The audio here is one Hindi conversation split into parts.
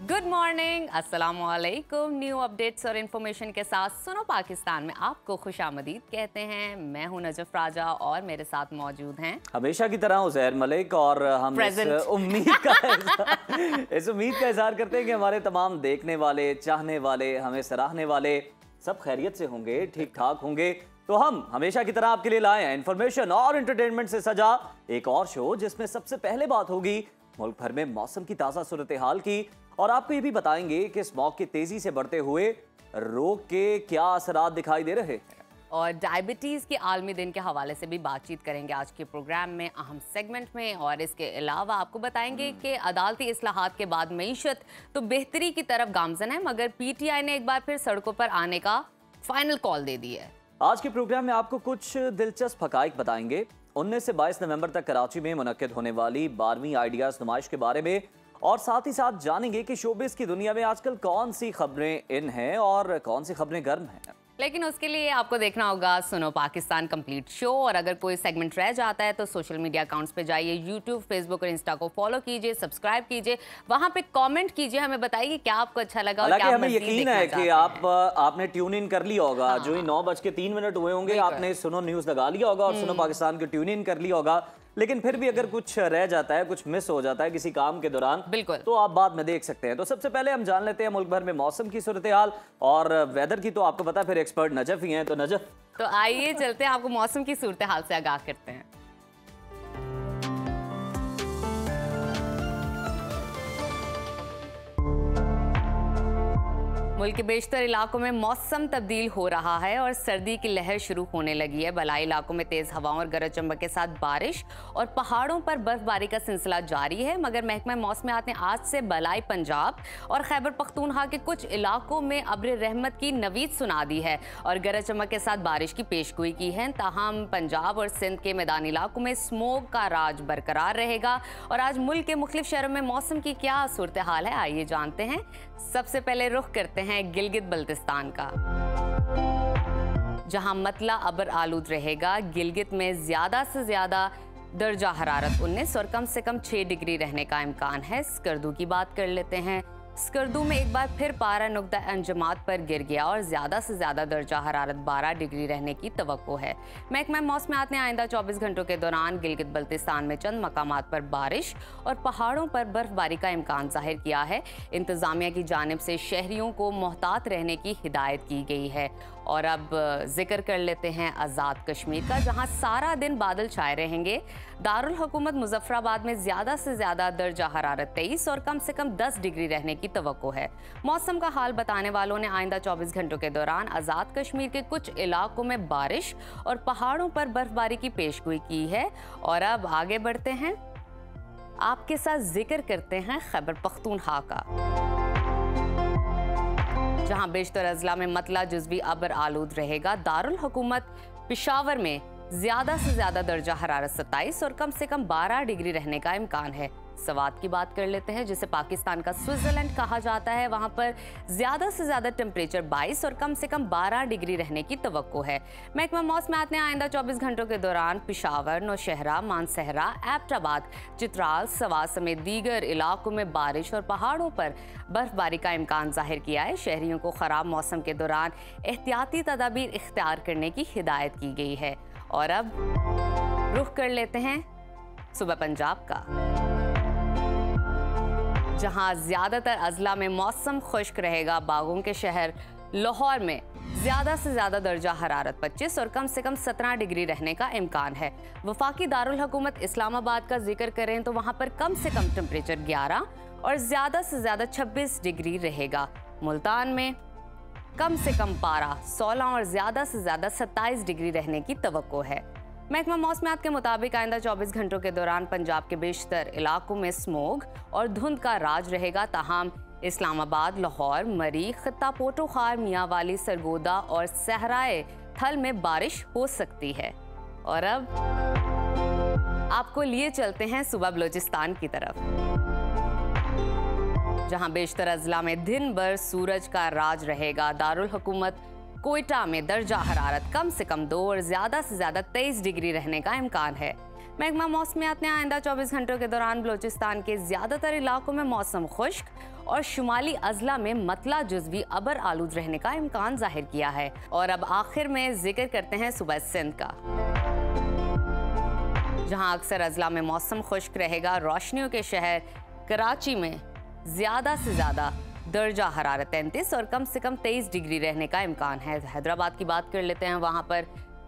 गुड मॉर्निंग, अस्सलाम वालेकुम। न्यू अपडेट्स और इन्फॉर्मेशन के साथ सुनो पाकिस्तान में आपको खुशामदीद कहते हैं। मैं हूं नजफ राजा और मेरे साथ मौजूद हैं हमेशा की तरह उज़ैर मलिक। और हम इस उम्मीद का इज़हार करते हैं कि हमारे तमाम देखने वाले, चाहने वाले, हमें सराहने वाले सब खैरियत से होंगे, ठीक ठाक होंगे। तो हम हमेशा की तरह आपके लिए लाए हैं इन्फॉर्मेशन और एंटरटेनमेंट से सजा एक और शो, जिसमें सबसे पहले बात होगी मुल्क भर में मौसम की ताज़ा सूरत हाल की, और आपको ये भी बताएंगे कि स्मॉग के तेजी से बढ़ते हुए रोग के क्या असरात दिखाई दे रहे हैं। और डायबिटीज़ के आलमी दिन के हवाले से भी बातचीत करेंगे आज के प्रोग्राम में, अहम सेगमेंट में। और इसके अलावा आपको बताएंगे कि अदालती इस्लाहात के बाद मईशत तो बेहतरी की तरफ गामजन है, मगर पीटीआई ने एक बार फिर सड़कों पर आने का फाइनल कॉल दे दी है। आज के प्रोग्राम में आपको कुछ दिलचस्प हकाइक बताएंगे 19 से 22 नवंबर तक कराची में मुनक्किद होने वाली 12वीं आइडियाज नुमाइश के बारे में, और साथ ही साथ जानेंगे कि शोबिस की दुनिया में आजकल कौन सी खबरें इन हैं और कौन सी खबरें गर्म हैं। लेकिन उसके लिए आपको देखना होगा सुनो पाकिस्तान कंप्लीट शो। और अगर कोई सेगमेंट रह जाता है तो सोशल मीडिया अकाउंट्स पे जाइए, यूट्यूब, फेसबुक और इंस्टा को फॉलो कीजिए, सब्सक्राइब कीजिए, वहां पे कमेंट कीजिए, हमें बताइए क्या आपको अच्छा लगा। हालांकि हमें यकीन है कि आपने ट्यून इन कर लिया होगा। हाँ। जो ही 9:03 हुए होंगे आपने सुनो न्यूज लगा लिया होगा और सुनो पाकिस्तान को ट्यून इन कर लिया होगा। लेकिन फिर भी अगर कुछ रह जाता है, कुछ मिस हो जाता है किसी काम के दौरान, बिल्कुल, तो आप बाद में देख सकते हैं। तो सबसे पहले हम जान लेते हैं मुल्क भर में मौसम की सूरत हाल और वेदर की। तो आपको पता है फिर एक्सपर्ट नजफ ही हैं, तो नजफ तो आइए चलते हैं, आपको मौसम की सूरत हाल से आगाह करते हैं। मुल्क के बेशतर इलाकों में मौसम तब्दील हो रहा है और सर्दी की लहर शुरू होने लगी है। बलाई इलाकों में तेज हवाओं और गरज चमक के साथ बारिश और पहाड़ों पर बर्फबारी का सिलसिला जारी है, मगर महकमा मौसमियात ने आज से बलाई पंजाब और खैबर पख्तूनख्वा के कुछ इलाकों में अब्र रहमत की नवीद सुना दी है और गरज चमक के साथ बारिश की पेशगोई की है। ताहम पंजाब और सिंध के मैदानी इलाकों में स्मोग का राज बरकरार रहेगा। और आज मुल्क के मुख्तलिफ शहरों में मौसम की क्या सूरत हाल है, आइए जानते हैं। सबसे पहले रुख करते हैं गिलगित बल्तिस्तान का, जहां मतला अबर आलूद रहेगा। गिलगित में ज्यादा से ज्यादा दर्जा हरारत 19 और कम से कम 6 डिग्री रहने का इम्कान है। स्कर्दू की बात कर लेते हैं। स्कर्दू में एक बार फिर पारा नुक्ता अंजमात पर गिर गया और ज्यादा से ज्यादा दर्जा हरारत 12 डिग्री रहने की तवक्को है। महकमा मौसमियात ने आइंदा 24 घंटों के दौरान गिलगित बल्तिस्तान में चंद मकामात पर बारिश और पहाड़ों पर बर्फबारी का इम्कान जाहिर किया है। इंतजामिया की जानिब से शहरियों को मोहतात रहने की हिदायत की गई है। और अब जिक्र कर लेते हैं आज़ाद कश्मीर का, जहां सारा दिन बादल छाए रहेंगे। दारुल हुकूमत मुजफ्फराबाद में ज्यादा से ज्यादा दर्जा हरारत 23 और कम से कम 10 डिग्री रहने की तवक्को है। मौसम का हाल बताने वालों ने आइंदा 24 घंटों के दौरान आज़ाद कश्मीर के कुछ इलाकों में बारिश और पहाड़ों पर बर्फबारी की पेशगोई की है। और अब आगे बढ़ते हैं, आपके साथ जिक्र करते हैं खैबर पख्तूनख्वा का, जहां बेशतर अजला में मतला जुज़वी अबर आलूद रहेगा। दारुल हुकूमत पेशावर में ज्यादा से ज्यादा दर्जा हरारत 27 और कम से कम 12 डिग्री रहने का इम्कान है। सवात की बात कर लेते हैं, जिसे पाकिस्तान का स्विट्जरलैंड कहा जाता है। वहां पर ज्यादा से ज्यादा टेम्परेचर 22 और कम से कम 12 डिग्री रहने की तवक्को है। महकमा मौसमियात ने आइंदा 24 घंटों के दौरान पेशावर, नौशहरा, मानसहरा, एबटाबाद, चित्राल, सवात समेत दीगर इलाकों में बारिश और पहाड़ों पर बर्फबारी का इम्कान जाहिर किया है। शहरियों को खराब मौसम के दौरान एहतियाती तदाबीर इख्तियार करने की हिदायत की गई है। और अब रुख कर लेते हैं सुबह पंजाब का, जहां ज्यादातर अजला में मौसम खुश्क रहेगा। बागों के शहर लाहौर में ज्यादा से ज्यादा दर्जा हरारत 25 और कम से कम 17 डिग्री रहने का इम्कान है। वफाकी दारुल हुकूमत इस्लामाबाद का जिक्र करें तो वहां पर कम से कम टेम्परेचर 11 और ज्यादा से ज्यादा 26 डिग्री रहेगा। मुल्तान में कम से कम पारा 16 और ज्यादा से ज्यादा 27 डिग्री रहने की तवक्को है। महकमा मौसमियात के मुताबिक आइंदा 24 घंटों के दौरान पंजाब के बेशतर इलाकों में स्मोग और धुंध का राज रहेगा। ताहम इस्लामाबाद, लाहौर, मरी, खित्ता पोटोखार, मियांवाली, सरगोदा और सहराए थल में बारिश हो सकती है। और अब आपको लिए चलते हैं सुबह बलोचिस्तान की तरफ, जहां बेशतर अजला में दिन भर सूरज का राज रहेगा। दारुल हुकूमत कोयटा में दर्जा हरारत कम से कम 2 और ज्यादा से ज्यादा 23 डिग्री रहने का इम्कान है। महकमा मौसमियात ने आइंदा 24 घंटों के दौरान बलोचिस्तान के ज्यादातर इलाकों में मौसम खुश्क और शुमाली अजला में मतला जुज़वी अबर आलूद रहने का इम्कान जाहिर किया है। और अब आखिर में जिक्र करते हैं सुबह सिंध का, जहां अक्सर अजला में मौसम खुश्क रहेगा। रोशनियों के शहर कराची में ज़्यादा से ज़्यादा दर्जा हरारत 33 और कम से कम 23 डिग्री रहने का इम्कान है। हैदराबाद की बात कर लेते हैं, वहां पर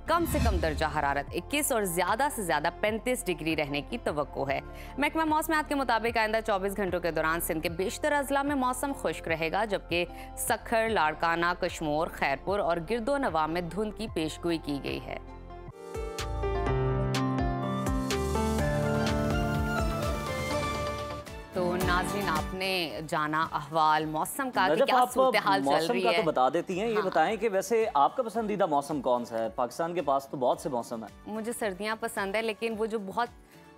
कम से कम दर्जा हरारत 21 और ज़्यादा से ज़्यादा 35 डिग्री रहने की तवक्को है। महकमा मौसमियात के मुताबिक आइंदा 24 घंटों के दौरान सिंध के बेशतर अजला में मौसम खुश्क रहेगा, जबकि सखर, लाड़काना, कश्मोर, खैरपुर और गिरदो नवा में धुंध की पेशगोई की गई है। तो नाज़रीन, आपने जाना अहवाल मौसम का कि क्या सूरत हाल चल रही है। तो बता देती हैं, ये बताएं कि वैसे आपका पसंदीदा मौसम कौन सा है? पाकिस्तान के पास तो बहुत से मौसम है। मुझे सर्दियाँ पसंद है, लेकिन वो जो बहुत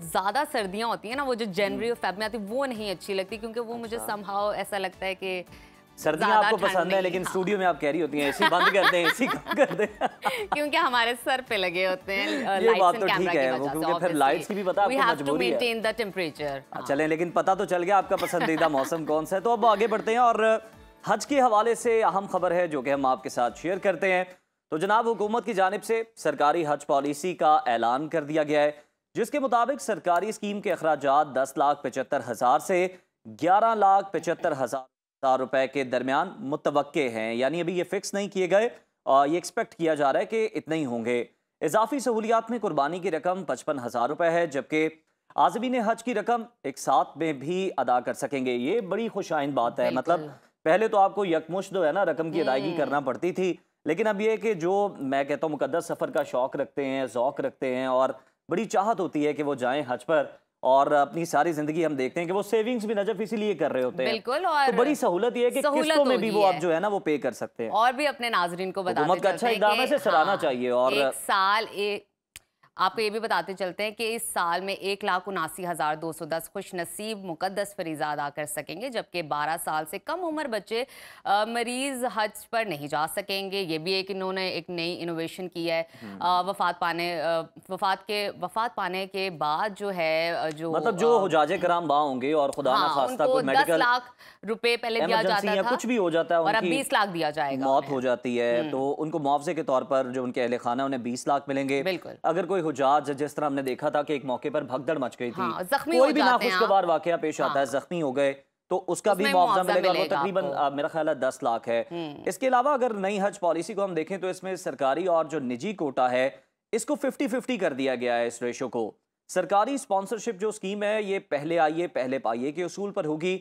ज़्यादा सर्दियाँ होती हैं ना, वो जो जनवरी और फेब में आती है, वो नहीं अच्छी लगती, क्योंकि वो मुझे समहाउ ऐसा लगता है कि सर्दियाँ आपको पसंद है, लेकिन स्टूडियो में आप कह रही होती हैं एसी बंद कर दें, एसी कम कर दें क्योंकि हमारे सर पे लगे होते हैं ये बात तो ठीक है, वो क्योंकि फिर लाइट्स की भी पता आपको मजबूरी है। Maintain the temperature. चलें, लेकिन पता तो चल गया आपका पसंदीदा मौसम कौन सा है। तो अब आगे बढ़ते हैं और हज के हवाले से अहम खबर है जो कि हम आपके साथ शेयर करते हैं। तो जनाब, हुकूमत की जानिब से सरकारी हज पॉलिसी का ऐलान कर दिया गया है, जिसके मुताबिक सरकारी स्कीम के अखराजात 10,75,000 से 11,75,000 रुपए के दरमियान मुतवक्के हैं। यानी अभी ये फिक्स नहीं किए गए और ये एक्सपेक्ट किया जा रहा है कि इतने ही होंगे। इजाफी सहूलियात में कुर्बानी की रकम 55,000 रुपए है, जबकि आज़मीन हज की रकम एक साथ में भी अदा कर सकेंगे। ये बड़ी खुशाइन बात है। मतलब पहले तो आपको यकमुश्त जो है ना रकम की अदायगी करना पड़ती थी, लेकिन अब ये कि जो मैं कहता हूँ मुकद्दस सफ़र का शौक़ रखते हैं, ज़ौक़ रखते हैं और बड़ी चाहत होती है कि वो जाएँ हज पर, और अपनी सारी जिंदगी हम देखते हैं कि वो सेविंग्स भी नजफ इसीलिए कर रहे होते हैं। बिल्कुल, और तो बड़ी सहूलत ये है कि किस्तों में भी वो अब जो है ना वो पे कर सकते हैं। और भी अपने नाजरीन को बताते हुकूमत का अच्छा इक़दाम है, इसे सराहना चाहिए। और एक साल आपको ये भी बताते चलते हैं कि इस साल में 1,79,210 खुश नसीब मुकद्दस फरीज़ा अदा कर सकेंगे, जबकि 12 साल से कम उम्र बच्चे मरीज हज पर नहीं जा सकेंगे। ये भी एक इन्होंने एक नई इनोवेशन की है। वफात पाने के बाद जो है जो मतलब जो हुजाजे कराम बा होंगे और खुदा ना खास्ता कोई मेडिकल 10 लाख रुपए पहले दिया जाता था, कुछ भी हो जाता है, और अब 20 लाख दिया जाएगा। मौत हो जाती है तो उनको मुआवजे के तौर पर जो उनके अहले खाना उन्हें 20 लाख मिलेंगे। अगर कोई हुजाज, जिस तरह हमने देखा था कि एक मौके पर भगदड़ मच गई थी, कोई भी नाखुशगवार वाकया पेश आता है, जख्मी हो गए, तो उसका भी मुआवजा मिलेगा। वो तकरीबन मेरा ख्याल है 10 लाख है। इसके अलावा अगर नई हज पॉलिसी को हम देखें तो इसमें सरकारी और जो निजी कोटा है इसको 50-50 कर दिया गया है। इस रेशो को सरकारी स्पॉन्सरशिप जो स्कीम है ये पहले आइए पहले पाइए के उसूल पर होगी,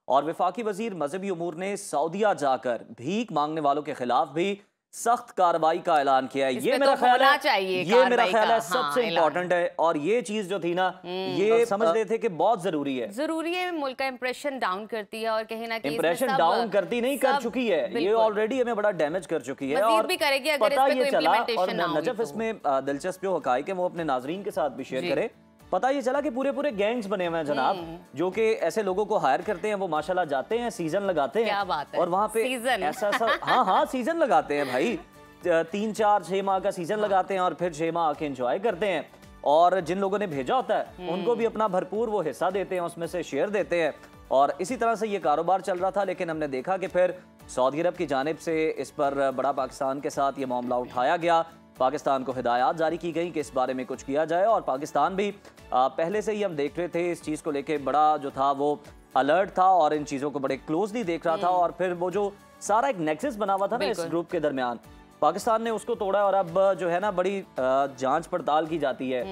और वफाकी वजीर मजहबी उमूर ने सऊदिया जाकर भीख मांगने वालों के खिलाफ भी सख्त कार्रवाई का ऐलान किया है। ये मेरा ख्याल है सबसे इम्पोर्टेंट है, और ये चीज जो थी ना ये समझ रहे थे कि बहुत जरूरी है। मुल्क का इंप्रेशन डाउन करती है, और कहीं ना कहीं इंप्रेशन डाउन करती नहीं, कर चुकी है ये ऑलरेडी, हमें बड़ा डैमेज कर चुकी है, और भी करेगी अगर पता ये चला। और नजफ इसमें दिलचस्प जो हकाइक है वो अपने नाजरीन के साथ भी शेयर करें। पता ये चला कि पूरे पूरे गैंग्स बने हुए हैं जनाब, जो कि ऐसे लोगों को हायर करते हैं, वो माशाल्लाह जाते हैं, सीजन लगाते हैं। क्या बात है? और वहाँ पे ऐसा हाँ सीजन लगाते हैं भाई, 3, 4, 6 माह का सीजन लगाते हैं और फिर 6 माह आके एंजॉय करते हैं। और जिन लोगों ने भेजा होता है उनको भी अपना भरपूर वो हिस्सा देते हैं, उसमें से शेयर देते हैं, और इसी तरह से ये कारोबार चल रहा था। लेकिन हमने देखा कि फिर सऊदी अरब की जानिब से इस पर बड़ा पाकिस्तान के साथ ये मामला उठाया गया। पाकिस्तान को हिदायत जारी की गई कि इस बारे में कुछ किया जाए, और पाकिस्तान भी पहले से ही हम देख रहे थे इस चीज़ को लेके बड़ा जो था वो अलर्ट था और इन चीज़ों को बड़े क्लोजली देख रहा था। और फिर वो जो सारा एक नेक्सस बना हुआ था ना इस ग्रुप के दरमियान, पाकिस्तान ने उसको तोड़ा, और अब जो है ना बड़ी जांच पड़ताल की जाती है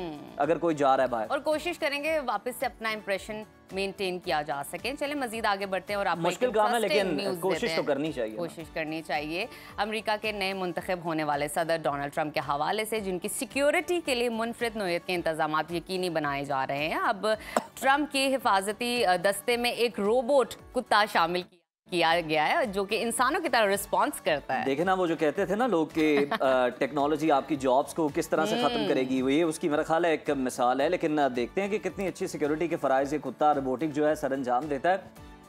अगर कोई जा रहा है बाहर, और कोशिश करेंगे वापस से अपना इंप्रेशन मेंटेन किया जा सके। चले मजीद आगे बढ़ते हैं, और आप मुश्किल काम है लेकिन कोशिश तो करनी चाहिए। कोशिश करनी चाहिए। अमेरिका के नए मुंतखब होने वाले सदर डोनाल्ड ट्रंप के हवाले से जिनकी सिक्योरिटी के लिए मुनफरिद नौयत के इंतजाम यकीनी बनाए जा रहे हैं, अब ट्रंप की हिफाजती दस्ते में एक रोबोट कुत्ता शामिल किया गया है जो कि इंसानों की तरह रिस्पॉन्स करता है। देखे ना, वो जो कहते थे ना लोग कि टेक्नोलॉजी आपकी जॉब्स को किस तरह से खत्म करेगी, ये उसकी मेरा ख्याल है एक मिसाल है। लेकिन देखते हैं कि कितनी अच्छी सिक्योरिटी के फराइज ये कुत्ता रोबोटिक जो है सरंजाम देता है।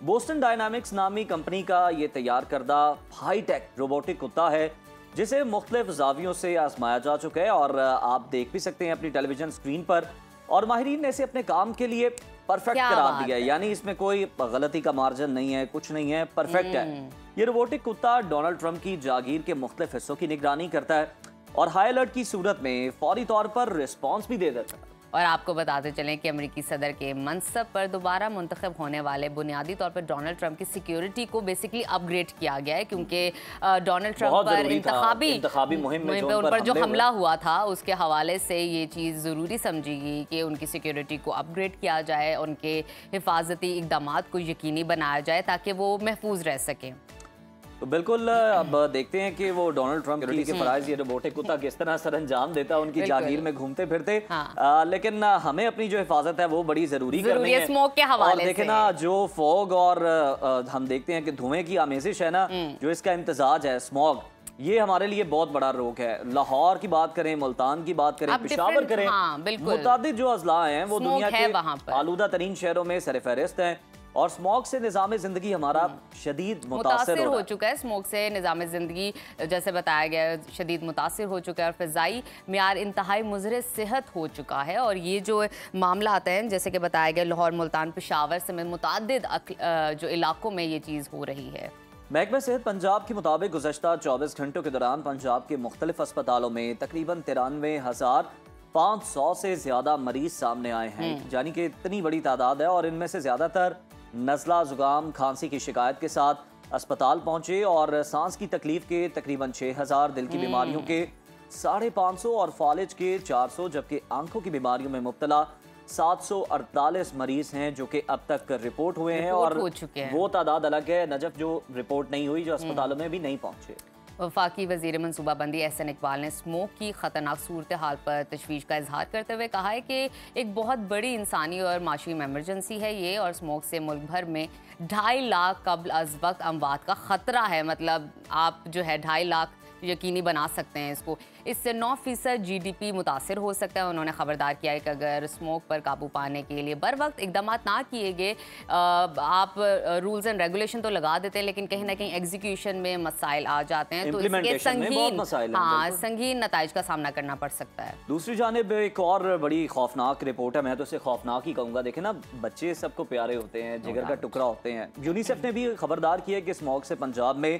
बोस्टन डायनामिक्स नामी कंपनी का ये तैयार करदा हाईटेक रोबोटिक कुत्ता है जिसे मुख्तलिफ जावियों से आजमाया जा चुका है, और आप देख भी सकते हैं अपनी टेलीविजन स्क्रीन पर। और माहिरीन ने इसे अपने काम के लिए परफेक्ट करार दिया है, यानी इसमें कोई गलती का मार्जिन नहीं है, कुछ नहीं है, परफेक्ट है। ये रोबोटिक कुत्ता डोनाल्ड ट्रंप की जागीर के मुख्तलिफ हिस्सों की निगरानी करता है और हाई अलर्ट की सूरत में फौरी तौर पर रिस्पॉन्स भी दे देता है। और आपको बताते चलें कि अमेरिकी सदर के मनसब पर दोबारा मुंतखब होने वाले बुनियादी तौर पर डोनाल्ड ट्रंप की सिक्योरिटी को बेसिकली अपग्रेड किया गया है, क्योंकि डोनाल्ड ट्रंप पर इंतखाबी मुहिम में उन पर जो हमला हुआ था उसके हवाले से ये चीज़ ज़रूरी समझी गई कि उनकी सिक्योरिटी को अपग्रेड किया जाए, उनके हिफाजती इकदाम को यकीनी बनाया जाए ताकि वो महफूज रह सकें। तो बिल्कुल अब देखते हैं कि वो डोनाल्ड ट्रंप के फराइज ये रोबोटिक कुत्ता किस तरह सर अंजाम देता है उनकी जागीर में घूमते फिरते। हाँ। लेकिन हमें अपनी जो हिफाजत है वो बड़ी जरूरी करनी है स्मोक के हवाले और देखे ना जो फॉग और हम देखते हैं कि धुएं की आमेजिश है ना, जो इसका इम्तजाज है स्मॉग, ये हमारे लिए बहुत बड़ा रोक है। लाहौर की बात करें, मुल्तान की बात करें, पेशावर करें, मुतादिद जो अजला हैं वो दुनिया के आलूदा तरीन शहरों में सरफहरिस्त हैं और स्मोक से निज़ाम ज़िंदगी हमारा शदीद मुतासिर हो चुका है। स्मोक से निज़ाम ज़िंदगी जैसे बताया गया शदीद मुतासिर हो चुका है और फ़िज़ाई मियार इंतहाई मुज़र सेहत हो चुका है। और ये जो मामला आते हैं जैसे कि बताया गया लाहौर, मुल्तान, पेशावर समेत मुतादिद जो इलाकों में ये चीज़ हो रही है। महकमा सेहत पंजाब के मुताबिक गुज़श्ता 24 घंटों के दौरान पंजाब के मुख्तलिफ अस्पतालों में तकरीबन 93,500 से ज़्यादा मरीज सामने आए हैं, यानी कि इतनी बड़ी तादाद है। और इनमें से ज़्यादातर नज़ला, ज़ुकाम, खांसी की शिकायत के साथ अस्पताल पहुंचे और सांस की तकलीफ के तकरीबन 6,000, दिल की बीमारियों के 550 और फालिज के 400, जबकि आंखों की बीमारियों में मुब्तला 748 मरीज हैं जो कि अब तक रिपोर्ट हुए हैं और वो तादाद अलग है नजफ जो रिपोर्ट नहीं हुई, जो अस्पतालों में भी नहीं पहुंचे। वफाकी वज़ीर मनसूबाबंदी एहसन इकबाल ने स्मोक की ख़तरनाक सूरत हाल पर तशवीश का इजहार करते हुए कहा है कि एक बहुत बड़ी इंसानी और माशी इमरजेंसी है ये, और स्मोक से मुल्क भर में 2.5 लाख कब्ल अज़ वक्त अमवात का ख़तरा है। मतलब आप जो है 2.5 लाख यकीनी बना सकते हैं इसको। इससे 9% GDP मुतासिर हो सकता है। उन्होंने ख़बरदार किया है कि अगर स्मोक पर काबू पाने के लिए बर वक्त इकदाम ना किए गए, आप रूल्स एंड रेगुलेशन तो लगा देते हैं लेकिन कहीं ना कहीं एग्जीक्यूशन में मसाइल आ जाते हैं, तो इसके संगीन नताइज का सामना करना पड़ सकता है। दूसरी जानिब एक और बड़ी खौफनाक रिपोर्ट है, मैं तो इसे खौफनाक ही कहूँगा। देखें ना, बच्चे सबको प्यारे होते हैं, जिगर का टुकड़ा होते हैं। यूनिसेफ ने भी खबरदार किया है कि स्मोक से पंजाब में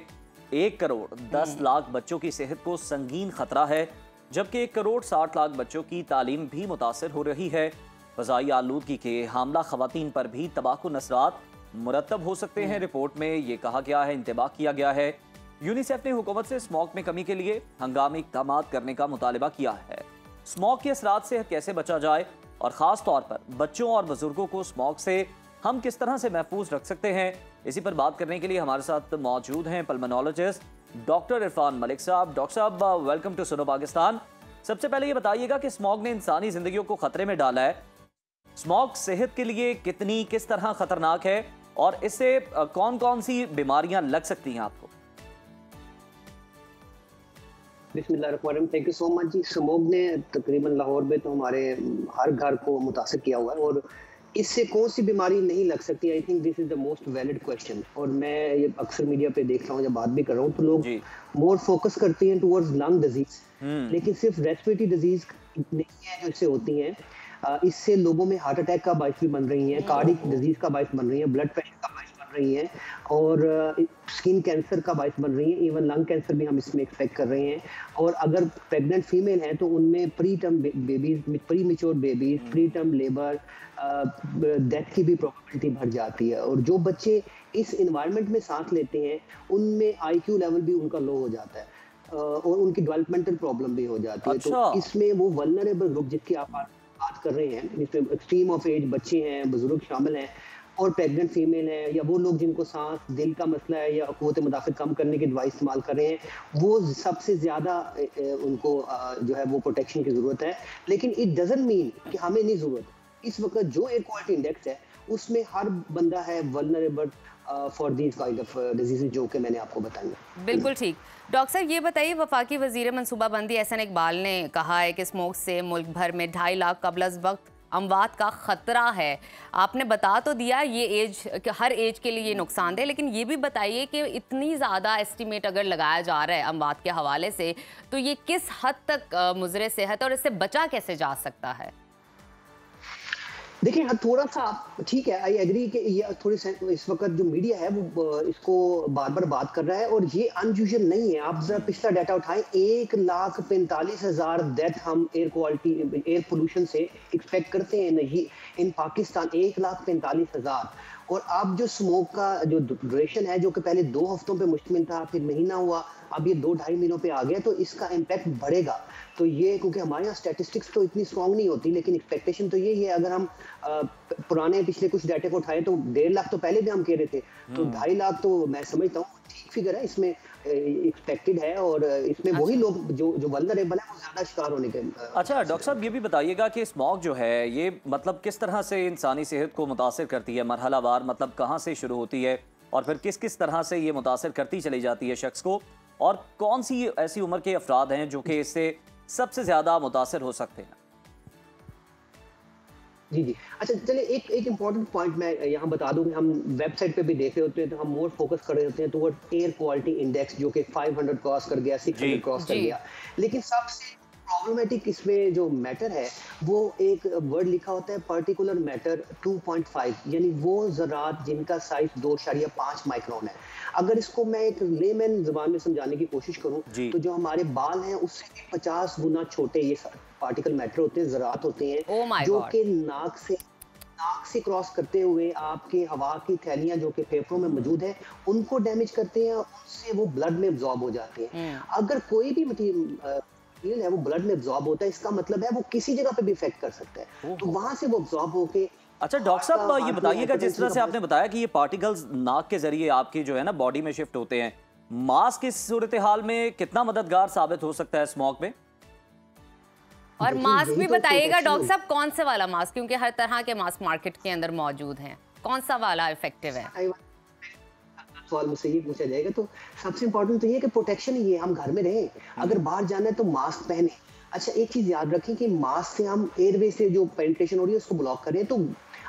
1 करोड़ 10 लाख बच्चों की सेहत को संगीन खतरा है, जबकि 1 करोड़ 60 लाख बच्चों की तालीम भी मुतासर हो रही है। फ़ज़ाई आलूदगी के हामला ख़वातीन पर भी तबाहकुन असरात मुरतब हो सकते हैं। रिपोर्ट में ये कहा गया है, इंतबाह किया गया है, यूनिसेफ ने हुकूमत से स्मोक में कमी के लिए हंगामी इक़दाम करने का मुतालबा किया है। स्मोक के असरात से कैसे बचा जाए और ख़ास तौर पर बच्चों और बुजुर्गों को स्मोक से हम किस तरह से महफूज रख सकते हैं, इसी पर बात करने के लिए हमारे साथ मौजूद हैं पल्मोनोलॉजिस्ट डॉक्टर इरफान मलिक साहब। डॉक्टर साहब, वेलकम टू सुनो पाकिस्तान। सबसे पहले ये बताइएगा कि स्मॉग ने इंसानी जिंदगियों को खतरे में डाला है। स्मॉग सेहत के लिए किस तरह खतरनाक है और इससे कौन कौन सी बीमारियां लग सकती हैं आपको? बिस्मिल्लाहिर्रहमानिर्रहीम, thank you so much ji. Smog ने तकरीबन लाहौर में तो हमारे हर घर को मुतासिर किया हुआ है और इससे कौन सी बीमारी नहीं लग सकती। I think this is the most valid question. और मैं ये अक्सर मीडिया पे देख रहा हूँ, जब बात भी कर रहा हूँ तो लोग मोर फोकस करते हैं टुवर्ड्स लंग डिजीज, लेकिन सिर्फ रेस्पिरेटरी डिजीज नहीं है जो इससे होती हैं। इससे लोगों में हार्ट अटैक का बाइस भी बन रही है, कार्डिक डिजीज का बाइस बन रही है, ब्लड प्रेशर का बाइस बन रही है और स्किन कैंसर का बाइस बन रही है। इवन लंग कैंसर भी हम इसमें एक्सपेक्ट कर रहे हैं। और अगर प्रेग्नेंट फीमेल है तो उनमें pre term babies, pre mature babies, pre term labour, death की भी प्रोबेबिलिटी बढ़ जाती है। और जो बच्चे इस एनवायरनमेंट में सांस लेते हैं उनमें IQ लेवल भी उनका लो हो जाता है और उनकी डेवलपमेंटल प्रॉब्लम भी हो जाती है। तो इसमें वो वल्नरेबल ग्रुप जिसकी आप बात कर रहे हैं, जिसमें एक्सट्रीम ऑफ एज बच्चे हैं, बुजुर्ग शामिल हैं और प्रेग्नेंट फीमेल है, या वो लोग जिनको सांस, दिल का मसला है या क़ुव्वत मुदाफ़त कम करने की दवाई इस्तेमाल कर रहे हैं, वो सबसे ज़्यादा उनको जो है वो प्रोटेक्शन की ज़रूरत है। लेकिन इट डजंट मीन कि हमें नहीं ज़रूरत। इस वक्त जो एयर क्वालिटी इंडेक्स है उसमें हर बंदा है vulnerable for these kind of disease जो कि मैंने आपको बताई। बिल्कुल ठीक। डॉक्टर साहब ये बताइए, वफाकी वज़ीर मनसूबाबंदी एहसन इकबाल ने कहा है कि स्मोक से मुल्क भर में 2.5 लाख कब्ल वक्त अमवात का ख़तरा है। आपने बता तो दिया ये एज, हर एज के लिए ये नुकसानदेह, लेकिन ये भी बताइए कि इतनी ज़्यादा एस्टीमेट अगर लगाया जा रहा है अमवात के हवाले से, तो ये किस हद तक मुज़र सेहत और इससे बचा कैसे जा सकता है? देखिए हाँ, थोड़ा सा ठीक है, आई एग्री कि ये थोड़ी इस वक्त जो मीडिया है वो इसको बार बार बात कर रहा है और ये अनयूजुअल नहीं है। आप जरा पिछला डाटा उठाएं, 1,45,000 डेथ हम एयर पोल्यूशन से एक्सपेक्ट करते हैं नहीं इन पाकिस्तान, 1,45,000। और अब जो स्मोक का जो ड्यूरेशन है जो कि पहले 2 हफ्तों पे मुश्तमिल था, फिर महीना हुआ, अब ये 2-2.5 महीनों पे आ गया, तो इसका इम्पैक्ट बढ़ेगा। तो ये क्योंकि हमारे यहाँ स्टैटिस्टिक्स तो इतनी स्ट्रांग नहीं होती, लेकिन एक्सपेक्टेशन तो यही है। अगर हम पुराने पिछले कुछ डाटे को उठाएं तो 1.5 लाख तो पहले भी हम कह रहे थे, तो 2.5 लाख तो मैं समझता हूँ ठीक फिगर है, इसमें एक्सपेक्टेड है। और इसमें वही लोग जो वल्नरेबल है वो ज्यादा शिकार होने के। अच्छा डॉक्टर साहब, ये भी बताइएगा कि स्मॉग जो है ये मतलब किस तरह से इंसानी सेहत को मुतासिर करती है, मरहलावार, मतलब कहाँ से शुरू होती है और फिर किस किस तरह से ये मुतासिर करती चली जाती है शख्स को, और कौन सी ऐसी उम्र के अफराद हैं जो कि इससे सबसे ज्यादा मुतासिर हो सकते हैं? जी जी, अच्छा चलिए एक इम्पॉर्टेंट पॉइंट मैं यहाँ बता दूं कि हम वेबसाइट पे भी देख रहे होते हैं तो हम मोर फोकस कर रहे होते हैं टुवर्ड एयर क्वालिटी इंडेक्स जो कि 500 क्रॉस कर गया, 600 क्रॉस कर गया। लेकिन सबसे प्रॉब्लमेटिक इसमें जो मैटर है वो एक वर्ड लिखा होता है पर्टिकुलर मैटर 2.5, यानी वो ज़रात जिनका साइज 2.5 माइक्रोन है। अगर इसको मैं एक लेमैन ज़बान में समझाने की कोशिश करूं तो जो हमारे बाल हैं उससे 50 गुना छोटे ये पार्टिकल मैटर होते हैं, ज़रात होते हैं जो कि नाक से क्रॉस करते हुए आपके हवा की थैलियां जो कि फेफड़ों में मौजूद है उनको डैमेज करते हैं, उससे वो ब्लड में एब्जॉर्ब हो जाते हैं। अगर कोई भी मटीरियल है वो ब्लड में एब्जॉर्ब होता है, इसका मतलब है वो किसी जगह पे भी इफेक्ट कर सकता है, तो वहां से वो एब्जॉर्ब होके। अच्छा डॉक्टर साहब, ये बताइएगा जिस तरह से आपने बताया कि ये पार्टिकल्स नाक के जरिए आपकी जो है ना बॉडी में शिफ्ट होते हैं, मास्क इस सूरत हाल में कितना मददगार साबित हो सकता है स्मॉग में? और मास्क भी बताइएगा डॉक्टर साहब, कौन से वाला मास्क, क्योंकि हर तरह के मास्क मार्केट के अंदर मौजूद हैं, कौन सा वाला इफेक्टिव है? सवाल मुझसे ये पूछा जाएगा तो सबसे इंपॉर्टेंट तो ये है कि प्रोटेक्शन ही है, हम घर में रहें, अगर बाहर जाना है तो मास्क पहने। अच्छा एक चीज याद रखें कि मास्क से हम एयरवे से जो पेनिट्रेशन हो रही है उसको ब्लॉक करें, तो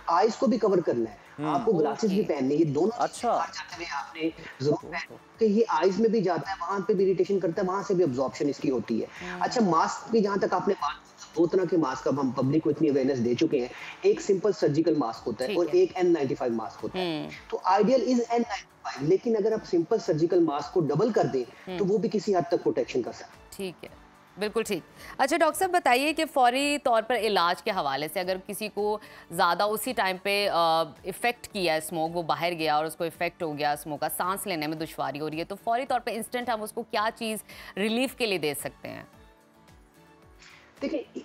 आईज को भी कवर करना है, आपको ग्लासेस भी पहनने, ये दोनों बाहर जाते हुए आपने जरूर पहनना, कि ये आईज में भी जाता है, वहां पे भी इरिटेशन करता है, वहां से भी अब्जॉर्प्शन इसकी होती है। अच्छा मास्क की जहां तक आपने बात, 2 तरह के मास्क अब हम पब्लिक को इतनी अवेयरनेस दे चुके हैं, एक सिंपल सर्जिकल मास्क होता है और एक N95 मास्क होता है। तो आइडियल इज N95, लेकिन अगर आप सिंपल सर्जिकल मास्क को डबल कर दें तो वो भी किसी हद तक प्रोटेक्शन कर सकते हैं। ठीक है, बिल्कुल ठीक। अच्छा डॉक्टर साहब बताइए कि फौरी तौर पर इलाज के हवाले से अगर किसी को ज़्यादा उसी टाइम पे इफ़ेक्ट किया स्मोक, वो बाहर गया और उसको इफ़ेक्ट हो गया स्मोक का, सांस लेने में दुश्वारी हो रही है, तो फौरी तौर पे इंस्टेंट हम उसको क्या चीज़ रिलीफ के लिए दे सकते हैं? देखिए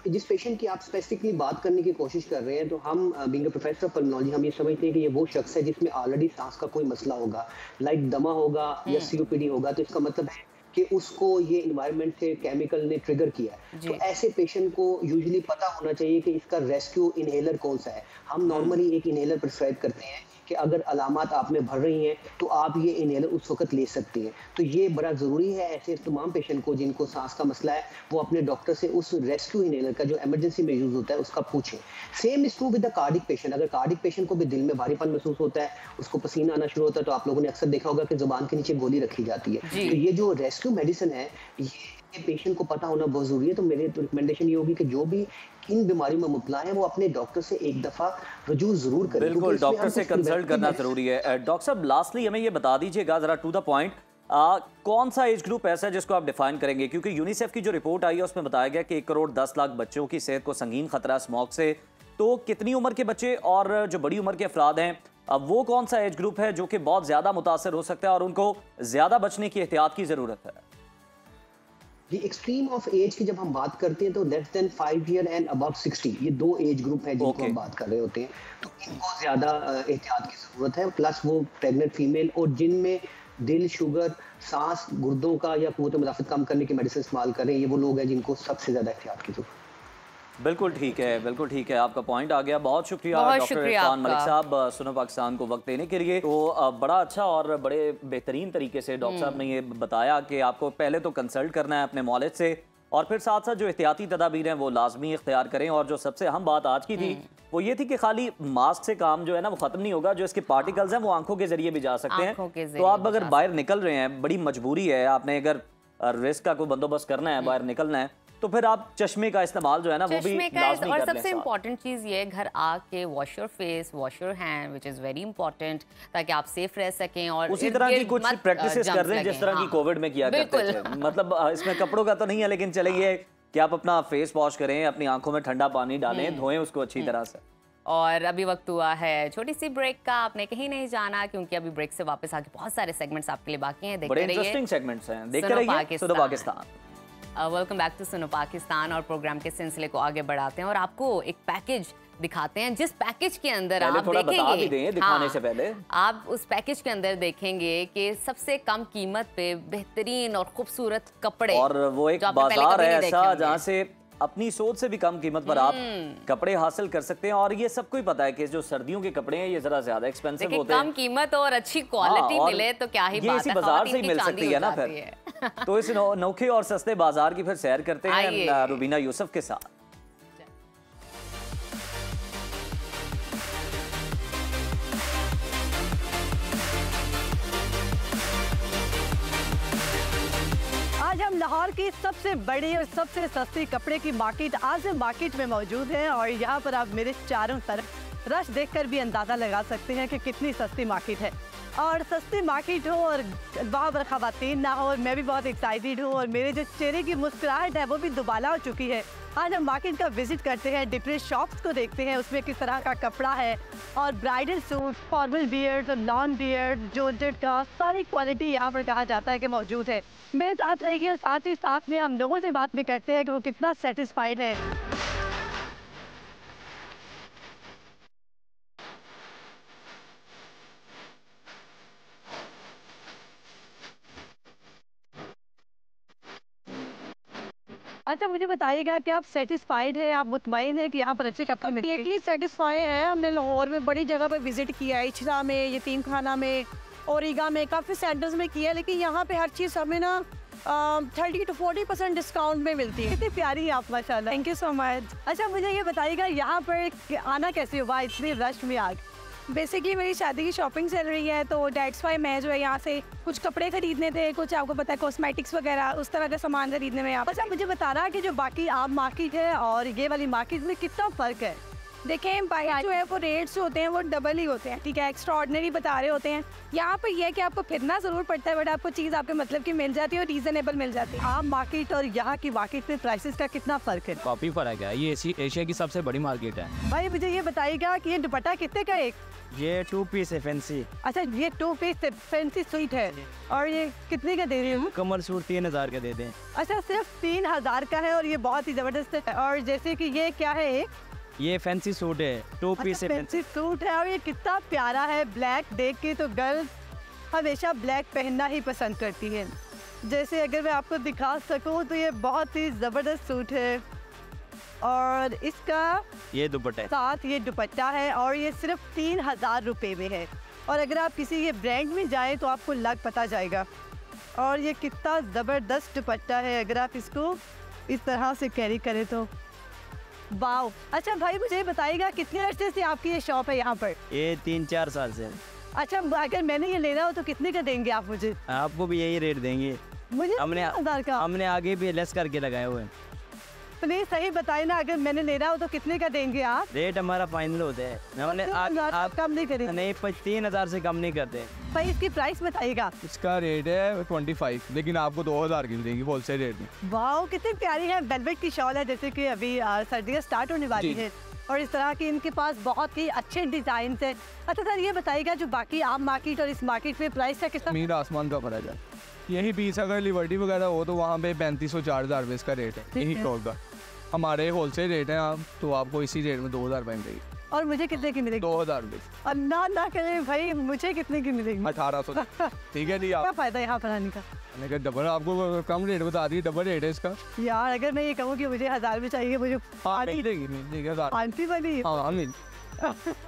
जिस पेशेंट की आप स्पेसिफिकली बात करने की कोशिश कर रहे हैं, तो हम being a professor of pulmonology हम ये समझते हैं कि ये वो शख्स है जिसमें ऑलरेडी सांस का कोई मसला होगा, लाइक दमा होगा या COPD होगा, तो इसका मतलब है कि उसको ये एनवायरनमेंट से केमिकल ने ट्रिगर किया है। तो ऐसे पेशेंट को यूजुअली पता होना चाहिए कि इसका रेस्क्यू इनहेलर कौन सा है। हम नॉर्मली एक इनहेलर प्रिस्क्राइब करते हैं कि अगर अलामात आप में भर रही हैं तो आप ये इनहेलर उस वक्त ले सकती हैं। तो ये बड़ा ज़रूरी है ऐसे तमाम पेशेंट को जिनको सांस का मसला है, वो अपने डॉक्टर से उस रेस्क्यू इनहेलर का जो इमरजेंसी में यूज़ होता है उसका पूछें। Same is true with the cardiac patient. अगर कार्डिक पेशेंट को भी दिल में भारीपन महसूस होता है, उसको पसीना आना शुरू होता है, तो आप लोगों ने अक्सर देखा होगा कि जुबान के नीचे गोली रखी जाती है। तो ये जो रेस्क्यू मेडिसिन है ये पेशेंट को पता होना बहुत जरूरी है। तो मेरी तो रिकमेंडेशन ये होगी कि जो भी इन बीमारियों में मुब्तला है वो अपने डॉक्टर से एक दफा रुजू जरूर करें। बिल्कुल, डॉक्टर से कंसल्ट करना जरूरी है। डॉक्टर साहब लास्टली हमें ये बता दीजिएगा जरा टू द पॉइंट, कौन सा एज ग्रुप ऐसा है जिसको आप डिफाइन करेंगे, क्योंकि यूनिसेफ की जो रिपोर्ट आई है उसमें बताया गया कि 1,10,00,000 बच्चों की सेहत को संगीन खतरा स्मोक से, तो कितनी उम्र के बच्चे और जो बड़ी उम्र के अफराद हैं, अब वो कौन सा एज ग्रुप है जो कि बहुत ज्यादा मुतासर हो सकता है और उनको ज्यादा बचने की एहतियात की जरूरत है? ये एक्सट्रीम ऑफ एज की जब हम बात करते हैं तो less than 5 year and above 60, ये 2 एज ग्रुप है जिनको हम बात कर रहे होते हैं, तो इनको ज्यादा एहतियात की जरूरत है। प्लस वो प्रेग्नेंट फीमेल और जिनमें दिल, शुगर, सांस, गुर्दों का या कुव्वत मुदाफित कम करने की मेडिसिन इस्तेमाल कर रहे हैं, ये वो लोग हैं जिनको सबसे ज्यादा एहतियात की जरूरत है। बिल्कुल ठीक है, बिल्कुल ठीक है, आपका पॉइंट आ गया। बहुत शुक्रिया डॉक्टर इरफान मलिक साहब सुनो पाकिस्तान को वक्त देने के लिए। तो बड़ा अच्छा और बड़े बेहतरीन तरीके से डॉक्टर साहब ने ये बताया कि आपको पहले तो कंसल्ट करना है अपने मौलिद से, और फिर साथ साथ जो एहतियाती तदाबीर हैं वो लाजमी इख्तियार करें। और जो सबसे अहम बात आज की थी वो ये थी कि खाली मास्क से काम जो है ना वो खत्म नहीं होगा, जो इसके पार्टिकल्स हैं वो आंखों के जरिए भी जा सकते हैं। तो आप अगर बाहर निकल रहे हैं, बड़ी मजबूरी है, आपने अगर रिस्क का कोई बंदोबस्त करना है, बाहर निकलना है, तो तो फिर आप चश्मे का इस्तेमाल जो है ना वो भी लाजमी कर लें। और सबसे इम्पोर्टेंट चीज़ ये, घर आके wash your face, wash your hand, which is very important, ताकि आप सेफ रह सकें। और उसी तरह की कुछ प्रैक्टिसेस कर रहे हैं जिस तरह की कोविड में किया करते थे। मतलब इसमें कपड़ों का तो नहीं है, लेकिन चलेंगे कि आप अपना फेस वॉश करें, अपनी आंखों में ठंडा पानी डालें, धोएं उसको अच्छी तरह से। और अभी वक्त हुआ है छोटी सी ब्रेक का। आपने कहीं नहीं जाना, क्योंकि अभी ब्रेक से वापस आके बहुत सारे सेगमेंट्स आपके लिए बाकी हैं। बड़े इंटरेस्टिंग सेगमेंट्स हैं, देखते रहिए सुनो Pakistan. Welcome back to Suno Pakistan. और प्रोग्राम के सिलसिले को आगे बढ़ाते हैं और आपको एक पैकेज दिखाते हैं, जिस पैकेज के अंदर आप देखेंगे, दिखाने से पहले आप उस पैकेज के अंदर देखेंगे कि सबसे कम कीमत पे बेहतरीन और खूबसूरत कपड़े, और वो एक बाजार है ऐसा जहाँ से अपनी सोच से भी कम कीमत पर आप कपड़े हासिल कर सकते हैं। और ये सबको ही पता है कि जो सर्दियों के कपड़े हैं ये जरा ज्यादा एक्सपेंसिव होते हैं। कम कीमत और अच्छी क्वालिटी मिले तो क्या ही बात है, इसी बाजार से ही मिल सकती है ना फिर। तो इस नौखे और सस्ते बाजार की फिर सैर करते हैं रुबीना यूसुफ के साथ। आज हम लाहौर की सबसे बड़ी और सबसे सस्ती कपड़े की मार्केट आज़म मार्केट में मौजूद हैं। और यहाँ पर आप मेरे चारों तरफ रश देखकर भी अंदाज़ा लगा सकते हैं कि कितनी सस्ती मार्केट है। और सस्ती मार्केट हो और वहाँ पर ख़वातीन ना हो, और मैं भी बहुत एक्साइटेड हूँ और मेरे जो चेहरे की मुस्कुराहट है वो भी दुबाला हो चुकी है। आज हम मार्केट का विजिट करते हैं, डिफरेंट शॉप्स को देखते हैं, उसमें किस तरह का कपड़ा है और ब्राइडल सूट, फॉर्मल बियर्ड और नॉन बियर्ड, जॉर्जेट का सारी क्वालिटी यहाँ पर कहा जाता है कि मौजूद है। मेरे साथ रहेगी और साथ ही साथ में हम लोगों से बात भी करते हैं कि वो कितना सेटिस्फाइड है। अच्छा मुझे बताइएगा कि आप सेटिस्फाइड है, आप मुतमईन है कि यहाँ पर अच्छे कपड़े मिलते हैं? ये सेटिस्फाई है। हमने लाहौर में बड़ी जगह पर विजिट किया है, इछरा में, यतीम खाना में, ओरिगा में, काफ़ी सेंटर्स में किया है, लेकिन यहाँ पे हर चीज़ हमें ना 30 to 40% डिस्काउंट में मिलती है। कितनी प्यारी है आप माशाल्लाह। Thank you so much. अच्छा मुझे ये बताइएगा यहाँ पर आना कैसे हुआ इतनी रश में आग? बेसिकली मेरी शादी की शॉपिंग चल रही है, तो डेट्स वाई मैं जो है यहाँ से कुछ कपड़े खरीदने थे, कुछ आपको पता है कॉस्मेटिक्स वगैरह उस तरह का सामान खरीदने में। अच्छा मुझे बता रहा है कि जो बाकी आम मार्केट है और ये वाली मार्केट में कितना फ़र्क है? देखें बाहर जो है वो रेट्स होते हैं वो डबल ही होते हैं, ठीक है, एक्स्ट्रा ऑर्डिनरी बता रहे होते हैं। यहाँ पर यह है कि आपको फिरना ज़रूर पड़ता है, बट आपको चीज़ आपके मतलब की मिल जाती है और रीज़नेबल मिल जाती है। आम मार्केट और यहाँ की मार्केट में प्राइसेस का कितना फ़र्क है? काफ़ी फ़र्क है, ये एशिया की सबसे बड़ी मार्केट है। भाई मुझे ये बताइएगा कि ये दुपट्टा कितने का एक? ये 2 पीस है फैंसी। अच्छा ये 2 पीस फैंसी सूट है और ये कितने का दे रही हूँ? कमर सूट 3000 का दे दें। अच्छा सिर्फ 3000 का है और ये बहुत ही ज़बरदस्त है। और जैसे कि ये क्या है एक? ये फैंसी सूट है, 2 पीस है फैंसी सूट है और ये कितना प्यारा है। ब्लैक देख के तो गर्ल्स हमेशा ब्लैक पहनना ही पसंद करती है। जैसे अगर मैं आपको दिखा सकूँ तो ये बहुत ही ज़बरदस्त सूट है और इसका ये दुपट्टा साथ ये दुपट्टा है और ये सिर्फ 3000 रुपये में है। और अगर आप किसी ये ब्रांड में जाएँ तो आपको लग पता जाएगा। और ये कितना ज़बरदस्त दुपट्टा है अगर आप इसको इस तरह से कैरी करें तो वाओ। अच्छा भाई मुझे बताइएगा कितने अर्से से आपकी ये शॉप है यहाँ पर? ये 3-4 साल से। अच्छा अगर मैंने ये लेना हो तो कितने का देंगे आप मुझे? आपको भी यही रेट देंगे। मुझे हमने आगे भी लेस करके लगाए हुए हैं। प्लीज सही बताइए ना, अगर मैंने लेना हो तो कितने का देंगे आप? रेट हमारा फाइनल होता है, हमने आप कम नहीं करेंगे? नहीं 3000 से कम नहीं करते। भाई इसकी प्राइस बताइएगा। इसका रेट है 25, लेकिन आपको 2000 की देंगी होलसेल रेट में। वाओ कितनी प्यारी है, वेलवेट की शॉल है, जैसे कि अभी सर्दियाँ स्टार्ट होने वाली है और इस तरह की इनके पास बहुत ही अच्छे डिजाइन है। अच्छा सर ये बताइएगा जो बाकी आम मार्केट और इस मार्केट में प्राइस का कितना? मीर आसमान का फर्क है। यही पीस अगर लिबर्टी वगैरह हो तो वहाँ पे 3500-4000 रुपये इसका रेट है, यही स्टोर का। हमारे होलसेल रेट है आप तो आपको इसी रेट में 2000 रुपये मिलेगी। और मुझे कितने की मिलेगी? 2000 रुपये। अल्लाह ना करे भाई, मुझे कितने की मिलेगी? 1800। ठीक है जी। आप क्या फायदा यहाँ पर आने का? मैंने कहा डबल आपको कम रेट बता दी, डबल रेट है इसका। यार अगर मैं ये कहूँ कि मुझे 1000 में चाहिए, मुझे मिलेगी। वाली हाँ मिल।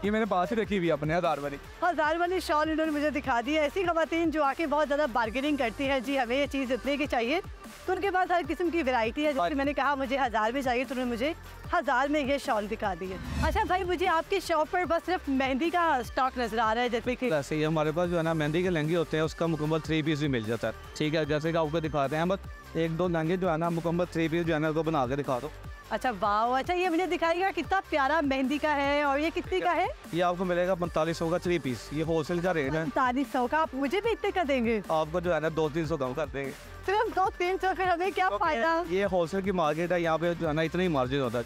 ये मैंने पास ही रखी हुई अपने 1000 वाली। 1000 वाली शॉल इन्होंने मुझे दिखा दी है। ऐसी खवातीन जो आके बहुत ज़्यादा बार्गेनिंग करती है, जी हमें ये चीज़ इतने की चाहिए, तो उनके पास हर किस्म की वैरायटी है। जैसे मैंने कहा मुझे 1000 में चाहिए, तो उन्होंने मुझे 1000 में ये शॉल दिखा दी है। अच्छा भाई, मुझे आपकी शॉप पर बस सिर्फ मेहंदी का स्टॉक नजर आ रहा है, जैसे कि वैसे ही हमारे पास जो है ना मेहंदी के लहंगे होते हैं, उसका मुकम्मल 3 पीस भी मिल जाता है। ठीक है, जैसे कि आपको दिखाते हैं, बस 1-2 लहंगे जो है ना मुकम्मल 3 पीस जो है ना उसको बना के दिखा दो। अच्छा वाह, अच्छा ये मुझे दिखाइएगा कितना प्यारा मेहंदी का है, और ये कितने का है? ये आपको मिलेगा 4500 का 3 पीस। ये होलसेल का रेट है। 4500 का? आप मुझे भी इतने का देंगे? आपको जो है ना 200-300 कम कर देंगे। सिर्फ 200-300, फिर हमें क्या फायदा? ये होलसेल की मार्केट है, यहाँ पे जो है ना इतना ही मार्जिन होता है।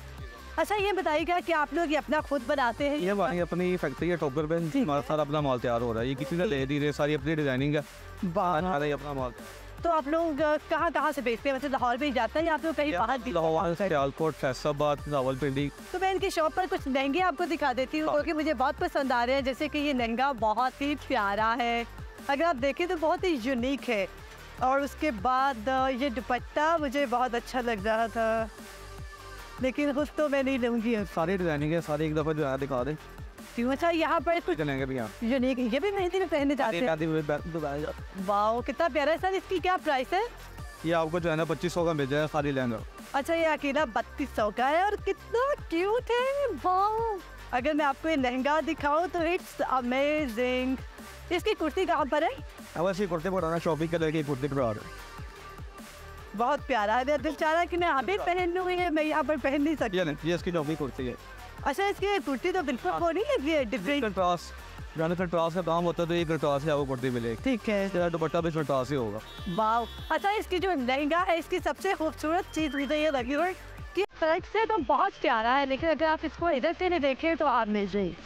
अच्छा ये बताइएगा कि आप लोग ये अपना खुद बनाते हैं? ये हमारी अपनी फैक्ट्री है टोकर पे, हमारा सारा अपना माल तैयार हो रहा है। ये किसी ने ले दी रही, सारी अपनी डिजाइनिंग है, बाहर अपना माल। तो आप लोग कहाँ से बेचते हैं? वैसे लाहौर में ही जाता है या आप लोग कहीं बाहर भी? लाहौर, सियालकोट, फैसलाबाद, रावलपिंडी। तो मैं इनकी शॉप पर कुछ लहंगे आपको दिखा देती हूँ, क्योंकि मुझे बहुत पसंद आ रहे हैं। जैसे कि ये लहंगा बहुत ही प्यारा है, अगर आप देखें तो बहुत ही यूनिक है। और उसके बाद ये दुपट्टा मुझे बहुत अच्छा लग रहा था, लेकिन खुद तो मैं नहीं लूँगी। सारी डिजाइनिंग है, सारी एक दफ़ा जो है दिखा दें। क्यों? अच्छा यहाँ पर कुछ चलेंगे भी यहाँ यूनिक, ये भी मेहंदी में पहनने जाते हैं। वाह कितना प्यारा है सर। इसकी क्या प्राइस है? ये आपको जो है ना 2500 का मिल जाएगा सारी लहंगा। अच्छा ये अकेला 3200 का है, और कितना क्यूट है। वाह, अगर मैं आपको ये लहंगा दिखाऊं तो इट्स अमेजिंग। इसकी कुर्ती कहाँ पर है? अब ऐसी कुर्ते बनाना शॉपिंग कलर की कुर्ती पर बहुत प्यारा है। दिल चाह रहा है कि मैं यहाँ पे पहन लूँ, मैं यहाँ पर पहन नहीं सकती। ये इसकी शॉपिंग कुर्ती है। अच्छा इसकी कुर्ती तो बिल्कुल वो नहीं है, ये डिफरेंट कंट्रास्ट का काम होता है, तो ये कंट्रास्ट है, वो कुर्ती मिलेगी। ठीक है, दुपट्टा भी कंट्रास्ट ही होगा। वाह। अच्छा इसकी जो लहंगा है, इसकी सबसे खूबसूरत चीज़ मुझे ये लगी है कि फ्रंट से तो बहुत प्यारा है, लेकिन अगर आप इसको इधर से नहीं देखें तो आप मिल जाइए।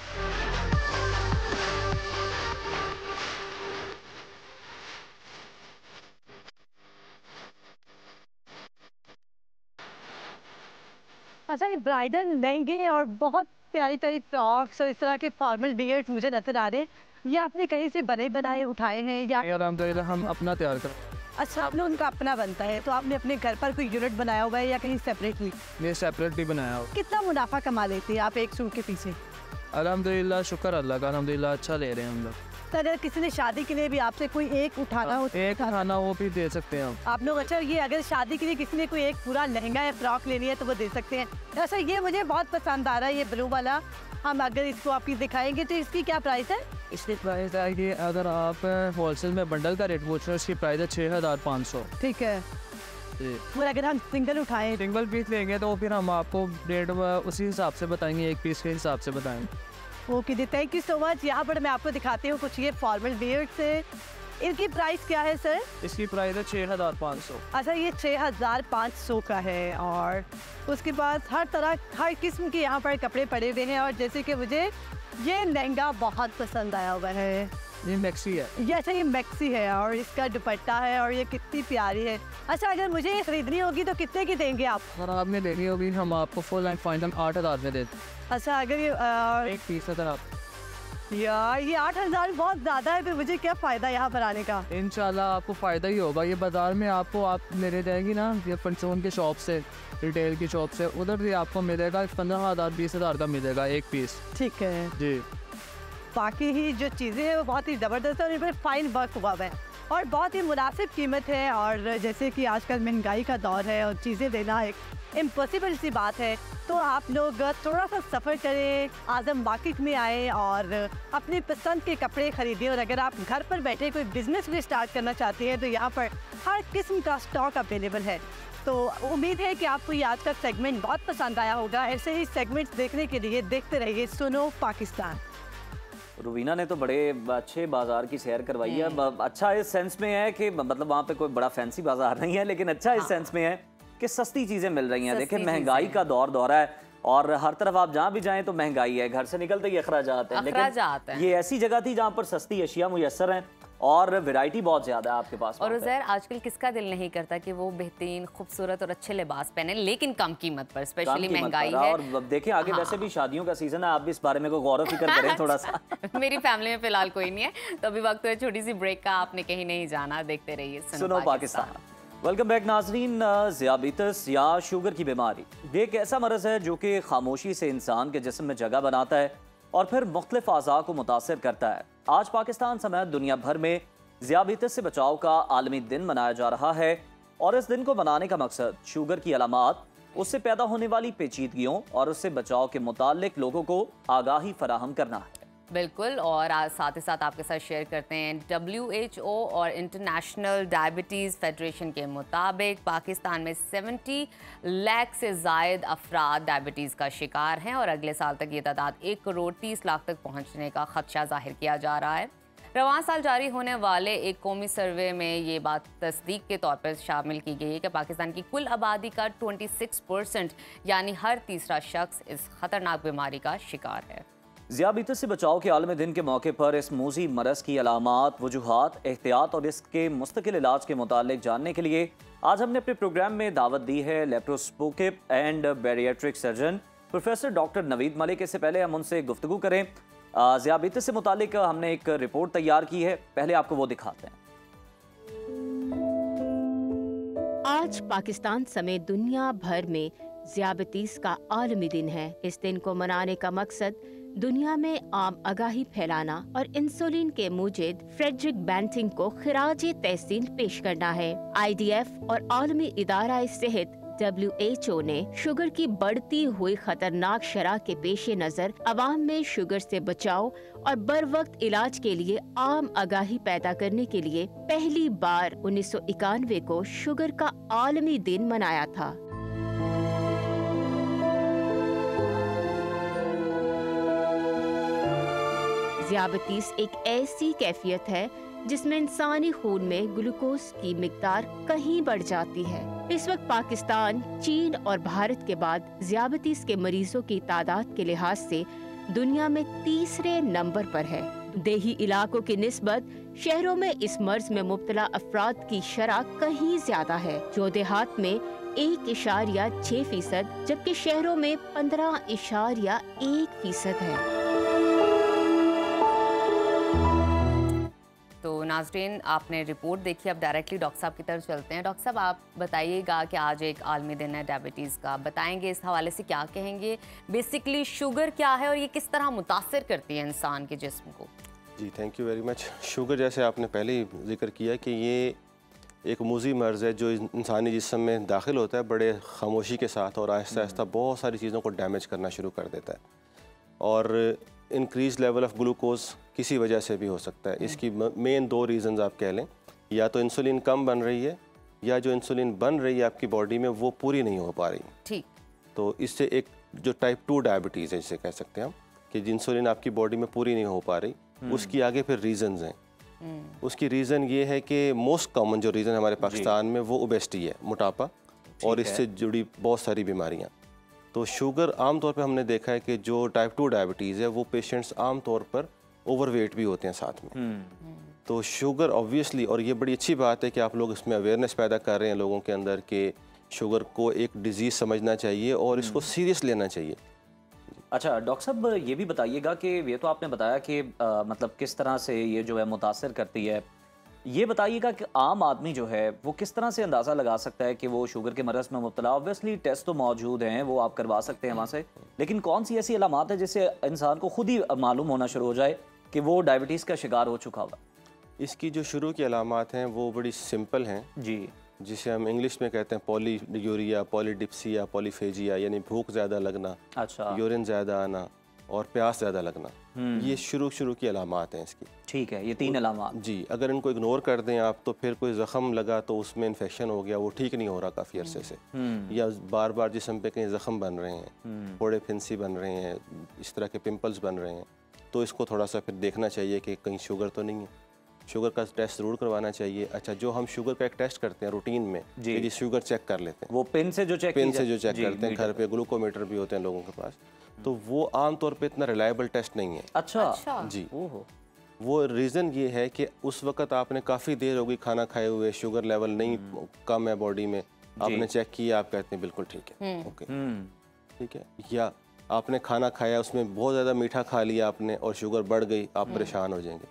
अच्छा ये ब्राइडल लहंगे और बहुत प्यारी प्यारी फ्रॉक्स और इस तरह के फॉर्मल वियर्स मुझे नजर आ रहे हैं। ये आपने कहीं से बने बनाए उठाए हैं या? हम अपना तैयार कर। अच्छा आप लोग उनका अपना बनता है, तो आपने अपने घर पर कोई यूनिट बनाया हुआ है या कहीं सेपरेटली? ये सेपरेटली बनाया हुआ। कितना मुनाफा कमा लेते हैं आप एक सूट के पीछे? अल्हम्दुलिल्लाह, शुक्र अल्लाह का, अल्हम्दुलिल्लाह अच्छा ले रहे हैं हम लोग। तो अगर किसी ने शादी के लिए भी आपसे कोई एक उठाना हो, एक खाना वो भी दे सकते हैं आप लोग? अच्छा ये अगर शादी के लिए किसी ने कोई एक पूरा लहंगा या फ्रॉक लेनी है तो वो दे सकते हैं। अच्छा ये मुझे बहुत पसंद आ रहा है, ये ब्लू वाला। हम अगर इसको आपकी दिखाएंगे तो इसकी क्या प्राइस है? इसकी प्राइस है कि अगर आप होलसेल में बंडल का रेट पूछ रहे हो, इसकी प्राइस है 6500। ठीक है, और अगर हम सिंगल उठाएं, सिंगल पीस लेंगे तो फिर हम आपको रेट उसी हिसाब से बताएंगे, एक पीस के हिसाब से बताएंगे। Okay ji, thank you so much. यहाँ पर मैं आपको दिखाती हूँ कुछ ये फॉर्मल वियर्स से। इनकी प्राइस क्या है सर? इसकी प्राइस है 6500। अच्छा ये 6500 का है, और उसके बाद हर तरह हर किस्म के यहाँ पर कपड़े पड़े हुए हैं। और जैसे कि मुझे ये लहंगा बहुत पसंद आया हुआ है, ये मैक्सी है। ये अच्छा ये मैक्सी है, और इसका दुपट्टा है, और ये कितनी प्यारी है। अच्छा अगर मुझे ये खरीदनी होगी तो कितने की देंगे आप? अगर आपने लेनी होगी हम आपको फुल एंड फाइनल 8000 में देते। अच्छा अगर ये एक पीस अगर आप, यार ये 8000 बहुत ज़्यादा है, फिर मुझे क्या फ़ायदा यहाँ पर आने का? इंशाल्लाह आपको फ़ायदा ही होगा। ये बाज़ार में आपको आप लेने जाएंगी ना, ये पंचोन के शॉप से, रिटेल की शॉप से, उधर भी आपको मिलेगा 15000 20000 का मिलेगा एक पीस। ठीक है जी। बाकी ही जो चीज़ें हैं वो बहुत ही ज़बरदस्त है, और इन पर फाइन वर्क हुआ हुआ है और बहुत ही मुनासिब कीमत है। और जैसे कि आजकल महंगाई का दौर है और चीज़ें देना एक इम्पॉसिबल सी बात है, तो आप लोग थोड़ा सा सफ़र करें, आज़म मार्केट में आए और अपनी पसंद के कपड़े ख़रीदें। और अगर आप घर पर बैठे कोई बिज़नेस भी स्टार्ट करना चाहते हैं तो यहाँ पर हर किस्म का स्टॉक अवेलेबल है। तो उम्मीद है कि आपको ये आज का सेगमेंट बहुत पसंद आया होगा। ऐसे ही सेगमेंट्स देखने के लिए देखते रहिए सुनो पाकिस्तान। रुबीना ने तो बड़े अच्छे बाजार की सैर करवाई है। अच्छा इस सेंस में है कि मतलब वहाँ पे कोई बड़ा फैंसी बाजार नहीं है, लेकिन अच्छा इस सेंस में है कि सस्ती चीज़ें मिल रही हैं। देखिए महंगाई का दौर है और हर तरफ आप जहाँ भी जाएं तो महंगाई है, घर से निकलते ही अखराजात हैं। लेकिन ये ऐसी जगह थी जहाँ पर सस्ती अशिया मुयस्सर हैं और वैरायटी बहुत ज़्यादा है आपके पास। और उज़ैर आजकल किसका दिल नहीं करता कि वो बेहतरीन खूबसूरत और अच्छे लिबास पहने, लेकिन कम कीमत पर, स्पेशली महंगाई है। और देखिए आगे वैसे भी शादियों का सीजन है, आप भी इस बारे में गौर व फिक्र करें थोड़ा सा। मेरी फैमिली में फिलहाल कोई नहीं है, तो अभी वक्त है छोटी सी ब्रेक का, आपने कहीं नहीं जाना, देखते रहिए सुनो पाकिस्तान। वेलकम बैक नाजरीन। ज़ियाबितस या शुगर की बीमारी ये एक ऐसा मरज़ है जो कि खामोशी से इंसान के जिस्म में जगह बनाता है और फिर मुख्तलिफ अज़ा को मुतासिर करता है। आज पाकिस्तान समेत दुनिया भर में ज़ियाबतीस से बचाव का आलमी दिन मनाया जा रहा है और इस दिन को मनाने का मकसद शुगर की अलामात, उससे पैदा होने वाली पेचीदगियों और उससे बचाव के मुतालिक लोगों को आगाही फराहम करना है। बिल्कुल, और आज साथ ही साथ आपके साथ शेयर करते हैं WHO और इंटरनेशनल डायबिटीज़ फेडरेशन के मुताबिक पाकिस्तान में 70 लाख से ज़ायद अफराद डायबिटीज़ का शिकार हैं और अगले साल तक ये तादाद 1 करोड़ 30 लाख तक पहुंचने का खदशा जाहिर किया जा रहा है। रवां साल जारी होने वाले एक कौमी सर्वे में ये बात तस्दीक के तौर पर शामिल की गई है कि पाकिस्तान की कुल आबादी का 26% यानी हर तीसरा शख्स इस खतरनाक बीमारी का शिकार है। ज़ियाबतीस से बचाव के आलमी दिन के मौके पर इस मूजी मरज़ की अलामात, वजूहात, एहतियात और इसके मुस्तकिल इलाज के मुतालिक जानने के लिए आज हमने अपने प्रोग्राम में दावत दी है laparoscopic and bariatric surgeon professor doctor Naveed Malik. इससे पहले हम उनसे गुफ्तगू करें, ज़ियाबतीस से मुतालिक हमने एक रिपोर्ट तैयार की है, पहले आपको वो दिखाते हैं। आज पाकिस्तान समेत दुनिया भर में ज़ियाबतीस का आलमी दिन है। इस दिन को मनाने का मकसद दुनिया में आम आगाही फैलाना और इंसुलिन के मुजीद फ्रेडरिक बैंटिंग को खिराजे तहसीन पेश करना है। IDF और आलमी इदारा सेहत WHO ने शुगर की बढ़ती हुई खतरनाक शरह के पेश नज़र अवाम में शुगर से बचाव और बर वक्त इलाज के लिए आम आगाही पैदा करने के लिए पहली बार 1991 को शुगर का आलमी दिन मनाया था। ज़ियाबतीस एक ऐसी कैफियत है जिसमें इंसानी खून में ग्लूकोज की मिकदार कहीं बढ़ जाती है। इस वक्त पाकिस्तान, चीन और भारत के बाद ज़ियाबतीस के मरीजों की तादाद के लिहाज से दुनिया में तीसरे नंबर पर है। देही इलाकों की निस्बत शहरों में इस मर्ज में मुब्तला अफराद की शरह कहीं ज्यादा है, जो देहात में 1.6%, जबकि शहरों में 15.1% है। तो नाज़रीन, आपने रिपोर्ट देखी, अब डायरेक्टली डॉक्टर साहब की तरफ चलते हैं। डॉक्टर साहब, आप बताइएगा कि आज एक आलमी दिन है डायबिटीज़ का, बताएंगे इस हवाले से क्या कहेंगे, बेसिकली शुगर क्या है और ये किस तरह मुतासिर करती है इंसान के जिस्म को? जी, thank you very much. Sugar, जैसे आपने पहले ही जिक्र किया कि ये एक मूजी मर्ज़ है जो इंसानी जिस्म में दाखिल होता है बड़े खामोशी के साथ और आहिस्ता आहिस्ता बहुत सारी चीज़ों को डैमेज करना शुरू कर देता है। और इंक्रीज़ लेवल ऑफ ग्लूकोज किसी वजह से भी हो सकता है। इसकी मेन 2 रीज़न्स आप कह लें, या तो इंसुलिन कम बन रही है या जो इंसुलिन बन रही है आपकी बॉडी में वो पूरी नहीं हो पा रही। ठीक। तो इससे एक जो टाइप 2 डायबिटीज़ है जिसे कह सकते हैं हम, कि इंसुलिन आपकी बॉडी में पूरी नहीं हो पा रही, उसकी आगे फिर रीज़न्स हैं। उसकी रीज़न ये है कि मोस्ट कॉमन जो रीज़न हमारे पाकिस्तान में वो ओबेसिटी है, मोटापा, और इससे जुड़ी बहुत सारी बीमारियाँ। तो शुगर आम तौर पे हमने देखा है कि जो टाइप 2 डायबिटीज़ है वो पेशेंट्स आम तौर पर ओवरवेट भी होते हैं साथ में। तो शुगर ऑब्वियसली, और ये बड़ी अच्छी बात है कि आप लोग इसमें अवेयरनेस पैदा कर रहे हैं लोगों के अंदर कि शुगर को एक डिजीज़ समझना चाहिए और इसको सीरियस लेना चाहिए। अच्छा डॉक्टर साहब, ये भी बताइएगा कि ये तो आपने बताया कि मतलब किस तरह से ये जो है मुतासिर करती है, ये बताइएगा कि आम आदमी जो है वो किस तरह से अंदाज़ा लगा सकता है कि वो शुगर के मरज़ में मुब्तला। ऑब्वियसली टेस्ट तो मौजूद हैं, वो आप करवा सकते हैं वहाँ से, लेकिन कौन सी ऐसी अलामात है जिससे इंसान को खुद ही मालूम होना शुरू हो जाए कि वो डायबिटीज़ का शिकार हो चुका हुआ? इसकी जो शुरू की अलामात हैं वो बड़ी सिंपल हैं जी, जिसे हम इंग्लिश में कहते हैं पॉलीयूरिया, पॉलीडिप्सिया, पॉलीफेजिया, यानी भूख ज़्यादा लगना, अच्छा, यूरिन ज़्यादा आना और प्यास ज़्यादा लगना। ये शुरू की अलामात हैं इसकी। ठीक है, ये 3 अलामात। जी, अगर इनको इग्नोर कर दें आप तो फिर कोई ज़ख़म लगा तो उसमें इन्फेक्शन हो गया, वो ठीक नहीं हो रहा काफ़ी अरसे से, या बार बार जिस्म पे कहीं ज़ख़म बन रहे हैं, फोड़े फिंसी बन रहे हैं, इस तरह के पिंपल्स बन रहे हैं, तो इसको थोड़ा सा फिर देखना चाहिए कि कहीं शुगर तो नहीं है। शुगर का टेस्ट ज़रूर करवाना चाहिए। अच्छा, जो हम शुगर का एक टेस्ट करते हैं रूटीन में, जी शुगर चेक कर लेते हैं, वो पिन से जो चेक करते हैं, घर पे ग्लूकोमीटर भी होते हैं लोगों के पास, तो वो आमतौर पे इतना रिलायबल टेस्ट नहीं है। अच्छा। जी, वो रीज़न ये है कि उस वक्त आपने काफ़ी देर हो गई खाना खाए हुए, शुगर लेवल नहीं कम है बॉडी में, आपने चेक किया, आप कहते हैं बिल्कुल ठीक है, ओके ठीक है, या आपने खाना खाया उसमें बहुत ज़्यादा मीठा खा लिया आपने और शुगर बढ़ गई, आप परेशान हो जाएंगे।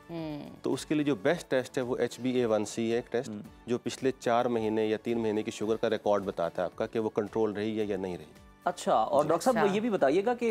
तो उसके लिए जो बेस्ट टेस्ट है वो HbA1c है, एक टेस्ट जो पिछले 4 महीने या 3 महीने की शुगर का रिकॉर्ड बताता है आपका कि वो कंट्रोल रही है या नहीं रही। अच्छा, और डॉक्टर साहब ये भी बताइएगा कि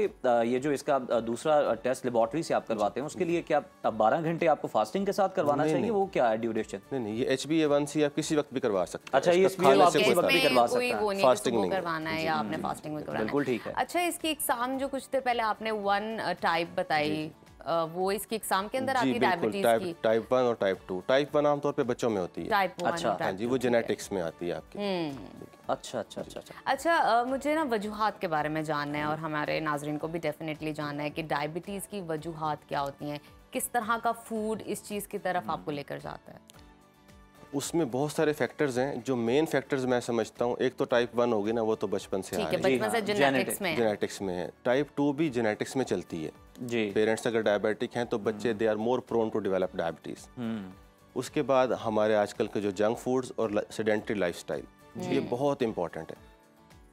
ये जो इसका दूसरा टेस्ट लेबोरेटरी से आप करवाते हैं उसके लिए क्या 12 घंटे आपको फास्टिंग के साथ करवाना चाहिए? वो क्या है ड्यूरेशन? नहीं, ये HbA1c आप किसी वक्त भी करवा सकते हैं। अच्छा, ये HbA1c आप किसी वक्त भी करवा सकते हैं, फास्टिंग नहीं करवाना है या आपने फास्टिंग में करवाना है। बिल्कुल ठीक है। अच्छा, इसकी एग्जाम जो कुछ देर पहले आपने 1 टाइप बताई, वो इसकी एग्जाम के अंदर आती डायबिटीज की? टाइप 1 और टाइप 2। टाइप 1 आमतौर पे बच्चों में होती है। टाइप 1, अच्छा, हाँ जी, वो जेनेटिक्स में आती है आपकी। अच्छा, मुझे ना वजूहात के बारे में जानना है और हमारे नाजरीन को भी डेफिनेटली जानना है कि डायबिटीज़ की वजूहात क्या होती हैं, किस तरह का फूड इस चीज़ की तरफ आपको लेकर जाता है? उसमें बहुत सारे फैक्टर्स हैं। जो मेन फैक्टर्स मैं समझता हूँ, एक तो टाइप 1 होगी ना, वो तो बचपन से आ रही है, जेनेटिक्स में है। टाइप 2 भी जेनेटिक्स में चलती है जी। पेरेंट्स अगर डायबिटिक हैं तो बच्चे they are more prone to develop diabetes. उसके बाद हमारे आजकल के जो जंक फूड्स और सेडेंटरी लाइफस्टाइल, ये बहुत इंपॉर्टेंट है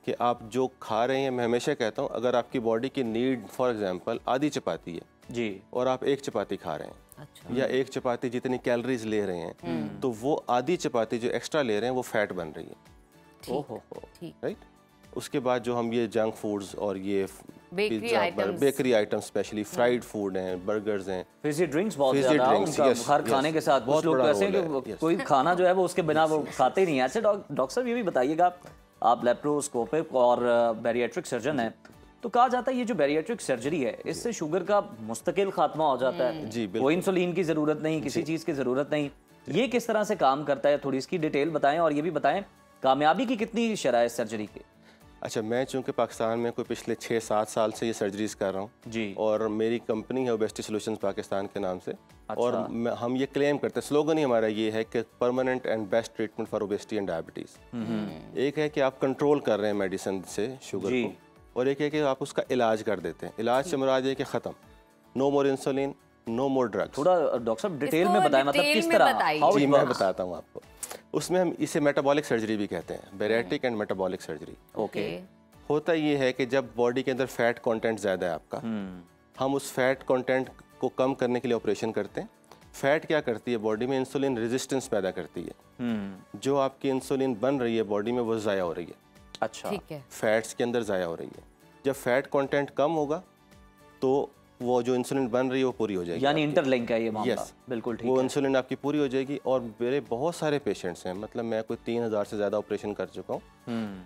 कि आप जो खा रहे हैं। मैं हमेशा कहता हूँ, अगर आपकी बॉडी की नीड फॉर एग्जांपल आधी चपाती है जी और आप 1 चपाती खा रहे हैं, अच्छा। या 1 चपाती जितनी कैलोरीज ले रहे हैं, तो वो आधी चपाती जो एक्स्ट्रा ले रहे हैं वो फैट बन रही है। राइट। उसके बाद जो हम ये जंक फूड्स और ये bakery items specially fried food हैं, बर्गर्स हैं, फिजी ड्रिंक्स बहुत ज़्यादा उनका हर खाने के साथ बहुत लोग ऐसे हैं कि कोई खाना जो है वो उसके बिना वो खाते ही नहीं है। अच्छा डॉक्टर साहब, ये भी बताइएगा, आप लेप्रोस्कोपिक और बैरिएट्रिक सर्जन हैं, तो कहा जाता है ये जो बैरिएट्रिक सर्जरी है इससे शुगर का मुस्तकिल खात्मा हो जाता है जी। कोई इंसुलिन की ज़रूरत नहीं, किसी चीज़ की ज़रूरत नहीं। ये किस तरह से काम करता है, थोड़ी इसकी डिटेल बताएं और ये भी बताएं कामयाबी की कितनी शरह है सर्जरी की? अच्छा, मैं चूँकि पाकिस्तान में कोई पिछले 6-7 साल से ये सर्जरीज कर रहा हूँ जी, और मेरी कंपनी है ओबेसिटी सॉल्यूशंस पाकिस्तान के नाम से। अच्छा। और हम ये क्लेम करते हैं, स्लोगन ही हमारा ये है कि permanent and best treatment for obesity and diabetes. एक है कि आप कंट्रोल कर रहे हैं मेडिसिन से शुगर को, और एक है कि आप उसका इलाज कर देते हैं। इलाज से मुराद है कि ख़त्म, नो मोर इंसुलिन, नो मोर ड्रग्स। थोड़ा डॉक्टर साहब डिटेल में बताएं, मतलब किस तरह? जी मैं बताता हूँ आपको। उसमें हम इसे मेटाबॉलिक सर्जरी भी कहते हैं, bariatric and metabolic surgery. Okay. होता ये है कि जब बॉडी के अंदर फैट कंटेंट ज़्यादा है आपका, हम उस फैट कंटेंट को कम करने के लिए ऑपरेशन करते हैं। फैट क्या करती है बॉडी में? इंसुलिन रेजिस्टेंस पैदा करती है। जो आपकी इंसुलिन बन रही है बॉडी में वो ज़ाया हो रही है। अच्छा, ठीक है। फैट्स के अंदर ज़ाया हो रही है। जब फैट कंटेंट कम होगा तो वो जो इंसुलिन बन रही है वो पूरी हो जाएगी। यानी इंटरलिंक है ये मामला। यस, बिल्कुल ठीक। वो इंसुलिन आपकी पूरी हो जाएगी। और मेरे बहुत सारे पेशेंट्स हैं, मतलब मैं कोई 3000 से ज़्यादा ऑपरेशन कर चुका हूँ,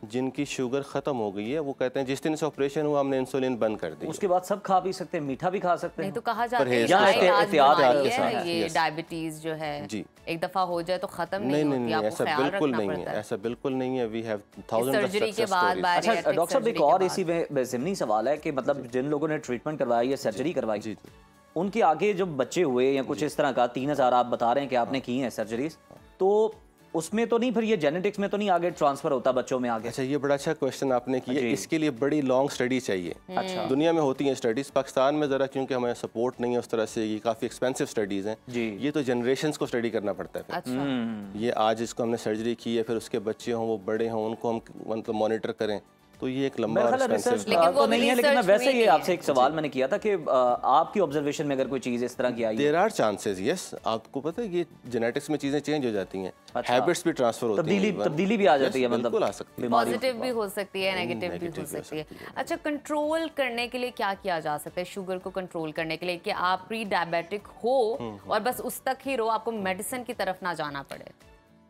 जिनकी शुगर ख़त्म हो गई है। वो कहते हैं जिस दिन से ऑपरेशन हुआ हमने इंसुलिन बंद कर दी। उसके बाद सब खा भी सकते हैं, मीठा भी खा सकते हैं? नहीं तो कहा जाता है ये डायबिटीज जो है जी एक दफ़ा हो जाए तो ख़त्म नहीं होती, आपको ऐसा बिल्कुल नहीं है, ऐसा बिल्कुल नहीं है। We have thousands of surgery के बाद। अच्छा डॉक्टर साहब, एक और इसी में ज़िमनी सवाल है कि मतलब जिन लोगों ने ट्रीटमेंट करवाई या सर्जरी करवाई जी, उनके आगे जो बच्चे हुए या कुछ इस तरह का 3000 आप बता रहे हैं कि आपने की हैं सर्जरीज, तो उसमें तो नहीं फिर ये जेनेटिक्स में तो नहीं आगे ट्रांसफर होता बच्चों में आगे? अच्छा, ये बड़ा अच्छा क्वेश्चन आपने किया। इसके लिए बड़ी लॉन्ग स्टडी चाहिए। अच्छा, दुनिया में होती हैं स्टडीज, पाकिस्तान में ज़रा क्योंकि हमें सपोर्ट नहीं है उस तरह से, ये काफ़ी एक्सपेंसिव स्टडीज़ हैं जी। ये तो जनरेशंस को स्टडी करना पड़ता है। अच्छा। ये आज इसको हमने सर्जरी की है, फिर उसके बच्चे हों, वो बड़े हों, उनको हम मतलब मॉनिटर करें, तो ये एक लंबा तो नहीं है। लेकिन मैं वैसे ही आपसे एक सवाल मैंने किया था कि आपकी ऑब्जर्वेशन में अगर कोई चीज़ इस तरह की आई, देयर आर चांसेस। यस, आपको पता है ये जेनेटिक्स में चीज़ें चेंज हो जाती हैं, हैबिट्स भी ट्रांसफर होती हैं, तब्दीली भी आ जाती है, मतलब आ सकती है, पॉजिटिव भी हो सकती है, नेगेटिव भी हो सकती है। अच्छा, कंट्रोल करने के लिए क्या किया जा सकता है शुगर को कंट्रोल करने के लिए कि आप प्री डायबिटिक हो और बस उस तक ही रहो, आपको मेडिसिन की तरफ ना जाना पड़े?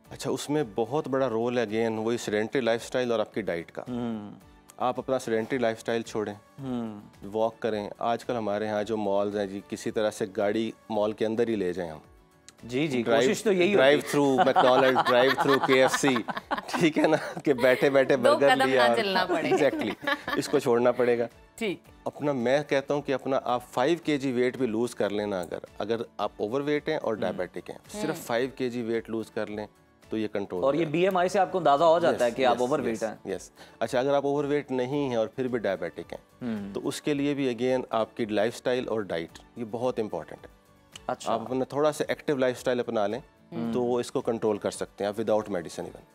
अच्छा, उसमें बहुत बड़ा रोल है अगेन वही सेडेंटरी लाइफस्टाइल और आपकी डाइट का। आप अपना सेडेंटरी लाइफस्टाइल छोड़ें, वॉक करें। आजकल हमारे यहाँ जो मॉल्स हैं जी, किसी तरह से गाड़ी मॉल के अंदर ही ले जाएं हम। जी जी, कोशिश तो यही drive through McDonald's, drive through KFC, ठीक है ना, कि बैठे बैठे बर्गर लिया। एग्जैक्टली, इसको छोड़ना पड़ेगा। ठीक। अपना मैं कहता हूँ कि अपना आप 5 kg वेट भी लूज कर लेना। अगर आप ओवरवेट हैं और डायबिटिक हैं, सिर्फ 5 kg वेट लूज कर लें तो ये कंट्रोल। और ये BMI से आपको अंदाजा हो जाता है कि आप ओवरवेट हैं। यस। अच्छा, अगर आप ओवरवेट नहीं हैं और फिर भी डायबिटिक हैं, तो उसके लिए भी अगेन आपकी लाइफस्टाइल और डाइट ये बहुत इंपॉर्टेंट है। अच्छा, आप अपना थोड़ा सा एक्टिव लाइफस्टाइल अपना लें तो इसको कंट्रोल कर सकते हैं आप विदाउट मेडिसिन इवन।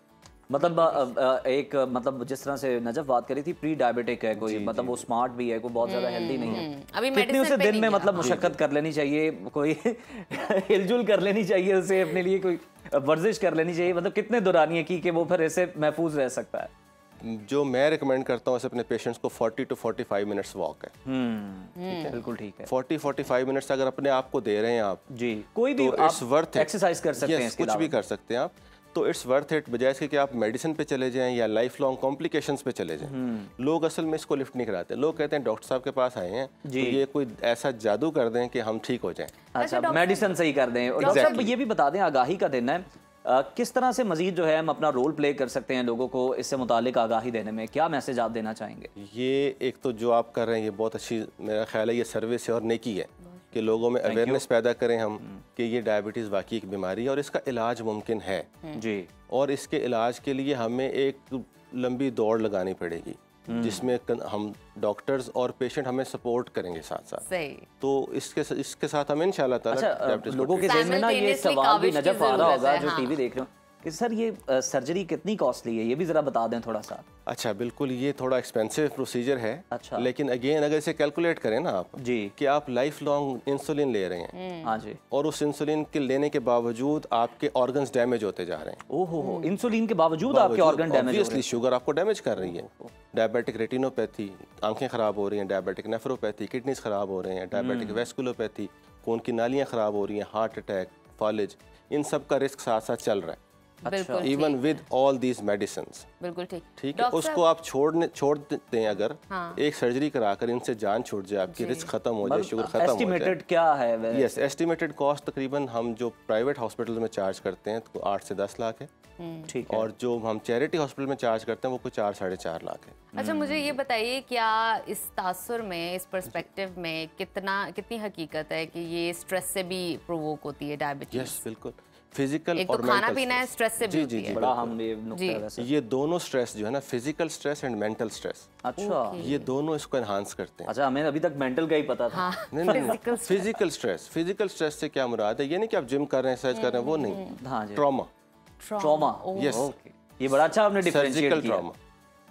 मतलब एक मतलब जिस तरह से नजफ बात करी थी, प्री डायबिटिक है कोई, मतलब वो स्मार्ट भी है, कोई बहुत ज्यादा हेल्दी नहीं है, अभी कितनी उसे दिन में मतलब मुशक्कत कर लेनी चाहिए, कोई हिलजुल कर लेनी चाहिए, उसे अपने लिए कोई वर्जिश कर लेनी चाहिए, मतलब कितने दौरानिए की कि वो फिर ऐसे महफूज रह सकता है? जो मैं रिकमेंड करता हूँ ऐसे अपने पेशेंट्स को 40 to 45 मिनट्स वॉक है। ठीक है, बिल्कुल ठीक है। 40-45 मिनट्स अगर अपने आप को दे रहे हैं आप, जी, कोई भी तो इट्स वर्थ इट। एक्सरसाइज कर सकते हैं, कुछ भी कर सकते हैं आप, तो इट्स वर्थ इट। बजाय इसके कि आप मेडिसिन पे चले जाएं या लाइफ लॉन्ग कॉम्प्लिकेशंस पे चले जाएं। लोग असल में इसको लिफ्ट नहीं कराते। लोग कहते हैं डॉक्टर साहब के पास आए हैं तो ये कोई ऐसा जादू कर दें कि हम ठीक हो जाएं। अच्छा, मेडिसिन सही कर दें। और डॉक्टर साहब ये भी बता दें, आगाही का दिन है, किस तरह से मजीद जो है हम अपना रोल प्ले कर सकते हैं लोगों को इससे मुतालिक आगाही देने में, क्या मैसेज आप देना चाहेंगे? ये एक तो जो आप कर रहे हैं ये बहुत अच्छी, मेरा ख्याल है ये सर्विस है और नेकी है कि लोगों में अवेयरनेस पैदा करें हम कि ये डायबिटीज़ वाकई एक बीमारी है और इसका इलाज मुमकिन है जी। और इसके इलाज के लिए हमें एक लंबी दौड़ लगानी पड़ेगी जिसमें हम डॉक्टर्स और पेशेंट हमें सपोर्ट करेंगे साथ साथ। सही। तो इसके साथ हम इंशाल्लाह ताला अच्छा, लोगों के ज़हन में ना ये सवाल भी नजर आ रहा होगा जो टीवी देख रहे हो कि सर ये सर्जरी कितनी कॉस्टली है, ये भी जरा बता दें थोड़ा सा। अच्छा, बिल्कुल, ये थोड़ा एक्सपेंसिव प्रोसीजर है। अच्छा। लेकिन अगेन अगर इसे कैलकुलेट करें ना आप जी कि आप लाइफ लॉन्ग इंसुलिन ले रहे हैं, हाँ जी, और उस इंसुलिन के लेने के बावजूद आपके ऑर्गन्स डैमेज होते जा रहे हैं। ओहो, इंसुलिन के बावजूद आपके ऑर्गन डैमेज हो रहे हैं। शुगर आपको डैमेज कर रही है, डायबिटिक रेटिनोपैथी, आंखें खराब हो रही हैं, डायबिटिक नेफ्रोपैथी, किडनीज खराब हो रहे हैं, डायबिटिक वेस्कुलोपैथी, खून की नालियाँ खराब हो रही हैं, हार्ट अटैक, फॉलेज, इन सब का रिस्क साथ साथ चल रहा है। अच्छा, even with all these medicines. बिल्कुल ठीक। ठीक है, उसको आप छोड़ देते हैं अगर एक सर्जरी कराकर इनसे जान छूट जाए, आपकी रिस्क खत्म हो जाए, शुगर खत्म हो जाए। एस्टिमेटेड क्या है? यस, एस्टिमेटेड कॉस्ट तकरीबन हम जो प्राइवेट हॉस्पिटल में चार्ज करते हैं तो 8 से 10 लाख है। ठीक है। और जो हम चैरिटी हॉस्पिटल में चार्ज करते हैं वो कुछ 4-4.5 लाख है। अच्छा, मुझे ये बताइए, क्या इस तासुर में, इस पर्सपेक्टिव में कितनी हकीकत है कि ये स्ट्रेस से भी प्रोवोक होती है डायबिटीज? यस, बिल्कुल। फिजिकल एक और तो खाना पीना है, स्ट्रेस से भी होती है। बड़ा हम ये नुक्ता है वैसे। ये दोनों स्ट्रेस जो है ना, physical stress and mental stress, अच्छा, ये दोनों इसको एनहांस करते हैं। अच्छा, हमें अभी तक मेंटल का ही पता था। नहीं, फिजिकल स्ट्रेस से क्या मुराद है? ये नहीं कि आप जिम कर रहे हैं, एक्सरसाइज कर रहे हैं, वो नहीं। ट्रॉमा, यस, ये बड़ा अच्छा आपने डिफरेंशिएट किया। ट्रॉमा,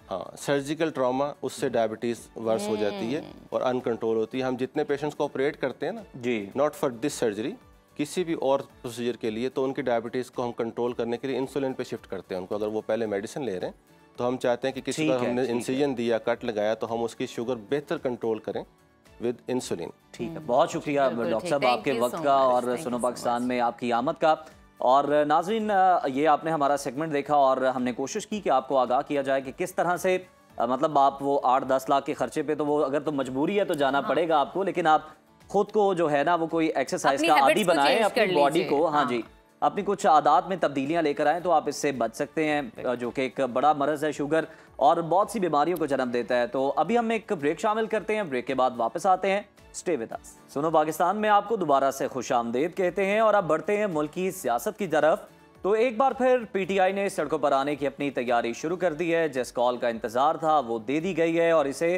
हाँ, सर्जिकल ट्रॉमा, उससे डायबिटीज वर्स हो जाती है और अनकंट्रोल होती है। हम जितने पेशेंट्स को ऑपरेट करते हैं ना जी, नॉट फॉर दिस सर्जरी, किसी भी और प्रोसीजर के लिए, तो उनकी डायबिटीज़ को हम कंट्रोल करने के लिए इंसुलिन पे शिफ्ट करते हैं उनको। अगर वो पहले मेडिसिन ले रहे हैं तो हम चाहते हैं कि किसी का हमने इंसिजन दिया, कट लगाया, तो हम उसकी शुगर बेहतर कंट्रोल करें विद इंसुलिन। ठीक है, बहुत शुक्रिया डॉक्टर साहब आपके वक्त का और सुनो पाकिस्तान में आपकी आमद का। और नाज़रीन, ये आपने हमारा सेगमेंट देखा और हमने कोशिश की कि आपको आगाह किया जाए कि किस तरह से मतलब आप वो 8-10 लाख के खर्चे पे, तो वो अगर तो मजबूरी है तो जाना पड़ेगा आपको, लेकिन आप खुद को जो है ना वो कोई एक्सरसाइज का आदी बनाएं, अपनी बॉडी को, हाँ जी, अपनी कुछ आदत में तब्दीलियां लेकर आएँ तो आप इससे बच सकते हैं, जो कि एक बड़ा मरज़ है शुगर और बहुत सी बीमारियों को जन्म देता है। तो अभी हम एक ब्रेक शामिल करते हैं, ब्रेक के बाद वापस आते हैं। स्टे विद अस। सुनो पाकिस्तान में आपको दोबारा से खुशामदीद कहते हैं और अब बढ़ते हैं मुल्क की सियासत की तरफ। तो एक बार फिर पीटीआई ने सड़कों पर आने की अपनी तैयारी शुरू कर दी है। जिस कॉल का इंतजार था वो दे दी गई है और इसे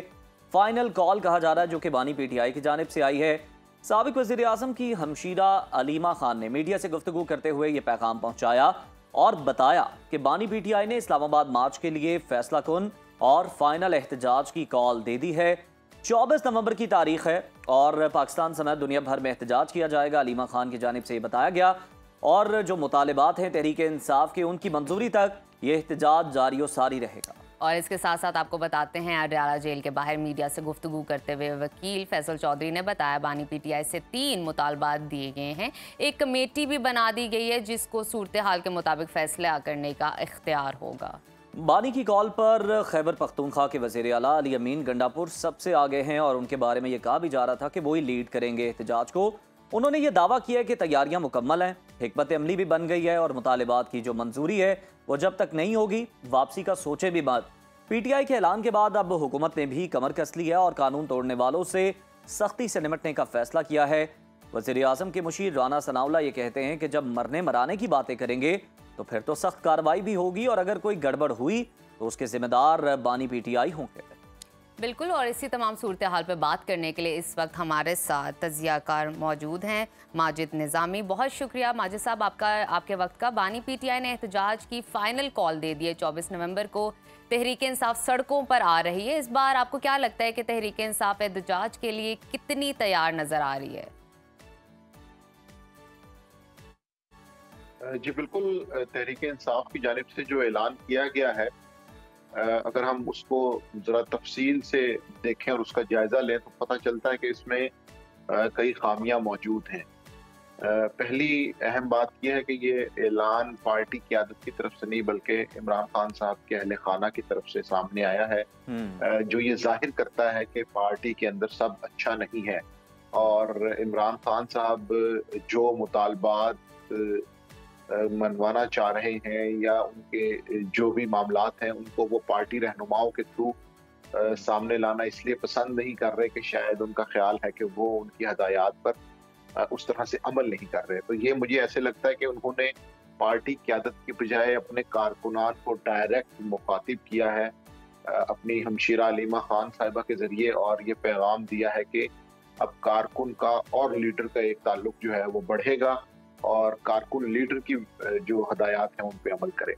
फाइनल कॉल कहा जा रहा है, जो कि बानी पीटीआई की जानिब से आई है। साबिक वज़ीर आज़म की हमशीरा अलीमा खान ने मीडिया से गुफ्तगू करते हुए ये पैगाम पहुंचाया और बताया कि बानी पीटीआई ने इस्लामाबाद मार्च के लिए फैसला कुन और फाइनल एहतजाज की कॉल दे दी है। 24 नवंबर की तारीख है और पाकिस्तान समेत दुनिया भर में एहतजाज किया जाएगा। अलीमा खान की जानिब से ये बताया गया और जो मुतालिबात हैं तहरीक इंसाफ के, उनकी मंजूरी तक ये एहतजाज जारी और सारी रहेगा। और इसके साथ साथ आपको बताते हैं, अडयाला जेल के बाहर मीडिया से गुफ्तगू करते हुए वकील फैसल चौधरी ने बताया बानी पीटीआई से 3 मुतालबात दिए गए हैं। एक कमेटी भी बना दी गई है जिसको सूरत हाल के मुताबिक फैसला करने का इख्तियार होगा। बानी की कॉल पर खैबर पख्तूनख्वा के वज़ीर आला अली अमीन गंडापुर सबसे आगे हैं और उनके बारे में ये कहा भी जा रहा था कि वो ही लीड करेंगे एहतजाज को। उन्होंने ये दावा किया है कि तैयारियां मुकम्मल हैं, हिकमत अमली भी बन गई है और मुतालिबात की जो मंजूरी है वो जब तक नहीं होगी वापसी का सोचे भी मत। पीटीआई के ऐलान के बाद अब हुकूमत ने भी कमर कस ली है और कानून तोड़ने वालों से सख्ती से निपटने का फैसला किया है। वज़ीर आज़म के मुशीर राना सनाउल्लाह ये कहते हैं कि जब मरने मराने की बातें करेंगे तो फिर तो सख्त कार्रवाई भी होगी और अगर कोई गड़बड़ हुई तो उसके जिम्मेदार बानी पीटीआई होंगे। बिल्कुल, और इसी तमाम सूरत हाल पर बात करने के लिए इस वक्त हमारे साथ तजियाकार मौजूद हैं, माजिद निज़ामी। बहुत शुक्रिया माजिद साहब आपके वक्त का। बानी पीटीआई ने एहतजाज की फाइनल कॉल दे दी है। 24 नवंबर को तहरीक इंसाफ सड़कों पर आ रही है। इस बार आपको क्या लगता है कि तहरीक इंसाफ एहतजाज के लिए कितनी तैयार नजर आ रही है? जी बिल्कुल, तहरीक इंसाफ की जानिब से जो ऐलान किया गया है अगर हम उसको ज़रा तफसील से देखें और उसका जायज़ा लें तो पता चलता है कि इसमें कई खामियां मौजूद हैं। पहली अहम बात यह है कि ये ऐलान पार्टी क़यादत की तरफ से नहीं बल्कि इमरान खान साहब के अहले खाना की तरफ से सामने आया है, जो ये जाहिर करता है कि पार्टी के अंदर सब अच्छा नहीं है और इमरान खान साहब जो मुतालबात मनवाना चाह रहे हैं या उनके जो भी मामलात हैं उनको वो पार्टी रहनुमाओं के थ्रू सामने लाना इसलिए पसंद नहीं कर रहे कि शायद उनका ख्याल है कि वो उनकी हदायत पर उस तरह से अमल नहीं कर रहे। तो ये मुझे ऐसे लगता है कि उन्होंने पार्टी क़यादत की बजाय अपने कारकुनान को डायरेक्ट मुखातिब किया है अपनी हमशीरा अलीमा खान साहिबा के ज़रिए और ये पैगाम दिया है कि अब कारकुन का और लीडर का एक ताल्लुक जो है वो बढ़ेगा और कारकुन लीडर की जो हदायत हैं उन पे अमल करे।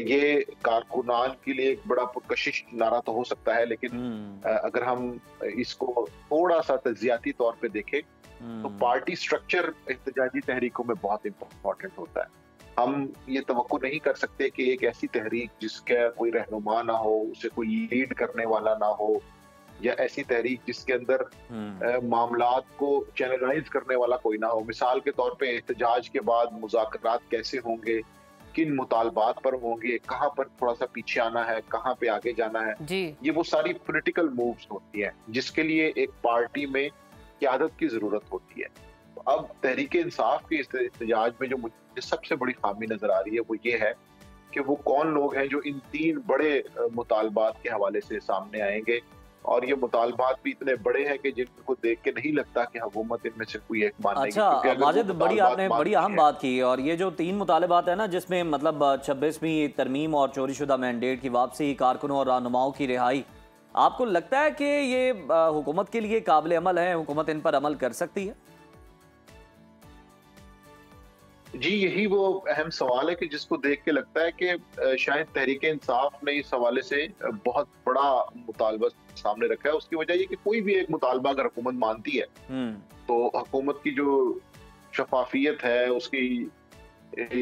ये कारकुनान के लिए एक बड़ा पुरकशिश नारा तो हो सकता है, लेकिन अगर हम इसको थोड़ा सा तज्जियाती तौर पे देखें तो पार्टी स्ट्रक्चर एहतजाजी तहरीकों में बहुत इम्पोर्टेंट होता है। हम ये तवक्को नहीं कर सकते कि एक ऐसी तहरीक जिसका कोई रहनुमा ना हो, उसे कोई लीड करने वाला ना हो, या ऐसी तहरीक जिसके अंदर मामलात को चैनलाइज करने वाला कोई ना हो। मिसाल के तौर पे एहतजाज के बाद मुज़ाकरात कैसे होंगे, किन मुतालबात पर होंगे, कहाँ पर थोड़ा सा पीछे आना है, कहाँ पे आगे जाना है, ये वो सारी पॉलिटिकल मूव्स होती हैं जिसके लिए एक पार्टी में क़यादत की जरूरत होती है। तो अब तहरीक इंसाफ के इस एहतजाज में जो मुझे सबसे बड़ी खामी नजर आ रही है वो ये है कि वो कौन लोग हैं जो इन तीन बड़े मुतालबात के हवाले से सामने आएंगे, और ये मुतालबात भी इतने बड़े हैं कि जिनको देख के नहीं लगता कि हुकूमत इनमें से कोई एक मानेगी। अच्छा माजिद, आपने बड़ी अहम बात की, और ये जो तीन मुतालबात है ना जिसमें मतलब 26वीं तरमीम और चोरीशुदा मैंडेट की वापसी, कारकुनों और रहनुमाओं की रिहाई, आपको लगता है कि ये हुकूमत के लिए काबिल अमल है, हुकूमत इन पर अमल कर सकती है? जी, यही वो अहम सवाल है कि जिसको देख के लगता है कि शायद तहरीक इंसाफ ने इस हवाले से बहुत बड़ा मुतालबा सामने रखा है। उसकी वजह ये कि कोई भी एक मुतालबा अगर हुकूमत मानती है तो हुकूमत की जो शफाफियत है, उसकी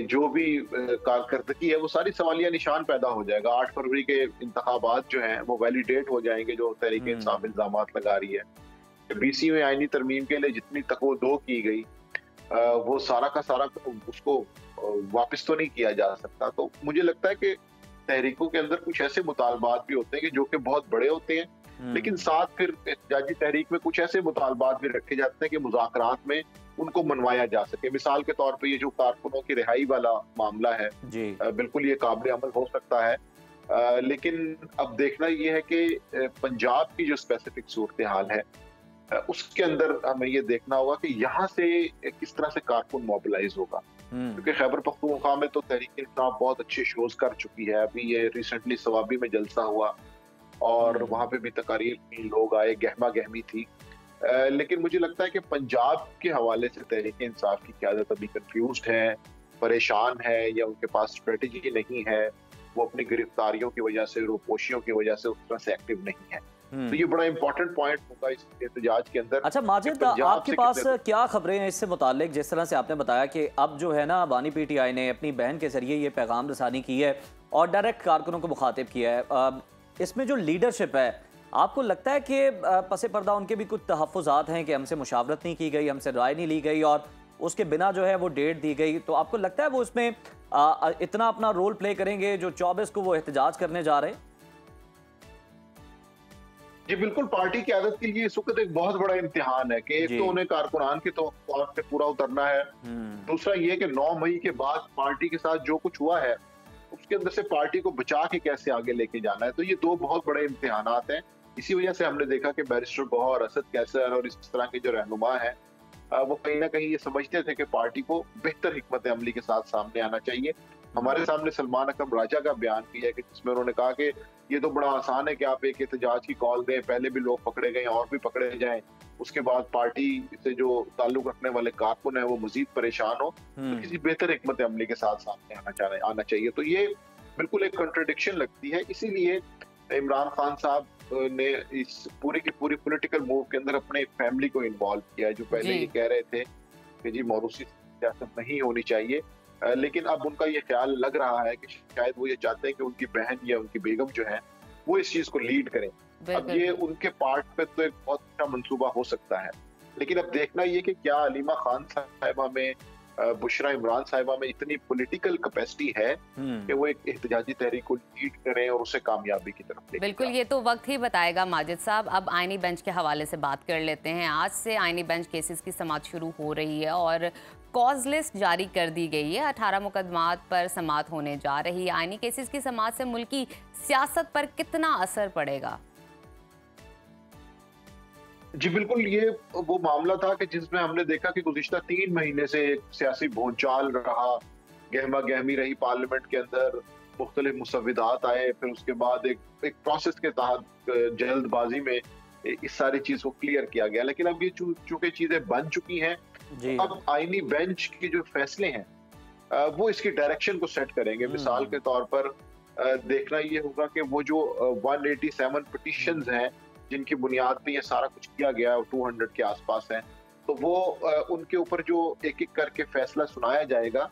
जो भी कारकर्दगी है, वो सारी सवालिया निशान पैदा हो जाएगा। 8 फरवरी के इंतखाबात जो हैं वो वैलिडेट हो जाएंगे जो तहरीक इंसाफ इल्जामात लगा रही है। BC में आईनी तरमीम के लिए जितनी तकवदो की गई वो सारा का सारा उसको वापस तो नहीं किया जा सकता। तो मुझे लगता है कि तहरीकों के अंदर कुछ ऐसे मुतालबात भी होते हैं कि जो कि बहुत बड़े होते हैं, लेकिन साथ फिर एहतजाजी तहरीक में कुछ ऐसे मुतालबात भी रखे जाते हैं कि मुज़ाकरात में उनको मनवाया जा सके। मिसाल के तौर पे ये जो कारकुनों की रिहाई वाला मामला है, बिल्कुल ये काबिल अमल हो सकता है, लेकिन अब देखना ये है कि पंजाब की जो स्पेसिफिक सूरत हाल है उसके अंदर हमें ये देखना होगा कि यहाँ से किस तरह से कारकुन मोबिलाइज होगा, क्योंकि खैबर पख्तूनख्वा में तो तहरीक इंसाफ बहुत अच्छे शोज कर चुकी है। अभी ये रिसेंटली सवाबी में जलसा हुआ और वहाँ पे भी तकारीर में लोग आए, गहमा गहमी थी, लेकिन मुझे लगता है कि पंजाब के हवाले से तहरीक इंसाफ की क़यादत अभी कंफ्यूज्ड है, परेशान है, या उनके पास स्ट्रेटजी नहीं है। वो अपनी गिरफ्तारियों की वजह से, रोपोशियों की वजह से उस तरह से एक्टिव नहीं है। तो ये बड़ा इंपॉर्टेंट पॉइंट होगा इस एहतजाज के अंदर। अच्छा माजिद, आपके पास क्या खबरें हैं इससे मुताल्लिक? जिस तरह से आपने बताया कि अब जो है ना बानी PTI ने अपनी बहन के जरिए ये पैगाम रसानी की है और डायरेक्ट कारकुनों को मुखातिब किया है, इसमें जो लीडरशिप है, आपको लगता है कि पसे पर्दा उनके भी कुछ तहफ़्फ़ुज़ात हैं कि हमसे मुशावरत नहीं की गई, हमसे राय नहीं ली गई और उसके बिना जो है वो डेट दी गई? तो आपको लगता है वो इसमें इतना अपना रोल प्ले करेंगे जो 24 को वो एहतजाज करने जा रहे हैं? जी बिल्कुल, पार्टी क़यादत के लिए इस वक्त एक बहुत बड़ा इम्तिहान है कि एक तो उन्हें कारकुनान की तौर पे पूरा उतरना है, दूसरा ये कि 9 मई के बाद पार्टी के साथ जो कुछ हुआ है उसके अंदर से पार्टी को बचा के कैसे आगे लेके जाना है। तो ये दो बहुत बड़े इम्तिहानात हैं। इसी वजह से हमने देखा कि बैरिस्टर गौहर, असद कैसर और इस तरह के जो रहनुमा हैं वो कहीं ना कहीं ये समझते थे कि पार्टी को बेहतर हिकमत अमली के साथ सामने आना चाहिए। हमारे सामने सलमान अकरम राजा का बयान किया है कि जिसमें उन्होंने कहा कि ये तो बड़ा आसान है कि आप एक एहतजाज की कॉल दें, पहले भी लोग पकड़े गए और भी पकड़े जाएं, उसके बाद पार्टी से जो ताल्लुक रखने वाले कारकुन है वो मजीद परेशान हो, तो किसी बेहतर हिकमत अमली के साथ सामने आना चाहिए। तो ये बिल्कुल एक कंट्रडिक्शन लगती है। इसीलिए इमरान खान साहब ने इस पूरी की पूरी पॉलिटिकल मूव के अंदर अपने फैमिली को इन्वॉल्व किया है, जो पहले ये कह रहे थे कि जी मौरूसी सियासत नहीं होनी चाहिए। लेकिन अब उनका ये ख्याल लग रहा है कि शायद वो ये चाहते हैं कि उनकी बहन या उनकी बेगम जो है वो इस चीज को लीड करें। अब ये उनके पार्ट पे तो एक बहुत अच्छा मंसूबा हो सकता है, लेकिन अब देखना ये कि क्या अलीमा खान साहिबा में, बुशरा इमरान साहिबा में इतनी पॉलिटिकल कैपेसिटी है कि वो एक एहतजाजी तहरीक को लीड करें और उसे कामयाबी की तरफ ले। बिल्कुल, ये तो वक्त ही बताएगा माजिद साहब। अब आईनी बेंच के हवाले से बात कर लेते हैं। आज से आईनी बेंच केसेस की समाअत शुरू हो रही है और कॉज लिस्ट जारी कर दी गई है। 18 मुकदमात पर समाअत होने जा रही है। आईनी केसेस की समाअत से मुल्की सियासत पर कितना असर पड़ेगा? जी बिल्कुल, ये वो मामला था कि जिसमें हमने देखा कि गुज़िश्ता 3 महीने से एक सियासी भूचाल रहा, गहमा गहमी रही पार्लियामेंट के अंदर, मुख्तलिफ मुसव्विदात आए, फिर उसके बाद एक प्रोसेस के तहत जल्दबाजी में इस सारी चीज को क्लियर किया गया। लेकिन अब ये चूंकि चीजें बन चुकी हैं, अब आईनी बेंच के जो फैसले हैं वो इसकी डायरेक्शन को सेट करेंगे। मिसाल के तौर पर देखना ये होगा कि वो जो 187 पिटिशंस हैं जिनकी बुनियाद पे ये सारा कुछ किया गया, 200 के आसपास है, तो वो उनके ऊपर जो एक एक करके फैसला सुनाया जाएगा,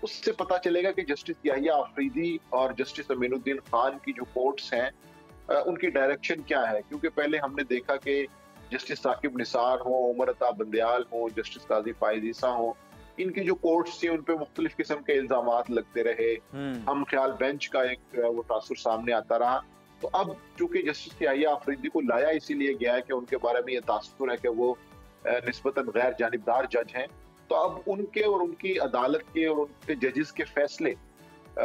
उससे पता चलेगा कि जस्टिस याहिया आफरीदी और जस्टिस अमीनुद्दीन खान की जो कोर्ट्स हैं उनकी डायरेक्शन क्या है। क्योंकि पहले हमने देखा कि जस्टिस साकिब निसार हो, उमर अता बंदयाल हो, जस्टिस काजी फायज ईसा हो, इनकी जो कोर्ट्स थी उन पे मुख्तलिफ किस्म के इल्जामात लगते रहे, हम ख्याल बेंच का एक वो तासुर सामने आता रहा। तो अब चूंकि जस्टिस याहिया आफरीदी को लाया इसीलिए गया है कि उनके बारे में ये तासुर है कि वो निस्बतन गैर जानिबदार जज हैं, तो अब उनके और उनकी अदालत के और उनके जजेस के फैसले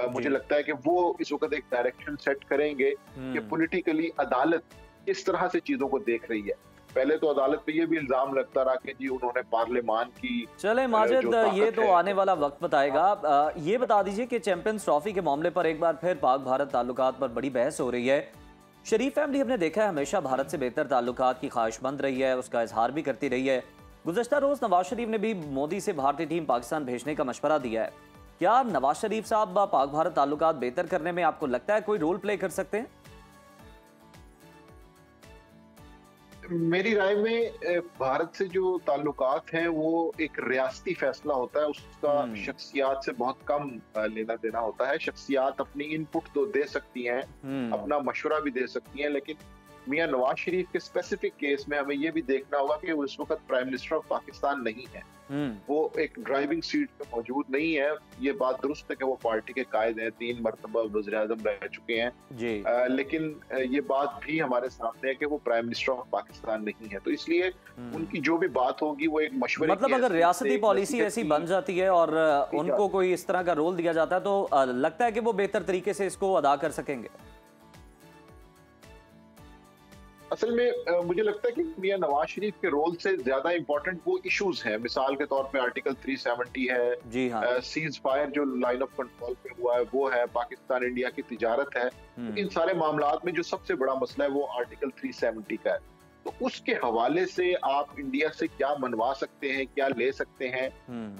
मुझे लगता है कि वो इस वक्त एक डायरेक्शन सेट करेंगे कि पॉलिटिकली अदालत किस तरह से चीजों को देख रही है। पहले तो अदालत पे ये भी इल्जाम लगता रहा कि जी उन्होंने पार्लियामान की। चले माजिद, ये तो आने वाला वक्त बताएगा। ये बता दीजिए कि चैंपियंस ट्रॉफी के मामले पर एक बार फिर पाक भारत ताल्लुकात पर बड़ी बहस हो रही है। शरीफ फैमिली हमने देखा है हमेशा भारत से बेहतर ताल्लुकात की ख्वाहिशमंद रही है, उसका इजहार भी करती रही है। गुज़श्ता रोज नवाज शरीफ ने भी मोदी से भारतीय टीम पाकिस्तान भेजने का मशवरा दिया है। क्या नवाज शरीफ साहब पाक भारत ताल्लुकात बेहतर करने में आपको लगता है कोई रोल प्ले कर सकते हैं? मेरी राय में भारत से जो ताल्लुकात हैं वो एक रियासती फैसला होता है, उसका शख्सियात से बहुत कम लेना देना होता है। शख्सियात अपनी इनपुट तो दे सकती हैं, अपना मशवरा भी दे सकती हैं, लेकिन मियां नवाज शरीफ के स्पेसिफिक केस में हमें ये भी देखना होगा कि वो इस वक्त प्राइम मिनिस्टर ऑफ पाकिस्तान नहीं है, वो एक ड्राइविंग सीट पे मौजूद नहीं है। ये बात दुरुस्त है कि वो पार्टी के कायद हैं, 3 मरतबा वज़ीर-ए-आज़म रह चुके हैं जी। लेकिन ये बात भी हमारे सामने है कि वो प्राइम मिनिस्टर ऑफ पाकिस्तान नहीं है, तो इसलिए उनकी जो भी बात होगी वो एक मशवरे, मतलब अगर रियासती पॉलिसी ऐसी बन जाती है और उनको कोई इस तरह का रोल दिया जाता है तो लगता है कि वो बेहतर तरीके से इसको अदा कर सकेंगे। असल में मुझे लगता है कि मियां नवाज शरीफ के रोल से ज्यादा इंपॉर्टेंट वो इश्यूज हैं। मिसाल के तौर पे आर्टिकल 370 है जी हाँ। सीज फायर जो लाइन ऑफ कंट्रोल पे हुआ है वो है, पाकिस्तान इंडिया की तिजारत है, तो इन सारे मामलात में जो सबसे बड़ा मसला है वो आर्टिकल 370 का है। तो उसके हवाले से आप इंडिया से क्या मनवा सकते हैं, क्या ले सकते हैं,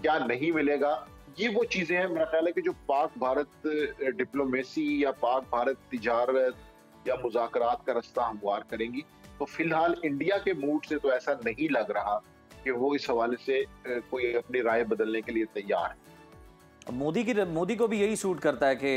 क्या नहीं मिलेगा, ये वो चीजें हैं। मेरा ख्याल है कि जो पाक भारत डिप्लोमेसी या पाक भारत तिजारत या मुज़ाकरात का रास्ता हमवार करेंगी। तो फिलहाल इंडिया के मूड से तो ऐसा नहीं लग रहा कि वो इस हवाले से कोई अपनी राय बदलने के लिए तैयार है। मोदी को भी यही सूट करता है कि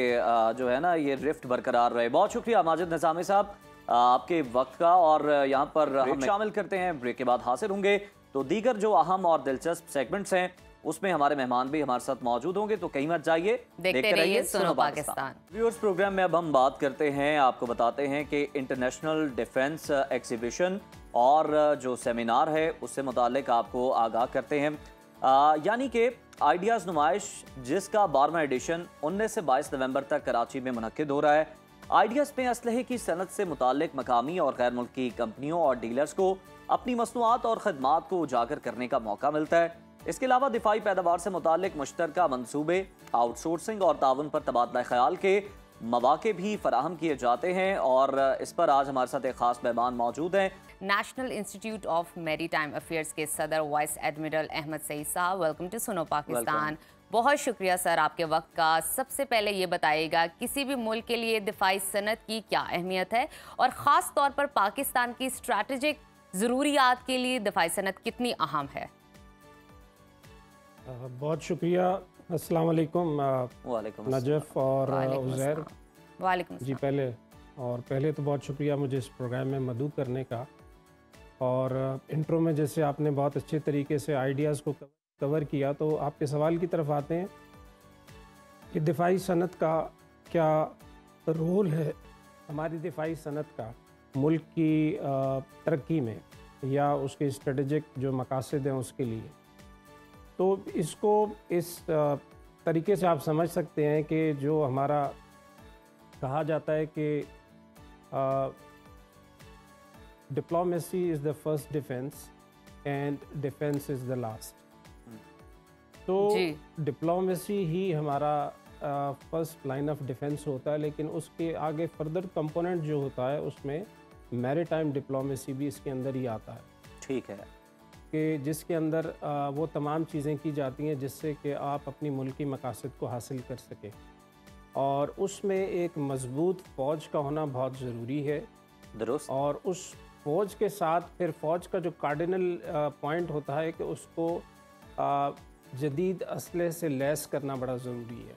जो है ना ये रिफ्ट बरकरार रहे। बहुत शुक्रिया माजिद निज़ामी साहब आपके वक्त का, और यहाँ पर हम शामिल करते हैं। ब्रेक के बाद हासिल होंगे तो दीगर जो अहम और दिलचस्प सेगमेंट्स हैं उसमें हमारे मेहमान भी हमारे साथ मौजूद होंगे, तो कहीं मत जाइए, देखते रहिए सुनो पाकिस्तान। व्यूअर्स, प्रोग्राम में अब हम बात करते हैं, आपको बताते हैं कि इंटरनेशनल डिफेंस एग्जीबिशन और जो सेमिनार है उससे मुताल्लिक आपको आगाह करते हैं। यानी कि आइडियाज़ नुमाइश जिसका 12वां एडिशन 19 से 22 नवंबर तक कराची में मुनक्किद हो रहा है। आइडियाज़ में असलहे की सनत से मुताल्लिक मकामी और गैर मुल्की कंपनियों और डीलर्स को अपनी मसनूआत और खदमात को उजागर करने का मौका मिलता है। इसके अलावा दिफाई पैदावार से मुताल्लिक मुश्तरका मंसूबे, आउटसोर्सिंग और ताउन पर तबादला ख्याल के मौके भी फराहम किए जाते हैं, और इस पर आज हमारे साथ एक खास मेहमान मौजूद हैं। National institute of maritime affairs के सदर वाइस एडमिरल अहमद सईद साहब, वेलकम टू सुनो पाकिस्तान। बहुत शुक्रिया सर आपके वक्त का। सबसे पहले ये बताइएगा किसी भी मुल्क के लिए दिफाई सनत की क्या अहमियत है, और ख़ास तौर पर पाकिस्तान की स्ट्रैटेजिक ज़रूरियात के लिए दिफाई सनत कितनी अहम है? बहुत शुक्रिया। अस्सलाम वालेकुम वालेकुम नजफ और उज़ैर। वालेकुम जी पहले तो बहुत शुक्रिया मुझे इस प्रोग्राम में मदऊ करने का। और इंट्रो में जैसे आपने बहुत अच्छे तरीके से आइडियाज़ को कवर किया, तो आपके सवाल की तरफ आते हैं कि दिफाई सनत का क्या रोल है, हमारी दिफाई सनत का मुल्क की तरक्की में या उसके स्ट्रेटजिक जो मकासद हैं उसके लिए। तो इसको इस तरीके से आप समझ सकते हैं कि जो हमारा कहा जाता है कि diplomacy is the first defence and defence is the last. तो डिप्लोमेसी ही हमारा फर्स्ट लाइन ऑफ डिफेंस होता है, लेकिन उसके आगे फर्दर कंपोनेंट जो होता है उसमें मैरीटाइम डिप्लोमेसी भी इसके अंदर ही आता है। ठीक है, कि जिसके अंदर वो तमाम चीज़ें की जाती हैं जिससे कि आप अपनी मुल्की मकासद को हासिल कर सकें, और उसमें एक मजबूत फ़ौज का होना बहुत ज़रूरी है। दुरुस्त। और उस फ़ौज के साथ फिर फ़ौज का जो कार्डिनल पॉइंट होता है कि उसको जदीद असले से लैस करना बड़ा ज़रूरी है,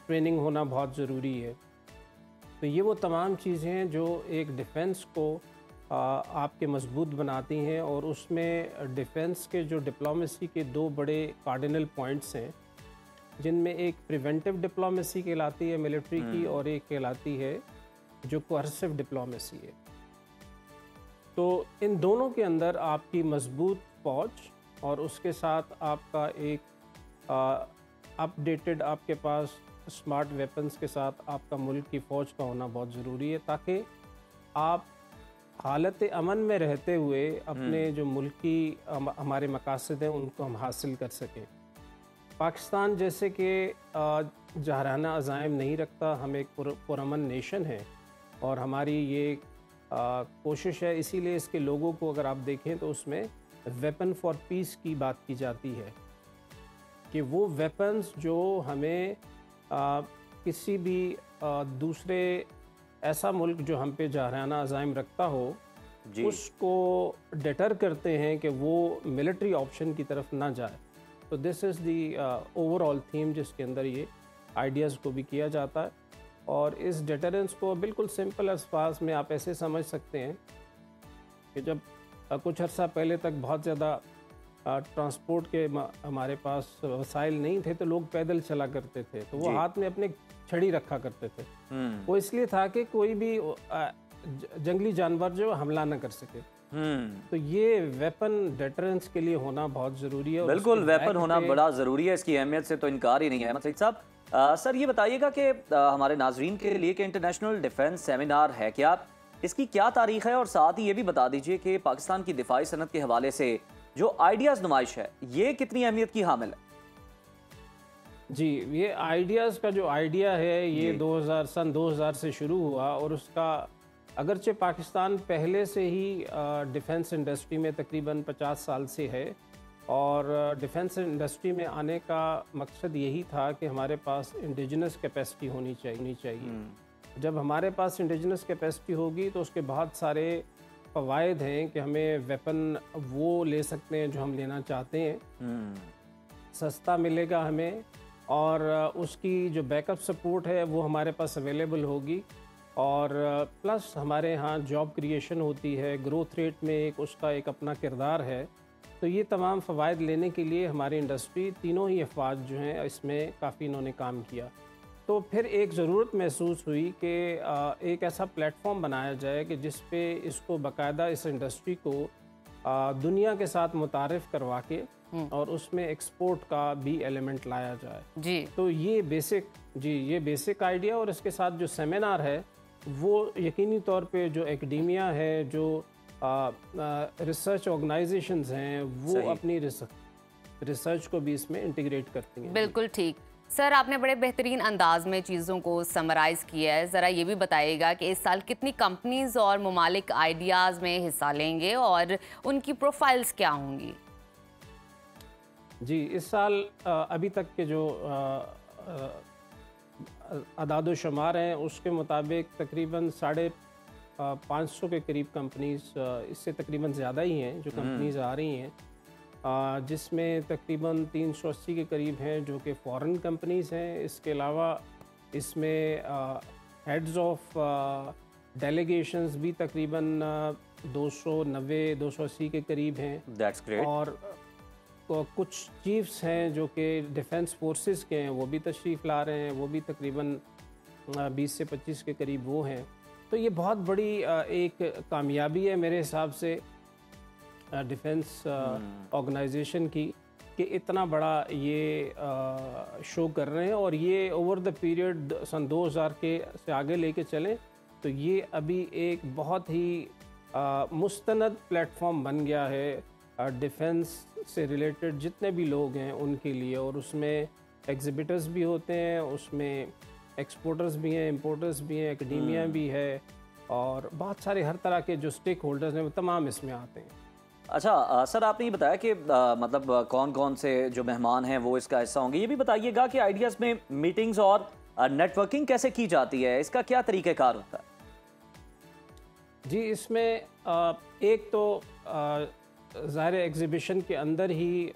ट्रेनिंग होना बहुत ज़रूरी है। तो ये वो तमाम चीज़ें हैं जो एक डिफेंस को आपके मजबूत बनाती हैं, और उसमें डिफेंस के जो डिप्लोमेसी के दो बड़े कार्डिनल पॉइंट्स हैं, जिनमें एक प्रिवेंटिव डिप्लोमेसी कहलाती है मिलिट्री की, और एक कहलाती है जो कोअर्सिव डिप्लोमेसी है। तो इन दोनों के अंदर आपकी मजबूत फ़ौज और उसके साथ आपका एक अपडेटेड आपके पास स्मार्ट वेपन्स के साथ आपका मुल्क की फ़ौज का होना बहुत ज़रूरी है, ताकि आप हालत अमन में रहते हुए अपने जो मुल्की हमारे मकासद हैं उनको हम हासिल कर सकें। पाकिस्तान जैसे कि जहराना अज़ाइम नहीं रखता, हम एक पुरअमन नेशन है, और हमारी ये कोशिश है, इसीलिए इसके लोगों को अगर आप देखें तो उसमें वेपन फॉर पीस की बात की जाती है, कि वो वेपन्स जो हमें किसी भी दूसरे ऐसा मुल्क जो हम पे जहराना अज़ाइम रखता हो उसको डिटर करते हैं कि वो मिलिट्री ऑप्शन की तरफ ना जाए। तो this is the overall theme जिसके अंदर ये आइडियाज़ को भी किया जाता है। और इस डिटरेंस को बिल्कुल सिंपल अल्फाज में आप ऐसे समझ सकते हैं कि जब कुछ अर्सा पहले तक बहुत ज़्यादा ट्रांसपोर्ट के हमारे पास वसाइल नहीं थे, तो लोग पैदल चला करते थे, तो वो हाथ में अपने छड़ी रखा करते थे। वो इसलिए था कि कोई भी जंगली जानवर जो हमला ना कर सके। तो ये वेपन डिटरेंस के लिए होना बहुत ज़रूरी है। बिल्कुल, वेपन होना बड़ा ज़रूरी है, इसकी अहमियत से तो इनकार ही नहीं है। सईद साहब, सर ये बताइएगा कि हमारे नाजरीन के लिए कि इंटरनेशनल डिफेंस सेमिनार है क्या, इसकी क्या तारीख है, और साथ ही ये भी बता दीजिए कि पाकिस्तान की दिफाई सनत के हवाले से जो आइडियाज़ नुमाइश है ये कितनी अहमियत की हामिल है? जी, ये आइडियाज़ का जो आइडिया है ये सन 2000 से शुरू हुआ, और उसका अगरचे पाकिस्तान पहले से ही डिफेंस इंडस्ट्री में तकरीबन 50 साल से है, और डिफेंस इंडस्ट्री में आने का मकसद यही था कि हमारे पास इंडिजिनस कैपेसिटी होनी चाहिए। जब हमारे पास इंडिजिनस कैपेसिटी होगी तो उसके बहुत सारे फ़वाइद हैं कि हमें वेपन वो ले सकते हैं जो हम लेना चाहते हैं, सस्ता मिलेगा हमें, और उसकी जो बैकअप सपोर्ट है वो हमारे पास अवेलेबल होगी, और प्लस हमारे यहाँ जॉब क्रिएशन होती है, ग्रोथ रेट में एक उसका एक अपना किरदार है। तो ये तमाम फ़वाइद लेने के लिए हमारी इंडस्ट्री तीनों ही अफवाज जो हैं इसमें काफ़ी इन्होंने काम किया। तो फिर एक ज़रूरत महसूस हुई कि एक ऐसा प्लेटफॉर्म बनाया जाए कि जिस पे इसको बाकायदा इस इंडस्ट्री को दुनिया के साथ मुतारिफ़ करवा के और उसमें एक्सपोर्ट का भी एलिमेंट लाया जाए। जी, तो ये बेसिक आइडिया, और इसके साथ जो सेमिनार है वो यकीनी तौर पे जो एकेडेमिया है, जो रिसर्च ऑर्गेनाइजेशंस हैं, वो अपनी रिसर्च को भी इसमें इंटीग्रेट करती हैं। बिल्कुल ठीक सर, आपने बड़े बेहतरीन अंदाज में चीज़ों को समराइज़ किया है। ज़रा ये भी बताइएगा कि इस साल कितनी कंपनीज और ममालिक आइडियाज़ में हिस्सा लेंगे और उनकी प्रोफाइल्स क्या होंगी? जी, इस साल अभी तक के जो अदाद शुमार हैं उसके मुताबिक तकरीबन 550 के करीब कंपनीज, इससे तकरीबन ज़्यादा ही हैं जो कंपनीज आ रही हैं। जिसमें तकरीबन 380 के करीब हैं जो कि फ़ॉरेन कंपनीज़ हैं। इसके अलावा इसमें हेड्स ऑफ डेलीगेशंस भी तकरीबन 290-280 के करीब हैं। That's great. और कुछ चीफ्स हैं जो कि डिफेंस फोर्सेस के हैं, वो भी तशरीफ़ ला रहे हैं, वो भी तकरीबन 20 से 25 के करीब वो हैं। तो ये बहुत बड़ी एक कामयाबी है मेरे हिसाब से डिफेंस ऑर्गेनाइजेशन की कि इतना बड़ा ये शो कर रहे हैं, और ये ओवर द पीरियड सन 2000 के से आगे लेके चलें तो ये अभी एक बहुत ही मुस्तनद प्लेटफॉर्म बन गया है डिफेंस से रिलेटेड जितने भी लोग हैं उनके लिए। और उसमें एग्जिबिटर्स भी होते हैं, उसमें एक्सपोर्टर्स भी हैं, इंपोर्टर्स भी हैं, एकेडेमिया भी है, और बहुत सारे हर तरह के जो स्टेक होल्डर्स हैं वो तमाम इसमें आते हैं। अच्छा सर, आपने ये बताया कि मतलब कौन कौन से जो मेहमान हैं वो इसका हिस्सा होंगे। ये भी बताइएगा कि आइडियाज़ में मीटिंग्स और नेटवर्किंग कैसे की जाती है, इसका क्या तरीक़ेकार होता है? जी, इसमें एक तो ज़ाहिर एग्ज़िबिशन के अंदर ही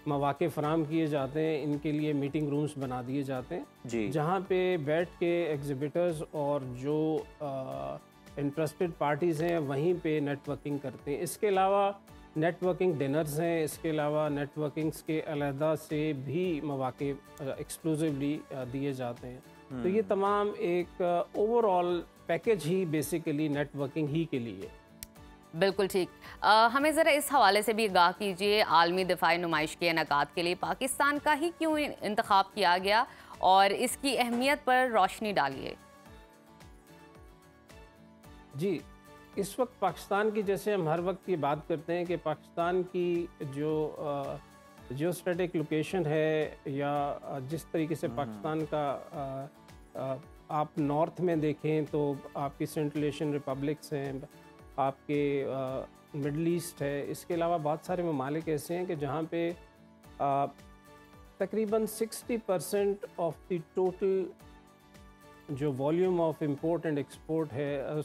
मौक़े फ़राहम किए जाते हैं, इनके लिए मीटिंग रूम्स बना दिए जाते हैं जी, जहाँ पे बैठ के एग्ज़िबिटर्स और जो इंटरेस्टेड पार्टीज़ हैं वहीं पे नेटवर्किंग करते हैं। इसके अलावा नेटवर्किंग डिनर्स हैं, इसके अलावा नेटवर्किंग्स के अलहदा से भी मौक़े एक्सक्लूसिवली दिए जाते हैं। तो ये तमाम एक ओवरऑल पैकेज ही बेसिकली नेटवर्किंग ही के लिए। बिल्कुल ठीक। हमें ज़रा इस हवाले से भी आगाह कीजिए, आलमी दिफाई नुमाइश के इनेकाद के लिए पाकिस्तान का ही क्यों इंतखाब किया गया और इसकी अहमियत पर रोशनी डालिए। जी, इस वक्त पाकिस्तान की, जैसे हम हर वक्त ये बात करते हैं कि पाकिस्तान की जो जियोस्टैटिक लोकेशन है या जिस तरीके से पाकिस्तान का आप नॉर्थ में देखें तो आपकी सेंट्रल एशियन रिपब्लिक्स हैं, आपके मिडल ईस्ट है, इसके अलावा बहुत सारे ममालिक ऐसे हैं कि जहाँ पे तकरीबन 60% ऑफ द टोटल जो volume of import and export है,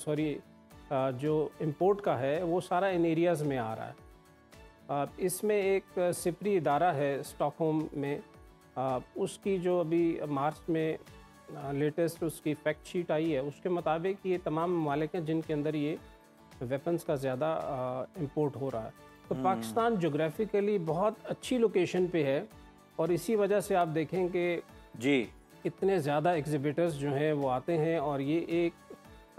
जो इंपोर्ट का है वो सारा इन एरियाज़ में आ रहा है। इसमें एक सिपरी इदारा है स्टॉकहोम में, उसकी जो अभी मार्च में लेटेस्ट उसकी फैक्ट शीट आई है, उसके मुताबिक ये तमाम ममालिक हैं जिनके अंदर ये वेपन्स का ज़्यादा इंपोर्ट हो रहा है। तो पाकिस्तान जोग्राफिकली बहुत अच्छी लोकेशन पे है, और इसी वजह से आप देखें कि जी इतने ज़्यादा एग्जिबिटर्स जो हैं वो आते हैं, और ये एक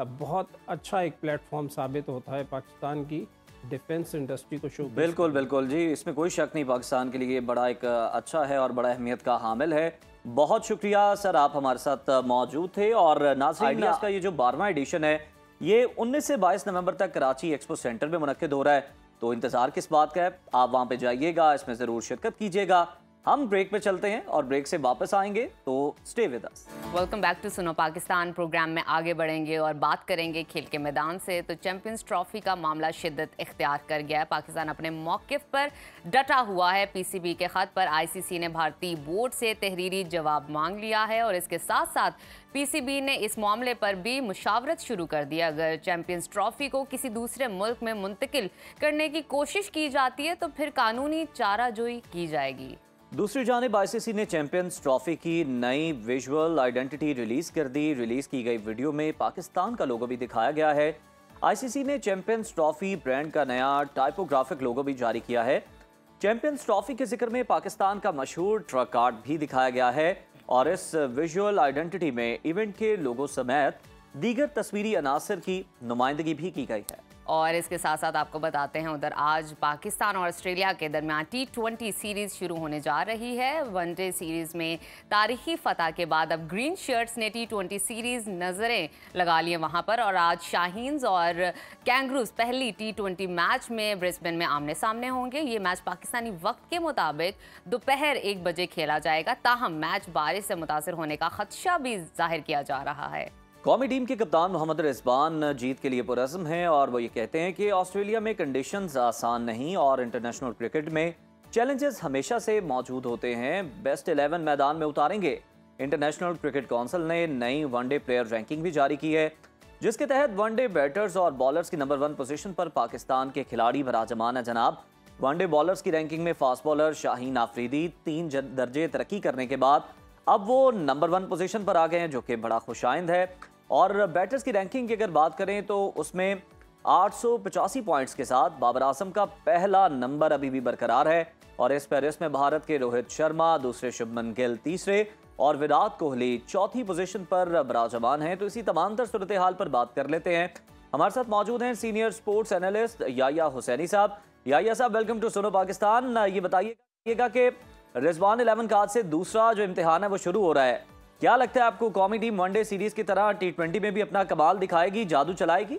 बहुत अच्छा एक प्लेटफॉर्म साबित होता है पाकिस्तान की डिफेंस इंडस्ट्री को शो। बिल्कुल बिल्कुल जी, इसमें कोई शक नहीं, पाकिस्तान के लिए बड़ा एक अच्छा है और बड़ा अहमियत का हामिल है। बहुत शुक्रिया सर, आप हमारे साथ मौजूद थे। और नाज़रीन, का ये जो 12वां एडिशन है ये 19 से 22 नवंबर तक कराची एक्सपो सेंटर में मुनक्किद हो रहा है, तो इंतज़ार किस बात का है, आप वहाँ पे जाइएगा, इसमें ज़रूर शिरकत कीजिएगा। हम ब्रेक पे चलते हैं और ब्रेक से वापस आएंगे, तो stay with us. Welcome back to Suno Pakistan. Programme में आगे बढ़ेंगे और बात करेंगे खेल के मैदान से। तो चैंपियंस ट्रॉफी का मामला शिद्दत इख्तियार कर गया है, पाकिस्तान अपने मौक़िफ़ पर डटा हुआ है। पीसीबी के ख़त पर आईसीसी ने भारतीय बोर्ड से तहरीरी जवाब मांग लिया है, और इसके साथ साथ पीसीबी ने इस मामले पर भी मुशावरत शुरू कर दी। अगर चैंपियंस ट्रॉफी को किसी दूसरे मुल्क में मुंतकिल करने की कोशिश की जाती है तो फिर कानूनी चाराजोई की जाएगी। दूसरी जानिब आईसीसी ने चैंपियंस ट्रॉफी की नई विजुअल आइडेंटिटी रिलीज कर दी। रिलीज की गई वीडियो में पाकिस्तान का लोगो भी दिखाया गया है। आईसीसी ने चैंपियंस ट्रॉफी ब्रांड का नया टाइपोग्राफिक लोगो भी जारी किया है। चैंपियंस ट्रॉफी के जिक्र में पाकिस्तान का मशहूर ट्रक कार्ड भी दिखाया गया है, और इस विजुअल आइडेंटिटी में इवेंट के लोगो समेत दीगर तस्वीरी अनासर की नुमाइंदगी भी की गई है। और इसके साथ साथ आपको बताते हैं, उधर आज पाकिस्तान और ऑस्ट्रेलिया के दरमियान T20 सीरीज़ शुरू होने जा रही है। वनडे सीरीज़ में तारीखी फतह के बाद अब ग्रीन शर्ट्स ने T20 सीरीज़ नज़रें लगा लिए वहां पर, और आज शाहीन्स और कैंगरूज पहली T20 मैच में ब्रिस्बेन में आमने सामने होंगे। ये मैच पाकिस्तानी वक्त के मुताबिक दोपहर 1 बजे खेला जाएगा, ताहम मैच बारिश से मुतासर होने का खदशा भी जाहिर किया जा रहा है। कौमी टीम के कप्तान मोहम्मद रिजवान जीत के लिए पुरज़्म हैं, और वो ये कहते हैं कि ऑस्ट्रेलिया में कंडीशंस आसान नहीं और इंटरनेशनल क्रिकेट में चैलेंजेस हमेशा से मौजूद होते हैं। बेस्ट 11 मैदान में उतारेंगे। इंटरनेशनल क्रिकेट काउंसिल ने नई वनडे प्लेयर रैंकिंग भी जारी की है, जिसके तहत वनडे बैटर्स और बॉलर्स की नंबर 1 पोजीशन पर पाकिस्तान के खिलाड़ी बराजमान है जनाब वनडे बॉलर्स की रैंकिंग में फास्ट बॉलर शाहीन आफरीदी 3 दर्जे तरक्की करने के बाद अब वो नंबर 1 पोजीशन पर आ गए हैं, जो कि बड़ा खुशाइंद है। और बैटर्स की रैंकिंग की अगर बात करें तो उसमें 885 पॉइंट्स के साथ बाबर आजम का पहला नंबर अभी भी बरकरार है और इस फहरिस्त में भारत के रोहित शर्मा दूसरे, शुभमन गिल तीसरे और विराट कोहली चौथी पोजीशन पर बराजमान हैं। तो इसी तमाम तर सूरत हाल पर बात कर लेते हैं। हमारे साथ मौजूद हैं सीनियर स्पोर्ट्स एनालिस्ट याया हुसैनी साहब। याया साहब, वेलकम टू सुनो पाकिस्तान। ये बताइएगा कि रिजवान 11 का आज से दूसरा जो इम्तिहान है वो शुरू हो रहा है। क्या लगता है आपको, कौमी टीम वनडे सीरीज की तरह T20 में भी अपना कमाल दिखाएगी, जादू चलाएगी?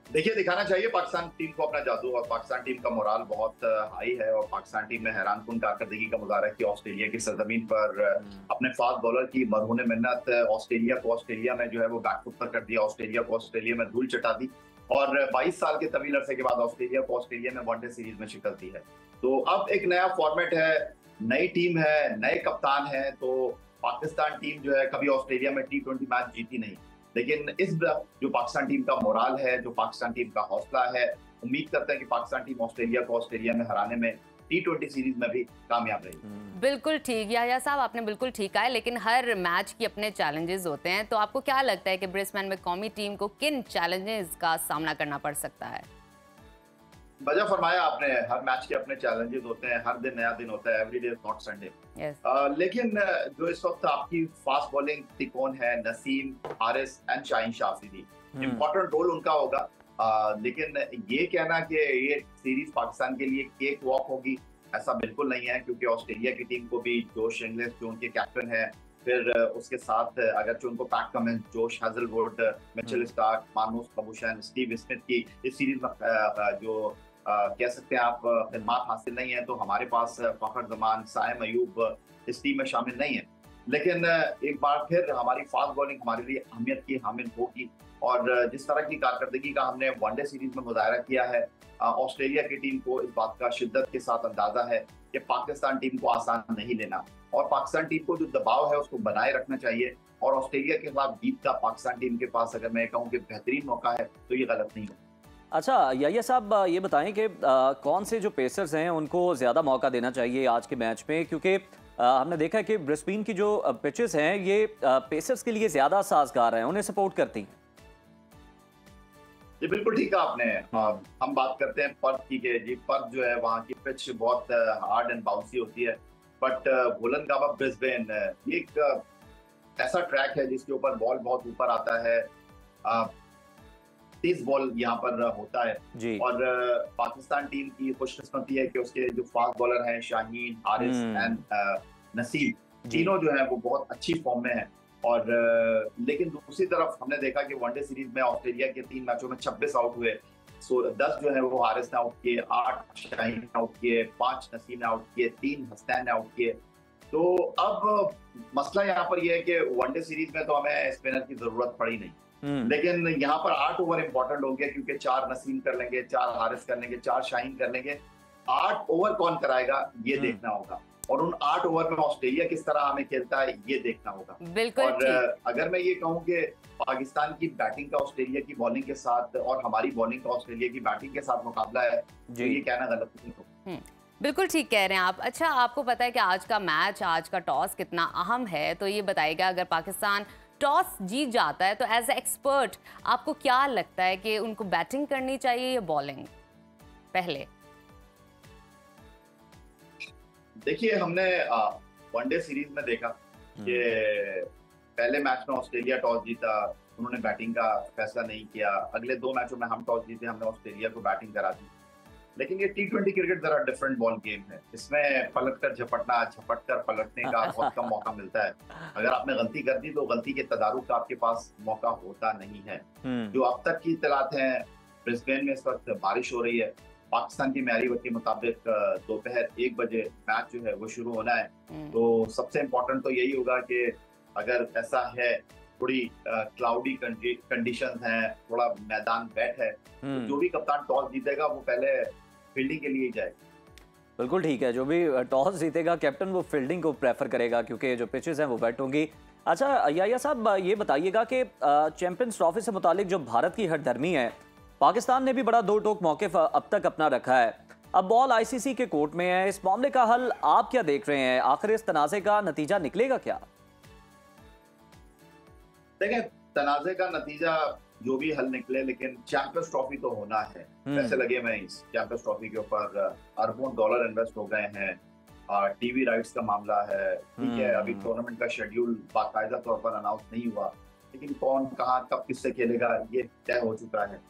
देखिए, दिखाना चाहिए पाकिस्तान टीम को अपना जादू, और पाकिस्तान टीम का मोराल बहुत हाई है और पाकिस्तान टीम में हैरानकुन कारकर्दगी का मुजाहरा किया ऑस्ट्रेलिया की सरजमीन पर। अपने फास्ट बॉलर की मरहून मिन्नत ऑस्ट्रेलिया को ऑस्ट्रेलिया में जो है वो बैकफुट पर कर दिया, ऑस्ट्रेलिया को ऑस्ट्रेलिया में धूल चटा दी और 22 साल के तवील अरसे के बाद ऑस्ट्रेलिया को ऑस्ट्रेलिया में वनडे सीरीज में शिकस्त दी है। तो अब एक नया फॉर्मेट है, नई टीम है, नए कप्तान है। तो पाकिस्तान टीम जो है कभी ऑस्ट्रेलिया में T20 मैच जीती नहीं, लेकिन इस जो पाकिस्तान टीम का मोराल है, जो पाकिस्तान टीम का हौसला है, उम्मीद करते हैं कि पाकिस्तान टीम ऑस्ट्रेलिया को ऑस्ट्रेलिया में हराने में T20 सीरीज में भी कामयाब रही। बिल्कुल ठीक याया साहब, आपने बिल्कुल ठीक कहा है, लेकिन हर मैच की अपने चैलेंजेस होते हैं। तो आपको क्या लगता है कि ब्रिस्बेन में कौमी टीम को किन चैलेंजेस का सामना करना पड़ सकता है? वजह फरमाया आपने, हर मैच के अपने चैलेंजेस होते हैं, हर दिन नया दिन होता है, every day is not Sunday. लेकिन जो इस वक्त आपकी फास्ट बॉलिंग तिकोन है, Naseem, Haris and Shaheen Afridi, important role उनका होगा। लेकिन ये कहना कि ये सीरीज पाकिस्तान के लिए केक वॉक होगी, ऐसा बिल्कुल नहीं है, क्योंकि ऑस्ट्रेलिया की टीम को भी जोश इंग्लिश जो उनके कैप्टन है, फिर उसके साथ अगर जो उनको पैट कमिंस, जोश Hazlewood, Mitchell Starc, Marnus Labuschagne, Steve Smith की इस सीरीज में जो कह सकते हैं आप खिदमत हासिल नहीं है, तो हमारे पास फखर जमान, साइम अयूब इस टीम में शामिल नहीं है। लेकिन एक बार फिर हमारी फास्ट बॉलिंग हमारे लिए अहमियत की हामिल होगी और जिस तरह की कारकर्दगी का हमने वनडे सीरीज में मुजाहरा किया है, ऑस्ट्रेलिया की टीम को इस बात का शिद्दत के साथ अंदाजा है कि पाकिस्तान टीम को आसान नहीं लेना और पाकिस्तान टीम को जो दबाव है उसको बनाए रखना चाहिए। और ऑस्ट्रेलिया के खिलाफ जीत का पाकिस्तान टीम के पास अगर मैं कहूँ कि बेहतरीन मौका है तो ये गलत नहीं है। अच्छा याया साहब, ये बताएं कि कौन से जो पेसर्स हैं उनको ज़्यादा मौका देना चाहिए आज के मैच में, क्योंकि हमने देखा है कि ब्रिस्बेन की जो पिचेस हैं ये पेसर्स के लिए ज़्यादा साजगार हैं, उन्हें सपोर्ट करती हैं। जी बिल्कुल ठीक है आपने। हम बात करते हैं पर्थ की, कि जी पर्थ जो है वहाँ की पिच बहुत हार्ड एंड बाउंसी होती है, बट वोलंगोवा ब्रिस्बेन एक ऐसा ट्रैक है जिसके ऊपर बॉल बहुत ऊपर आता है, तेज बॉल यहाँ पर होता है जी। और पाकिस्तान टीम की खुशकिस्मती है कि उसके जो फास्ट बॉलर हैं शाहीन, हारिस एंड नसीम, तीनों जो हैं वो बहुत अच्छी फॉर्म में हैं। और लेकिन दूसरी तरफ हमने देखा कि वनडे सीरीज में ऑस्ट्रेलिया के 3 मैचों में 26 आउट हुए, 10 जो है वो हारिस ने आउट किए, 8 शाहीन ने आउट किए, 5 नसीम ने आउट किए, 3 हसनैन ने आउट किए। तो अब मसला यहाँ पर यह है कि वनडे सीरीज में तो हमें स्पिनर की जरूरत पड़ी नहीं, लेकिन यहाँ पर 8 ओवर इंपॉर्टेंट हो गया, क्योंकि 4 नसीम कर लेंगे, 4 हारिस कर लेंगे, 4 शाहीन कर लेंगे, 8 ओवर कौन कराएगा ये देखना होगा और उन 8 ओवर में ऑस्ट्रेलिया किस तरह हमें खेलता है ये देखना होगा। बिल्कुल। और अगर मैं ये कहूँ कि पाकिस्तान की बैटिंग का ऑस्ट्रेलिया की बॉलिंग के साथ और हमारी बॉलिंग का ऑस्ट्रेलिया की बैटिंग के साथ मुकाबला है तो ये कहना गलत नहीं होगा। बिल्कुल ठीक कह रहे हैं आप। अच्छा, आपको पता है कि आज का मैच, आज का टॉस कितना अहम है, तो ये बताइएगा अगर पाकिस्तान टॉस जीत जाता है तो एज ए एक्सपर्ट आपको क्या लगता है कि उनको बैटिंग करनी चाहिए या बॉलिंग पहले? देखिए, हमने वनडे सीरीज में देखा कि पहले मैच में ऑस्ट्रेलिया टॉस जीता, उन्होंने बैटिंग का फैसला नहीं किया। अगले 2 मैचों में हम टॉस जीते, हमने ऑस्ट्रेलिया को बैटिंग करा दी। लेकिन ये T20 क्रिकेट जरा डिफरेंट बॉल गेम है, इसमें पलटकर झपटना, झपटकर पलटने का बहुत कम मौका मिलता है। अगर आपने गलती कर दी तो गलती के तदारुक का आपके पास मौका होता नहीं है। जो अब तक की इत्तलात हैं, ब्रिस्बेन में इस वक्त बारिश हो रही है, पाकिस्तान की म्यारी वक्त के मुताबिक दोपहर 1 बजे मैच जो है वो शुरू होना है। तो सबसे इम्पोर्टेंट तो यही होगा कि अगर ऐसा है, थोड़ी क्लाउडी कंडीशंस हैं, थोड़ा मैदान वेट है, तो जो भी कप्तान टॉस जीतेगा वो पहले फील्डिंग के लिए ही जाएगा। बिल्कुल ठीक है, जो भी टॉस जीतेगा कैप्टन वो फील्डिंग को प्रेफर करेगा, क्योंकि जो पिचेस हैं वो वेट होंगी। अच्छा याया साहब, ये बताइएगा कि चैंपियंस ट्रॉफी से मुतालिक जो भारत की हरदर्मी है पाकिस्तान ने भी बड़ा दो टोक मौक़िफ़ अब तक अपना रखा है। अब बॉल आईसीसी के कोर्ट में है। इस मामले का हल आप क्या देख रहे हैं? आखिर इस तनाज़े का नतीजा निकलेगा क्या? देखिए, तनाज़े का नतीजा जो भी हल निकले, लेकिन चैंपियंस ट्रॉफी तो होना है। पैसे लगे हुए इस चैंपियंस ट्रॉफी के ऊपर, अरबों डॉलर इन्वेस्ट हो गए हैं, टीवी राइट्स का मामला है, ठीक है। अभी टूर्नामेंट का शेड्यूल बाकायदा तौर पर अनाउंस नहीं हुआ, लेकिन कौन कहाँ कब किससे खेलेगा ये तय हो चुका है।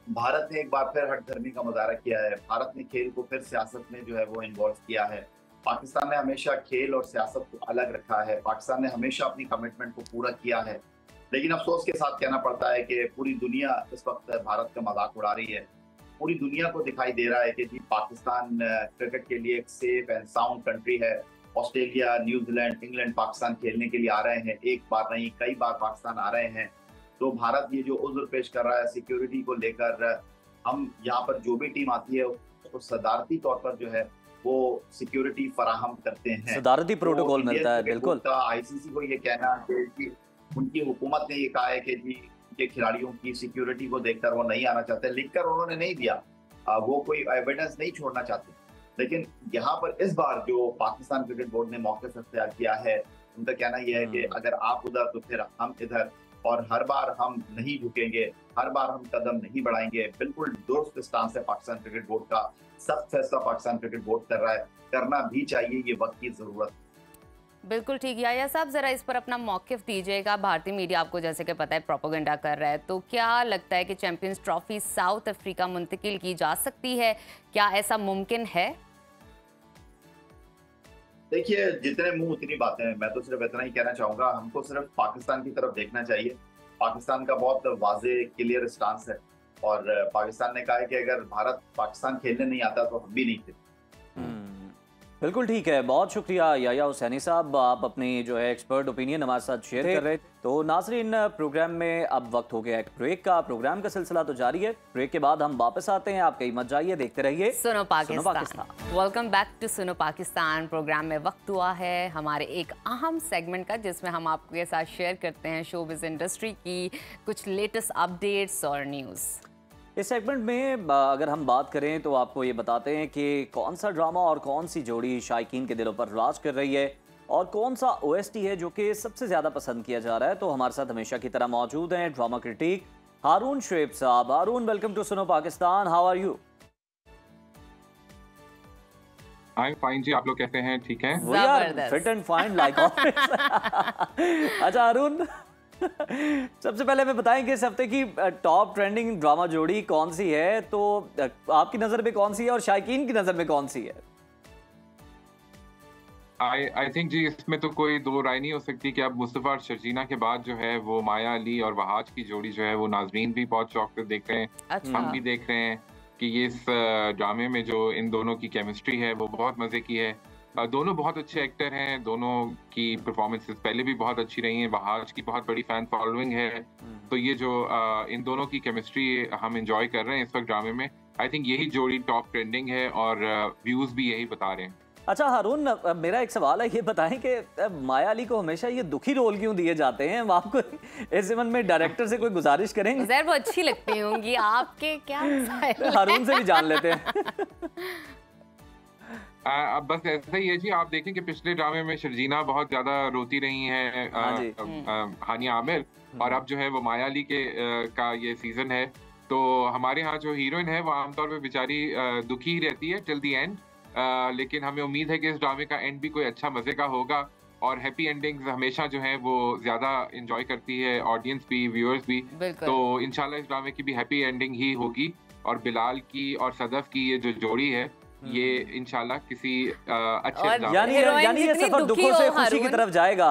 भारत ने एक बार फिर हठधर्मी का मुजाहरा किया है। भारत ने खेल को फिर सियासत में जो है वो इन्वॉल्व किया है। पाकिस्तान ने हमेशा खेल और सियासत को अलग रखा है। पाकिस्तान ने हमेशा अपनी कमिटमेंट को पूरा किया है, लेकिन अफसोस के साथ कहना पड़ता है कि पूरी दुनिया इस वक्त भारत का मजाक उड़ा रही है। पूरी दुनिया को दिखाई दे रहा है कि जी पाकिस्तान क्रिकेट के लिए एक सेफ एंड साउंड कंट्री है। ऑस्ट्रेलिया, न्यूजीलैंड, इंग्लैंड पाकिस्तान खेलने के लिए आ रहे हैं, एक बार नहीं कई बार पाकिस्तान आ रहे हैं। तो भारत ये जो उज़्र पेश कर रहा है सिक्योरिटी को लेकर, हम यहाँ पर जो भी टीम आती है उसको सदारती तौर पर जो है वो सिक्योरिटी फराहम करते हैं, सदारती प्रोटोकॉल मिलता है। बिल्कुल, आईसीसी को ये कहना है कि उनकी हुकूमत ने ये कहा है कि जी के खिलाड़ियों की सिक्योरिटी को देखकर वो नहीं आना चाहते, लिखकर उन्होंने नहीं दिया, वो कोई एविडेंस नहीं छोड़ना चाहते। लेकिन यहाँ पर इस बार जो पाकिस्तान क्रिकेट बोर्ड ने मौक़िफ़ इख्तियार किया है, उनका कहना यह है कि अगर आप उधर तो फिर हम इधर, और हर बार हम नहीं झुकेंगे, हर बार हम कदम नहीं बढ़ाएंगे। बिल्कुल दुरुस्त स्टांस है पाकिस्तान क्रिकेट बोर्ड का। सख्त फैसला पाकिस्तान क्रिकेट बोर्ड कर रहा है, करना भी चाहिए, ये वक्त की जरूरत। बिल्कुल ठीक। याया साहब, जरा इस पर अपना मौक़िफ़ दीजिएगा। भारतीय मीडिया आपको जैसे कि पता है प्रोपेगेंडा कर रहा है, तो क्या लगता है कि चैंपियंस ट्रॉफी साउथ अफ्रीका मुंतकिल की जा सकती है? क्या ऐसा मुमकिन है? देखिए, जितने मुंह उतनी बातें। मैं तो सिर्फ इतना ही कहना चाहूंगा, हमको सिर्फ पाकिस्तान की तरफ देखना चाहिए। पाकिस्तान का बहुत वाज़े क्लियर स्टांस है, और पाकिस्तान ने कहा है कि अगर भारत पाकिस्तान खेलने नहीं आता तो हम भी नहीं खेलते। बिल्कुल ठीक है। बहुत शुक्रिया याया हुसैनी साहब, आप अपनी जो है एक्सपर्ट ओपिनियन हमारे साथ शेयर कर रहे थे। तो नाज़रीन, प्रोग्राम में अब वक्त हो गया है ब्रेक का। प्रोग्राम का सिलसिला तो जारी है, ब्रेक के बाद हम वापस आते हैं। आप कहीं मत जाइए, देखते रहिए सुनो Pakistan. Welcome back to Suno Pakistan. Programme में वक्त हुआ है हमारे एक अहम सेगमेंट का, जिसमें हम आपके साथ शेयर करते हैं शोबिज़ इंडस्ट्री की कुछ लेटेस्ट अपडेट्स और न्यूज़। इस सेगमेंट में अगर हम बात करें तो आपको ये बताते हैं कि कौन सा ड्रामा और कौन सी जोड़ी शायकीन के दिलों पर राज कर रही है, और कौन सा ओएसटी है जो कि सबसे ज़्यादा पसंद किया जा रहा है। तो हमारे साथ हमेशा की तरह मौजूद हैं ड्रामा क्रिटिक हारून शुएब साहब। हारून, welcome to Suno Pakistan. How are you? I am fine जी, आप लोग कैसे हैं? ठीक हैं? We are fit and fine like always. अच्छा हारून, सबसे पहले हमें बताएं कि इस हफ्ते की टॉप ट्रेंडिंग ड्रामा जोड़ी कौन सी है? तो आपकी नज़र में कौन सी है और शायकीन की नज़र में कौन सी है? आई थिंक जी, इसमें तो कोई दो राय नहीं हो सकती कि अब मुस्तफ़ा और शर्जीना के बाद जो है वो माया अली और वहाज की जोड़ी जो है वो नाजरीन भी बहुत शौक से देख रहे हैं। अच्छा। हम भी देख रहे हैं कि ये इस ड्रामे में जो इन दोनों की केमिस्ट्री है वो बहुत मज़े की है। दोनों बहुत अच्छे एक्टर हैं, दोनों की परफॉर्मेंसेस पहले भी बहुत अच्छी रही हैं। वहाज की बहुत बड़ी फैन फॉलोइंग है, तो ये जो इन दोनों की केमिस्ट्री हम एंजॉय कर रहे हैं इस वक्त ड्रामे में, आई थिंक यही जोड़ी टॉप ट्रेंडिंग है और व्यूज़ भी यही बता रहे हैं। अच्छा हारून, मेरा एक सवाल है, ये बताएं कि माया अली को हमेशा ये दुखी रोल क्यों दिए जाते हैं? आपको इस ज़मन में डायरेक्टर से कोई गुजारिश करेंगे? ज़रा वो अच्छी लगती होंगी आपके, क्या हारून से भी जान लेते हैं। अब बस ऐसा ही है जी। आप देखें कि पिछले ड्रामे में शर्जीना बहुत ज्यादा रोती रही हैं, हानिया आमिर, और अब जो है वो माया अली के का ये सीजन है। तो हमारे यहाँ जो हीरोइन है वो आमतौर पे बेचारी दुखी ही रहती है टिल दी एंड, लेकिन हमें उम्मीद है कि इस ड्रामे का एंड भी कोई अच्छा मजे का होगा, और हैप्पी एंडिंग्स हमेशा जो है वो ज्यादा एंजॉय करती है ऑडियंस भी, व्यूअर्स भी। तो इंशाल्लाह इस ड्रामे की भी हैप्पी एंडिंग ही होगी, और बिलाल की और सदफ की ये जो जोड़ी है ये इंशाल्लाह किसी अच्छे यानी ये सफर दुखों से खुशी की तरफ जाएगा।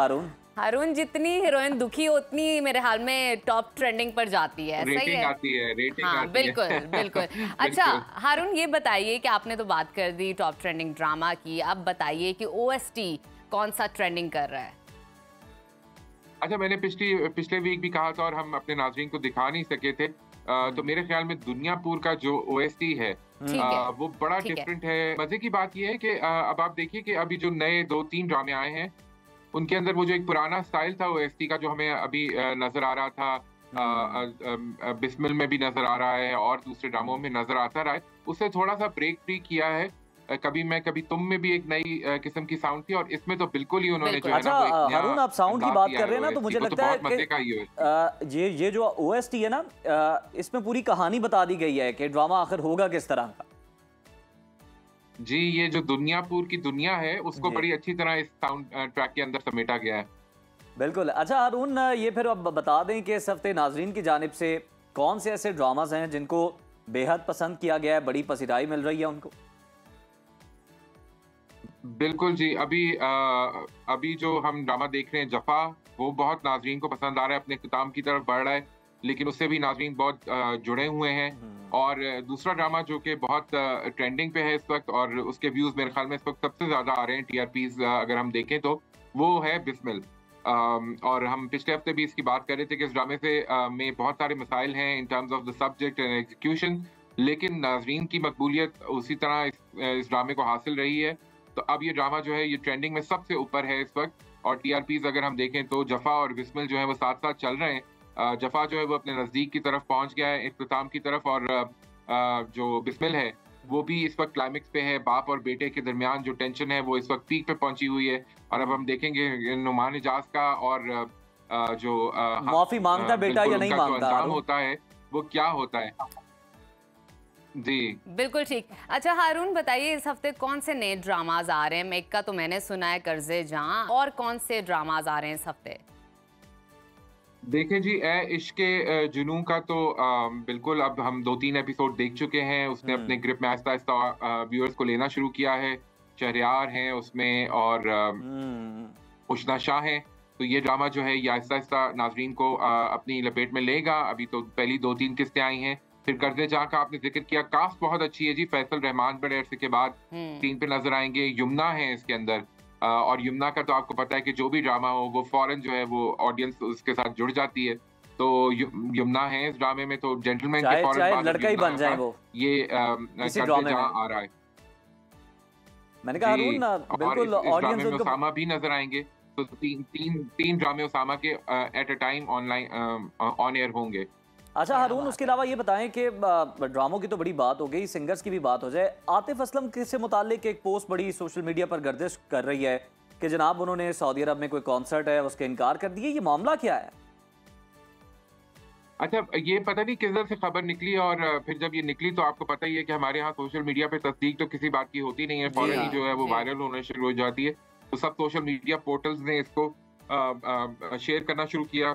हारून, जितनी हीरोइन दुखी उतनी मेरे हाल में टॉप ट्रेंडिंग पर जाती है, सही है? आती है, रेटिंग हाँ, आती बिल्कुल है। बिल्कुल। अच्छा हारून, ये बताइए कि आपने तो बात कर दी टॉप ट्रेंडिंग ड्रामा की, अब बताइए कि ओएसटी कौन सा ट्रेंडिंग कर रहा है? अच्छा, मैंने पिछले वीक भी कहा था और हम अपने नाज़रीन को दिखा नहीं सके थे, तो मेरे ख्याल में दुनियापुर का जो ओएसटी है वो बड़ा डिफरेंट है। मजे की बात यह है कि अब आप देखिए कि अभी जो नए 2-3 ड्रामे आए हैं उनके अंदर वो जो एक पुराना स्टाइल था ओएसटी का जो हमें अभी नजर आ रहा था, बिस्मिल में भी नजर आ रहा है और दूसरे ड्रामों में नजर आता रहा है, उससे थोड़ा सा ब्रेक फ्री किया है। कभी मैं कभी तुम में भी एक नई किस्म की साउंड थी और इसमें तो बिल्कुल ही उन्होंने जो है ना वो एक नया हारून, आप साउंड की बात कर रहे हैं ना, तो मुझे लगता है कि ये जो OST है ना, इसमें पूरी कहानी बता दी गई है कि ड्रामा आखिर होगा किस तरह का। जी, ये जो दुनियापुर की दुनिया है उसको बड़ी अच्छी तरह इस साउंड ट्रैक के अंदर समेटा गया है। बिल्कुल। अच्छा हारून, ये फिर अब बता दें कि इस हफ्ते नाजरीन की जानिब से कौन से ऐसे ड्रामाज हैं जिनको बेहद पसंद किया गया है, बड़ी पसीदाई मिल रही है उनको? बिल्कुल जी, अभी जो हम ड्रामा देख रहे हैं जफा, वो बहुत नाजरीन को पसंद आ रहा है, अपने इख्तिताम की तरफ बढ़ रहा है, लेकिन उससे भी नाजरीन बहुत जुड़े हुए हैं। और दूसरा ड्रामा जो कि बहुत ट्रेंडिंग पे है इस वक्त और उसके व्यूज मेरे ख्याल में इस वक्त सबसे ज्यादा आ रहे हैं, TRPs अगर हम देखें तो, वो है बिस्मिल। और हम पिछले हफ्ते भी इसकी बात कर रहे थे कि इस ड्रामे से में बहुत सारे मसाइल हैं in terms of the subject and execution, लेकिन नाजरीन की मकबूलियत उसी तरह इस ड्रामे को हासिल रही है। तो अब ये ड्रामा जो है ये ट्रेंडिंग में सबसे ऊपर है इस वक्त, और TRPs अगर हम देखें तो जफा और बिस्मिल जो है वो साथ साथ चल रहे हैं। जफा जो है वो अपने नज़दीक की तरफ पहुंच गया है, इख्तिताम की तरफ, और जो बिस्मिल है वो भी इस वक्त क्लाइमेक्स पे है। बाप और बेटे के दरमियान जो टेंशन है वो इस वक्त पीक पे पहुंची हुई है। और अब हम देखेंगे नुमान इजाज का और जो माफी मांगता बेटा या नहीं मांगता होता है वो क्या होता है। जी बिल्कुल ठीक। अच्छा हारून, बताइए इस हफ्ते कौन से नए ड्रामाज आ रहे हैं? मेक का तो मैंने सुना है, कर्जे जहां, और कौन से ड्रामाज आ रहे हैं इस हफ्ते? देखें जी, इश्क़े जुनून का तो बिल्कुल अब हम 2-3 एपिसोड देख चुके हैं। उसने अपने ग्रिप में आहिस्ता आहिस्ता व्यूअर्स को लेना शुरू किया है। शहरयार हैं उसमें और उशना शाह हैं। तो ये ड्रामा जो है ये आहिस्ता आहिस्ता नाजरीन को अपनी लपेट में लेगा। अभी तो पहली 2-3 किस्तें आई हैं। फिर कर्जे जहां का आपने जिक्र किया, कास्ट बहुत अच्छी है जी। फैसल रहमान बड़े अरसे के बाद स्क्रीन पे नजर आएंगे। यमुना है इसके अंदर, और यमुना का तो आपको पता है कि जो भी ड्रामा हो वो फौरन जो है वो ऑडियंस उसके साथ जुड़ जाती है। तो यमुना है इस ड्रामे में, तो जेंटलमैन के फौरन लड़का ही बन जाए वो, ये कर्जे जहां आ रहा है। मैंने कहा बिल्कुल ऑडियंस में उसामा भी नजर आएंगे। तो तीन ड्रामे उसामा के at a time online on air होंगे। अच्छा हारून, उसके अलावा ये बताएं कि ड्रामों की तो बड़ी बात हो गई, सिंगर्स की भी बात हो जाए। आतिफ असलम से मुतालिक एक पोस्ट बड़ी सोशल मीडिया पर गर्दिश कर रही है कि जनाब उन्होंने सऊदी अरब में कोई कॉन्सर्ट है उसके इनकार कर दिए। ये मामला क्या है? अच्छा, ये पता नहीं किस तरह से खबर निकली, और फिर जब ये निकली तो आपको पता ही है कि हमारे यहाँ सोशल मीडिया पे तस्दीक तो किसी बात की होती नहीं है, फौरन ही जो है वो वायरल होना शुरू हो जाती है। तो सब सोशल मीडिया पोर्टल्स ने इसको शेयर करना शुरू किया,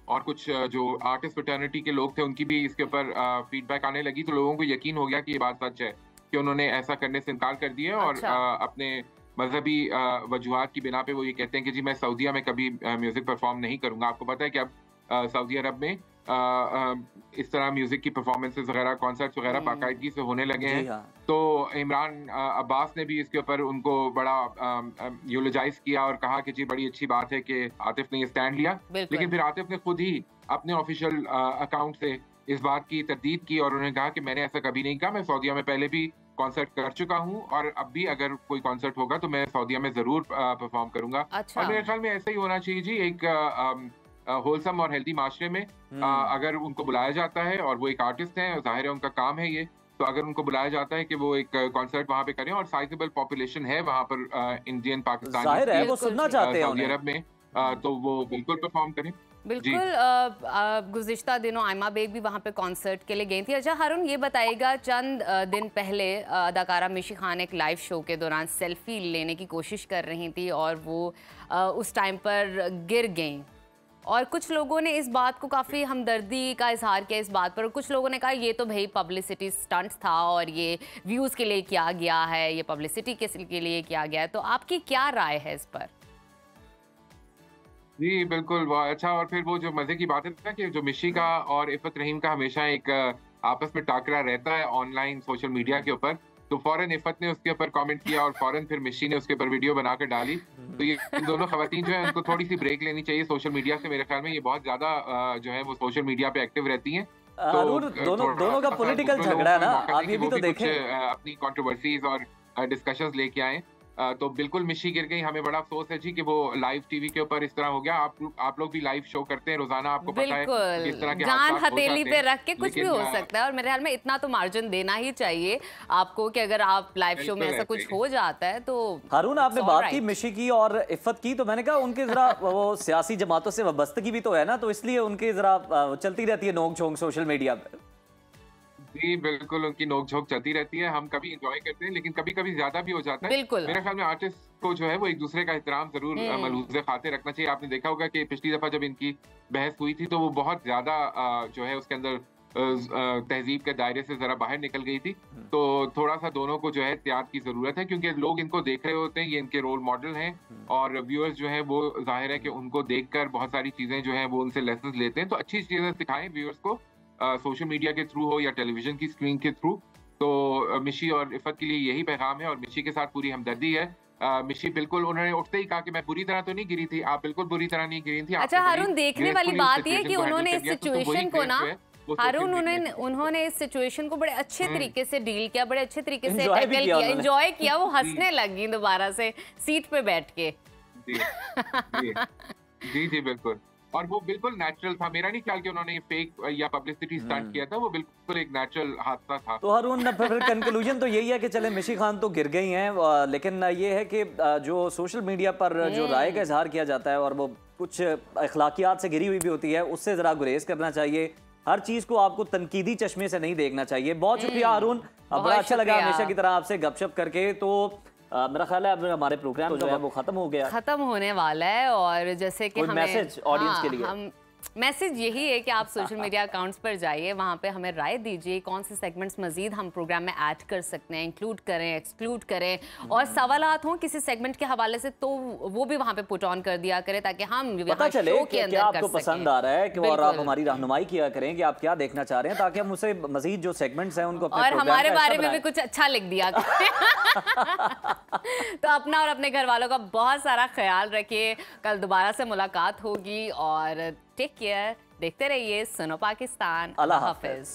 और कुछ जो आर्टिस्ट फ्रेटर्निटी के लोग थे उनकी भी इसके ऊपर फीडबैक आने लगी। तो लोगों को यकीन हो गया कि ये बात सच है कि उन्होंने ऐसा करने से इनकार कर दिया। और अपने मजहबी वजूहात की बिना पे वो ये कहते हैं कि जी मैं सऊदीया में कभी म्यूजिक परफॉर्म नहीं करूंगा। आपको पता है कि अब सऊदी अरब में इस तरह म्यूजिक की परफॉर्मेंसेस वगैरह, कॉन्सर्ट्स वगैरह बाकायदगी से होने लगे हैं। तो इमरान अब्बास ने भी इसके ऊपर उनको बड़ा यूलोजाइज किया और कहा कि जी बड़ी अच्छी बात है कि आतिफ ने ये स्टैंड लिया। लेकिन फिर आतिफ ने खुद ही अपने ऑफिशियल अकाउंट से इस बात की तरदीद की और उन्होंने कहा कि मैंने ऐसा कभी नहीं कहा। मैं सऊदीया में पहले भी कॉन्सर्ट कर चुका हूँ और अब भी अगर कोई कॉन्सर्ट होगा तो मैं सऊदीया में जरूर परफॉर्म करूंगा। और मेरे ख्याल में ऐसा ही होना चाहिए जी। एक होलसम और हेल्दी माशरे में अगर उनको बुलाया जाता है और वो एक आर्टिस्ट हैं, जाहिर है उनका काम है ये, तो अगर उनको बुलाया जाता है कि वो एक कॉन्सर्ट वहाँ पे करें, और साइजेबल पॉपुलेशन है वहाँ पर इंडियन पाकिस्तानी, जाहिर है वो सुनना चाहते हैं सऊदी अरब में, तो वो बिल्कुल परफॉर्म करें। बिल्कुल। गुज़िश्ता दिनों आयमा बेग भी वहाँ पे कॉन्सर्ट के लिए गई थी। अच्छा हारून, ये बताइएगा, चंद दिन पहले अदाकारा मिशी खान एक लाइव शो के दौरान सेल्फी लेने की कोशिश कर रही थी और वो उस टाइम पर गिर गई, और कुछ लोगों ने इस बात को काफ़ी हमदर्दी का इजहार किया इस बात पर। कुछ लोगों ने कहा ये तो भाई पब्लिसिटी स्टंट्स था और ये व्यूज़ के लिए किया गया है, ये पब्लिसिटी के लिए किया गया है। तो आपकी क्या राय है इस पर? जी बिल्कुल, वो अच्छा। और फिर वो जो मजे की बात है ना कि जो मिशी का और इफ़त रहीम का हमेशा एक आपस में टाकरा रहता है ऑनलाइन सोशल मीडिया के ऊपर, तो फौरन इफ़त ने उसके ऊपर कमेंट किया और फौरन फिर मिशी ने उसके ऊपर वीडियो बनाकर डाली। तो ये इन दोनों खवातीन जो है उनको थोड़ी सी ब्रेक लेनी चाहिए सोशल मीडिया से। मेरे ख्याल में ये बहुत ज्यादा जो है वो सोशल मीडिया पे एक्टिव रहती हैं। तो दोनों का पॉलिटिकल झगड़ा है ना, आप ये भी तो देखें। अपनी कंट्रोवर्सीज और डिस्कशंस लेके आए। तो बिल्कुल मिशी गिर गई, हमें बड़ा अफसोस है जी कि वो लाइव टीवी के ऊपर इस तरह हो गया। आप लोग भी लाइव शो करते हैं रोजाना, आपको पता है किस तरह के जान हथेली पे रख के कुछ भी हो सकता है, और मेरे ख्याल में इतना तो मार्जिन देना ही चाहिए आपको कि अगर आप लाइव शो में ऐसा कुछ हो जाता है तो। हारून, आपने बात की मिशी की और इफ़त की, तो मैंने कहा उनके जरा वो सियासी जमातों से वाबस्तगी भी तो है ना, तो इसलिए उनके जरा चलती रहती है नोक झोंक सोशल मीडिया पे। जी बिल्कुल, उनकी नोक-झोंक चलती रहती है, हम कभी एंजॉय करते हैं लेकिन कभी-कभी ज्यादा भी हो जाता है। बिल्कुल। मेरे ख्याल में आर्टिस्ट को जो है वो एक दूसरे का एहतराम जरूर मलहूज़े खातिर रखना चाहिए। आपने देखा होगा कि पिछली दफा जब इनकी बहस हुई थी तो वो बहुत ज्यादा जो है उसके अंदर तहजीब के दायरे से जरा बाहर निकल गई थी, तो थोड़ा सा दोनों को जो है एहतियात की जरूरत है, क्योंकि लोग इनको देख रहे होते हैं, ये इनके रोल मॉडल हैं और व्यूअर्स जो है वो जाहिर है कि उनको देखकर बहुत सारी चीजें जो है वो उनसे लेसन लेते हैं। तो अच्छी चीजें सिखाएं व्यूअर्स को, सोशल मीडिया के थ्रू हो या टेलीविजन की स्क्रीन के थ्रू। तो मिशी और इफ़त के लिए यही पैगाम है और मिशी के साथ पूरी हमदर्दी है। मिशी बिल्कुल, उन्होंने उठते ही कहा कि मैं बुरी तरह तो नहीं गिरी थी, आप बिल्कुल बुरी तरह नहीं गिरी थी। अच्छा हारून, देखने वाली बात ये कि उन्होंने इस सिचुएशन को ना, हारून उन्होंने इस सिचुएशन को बड़े अच्छे तरीके से डील किया, बड़े अच्छे तरीके से टैकल किया, एंजॉय किया, वो हंसने लगी दोबारा से सीट पे बैठ के। जी जी बिल्कुल, और वो बिल्कुल नेचुरल था। मेरा नहीं ख्याल कि उन्होंने फेक या पब्लिसिटी स्टंट किया था, वो बिल्कुल एक नेचुरल हादसा था। तो हारून, फिर कंक्लूजन तो यही है कि चले मिशी खान तो गिर गई हैं, लेकिन ये है कि जो सोशल मीडिया पर जो राय का इजहार किया जाता है और वो कुछ अखलाकियात से घिरी हुई भी होती है, उससे ज़रा गुरेज करना चाहिए। हर चीज़ को आपको तनकीदी चश्मे से नहीं देखना चाहिए। बहुत शुक्रिया हारून, बड़ा अच्छा लगा हमेशा की तरह आपसे गपशप करके। तो मेरा ख्याल है अब हमारे प्रोग्राम तो जो है वो खत्म हो गया, खत्म होने वाला है। और जैसे कि हमें मैसेज ऑडियंस के लिए, हम मैसेज यही है कि आप सोशल मीडिया अकाउंट्स पर जाइए, वहाँ पे हमें राय दीजिए कौन से सेगमेंट्स मजीद हम प्रोग्राम में ऐड कर सकते हैं, इंक्लूड करें, एक्सक्लूड करें, और सवालात हों किसी सेगमेंट के हवाले से तो वो भी वहाँ पे पुट ऑन कर दिया करें, ताकि हम पता चले कि क्या आपको पसंद आ रहा है कि और आप हमारी रहनुमाई किया करें कि आप क्या देखना चाह रहे हैं, ताकि हम उसे मजीद जो सेगमेंट्स हैं उनको और हमारे बारे में भी कुछ अच्छा लिख दिया तो अपना और अपने घर वालों का बहुत सारा ख्याल रखिए। कल दोबारा से मुलाकात होगी और टेक केयर, देखते रहिए सुनो पाकिस्तान। अल्लाह हाफिज।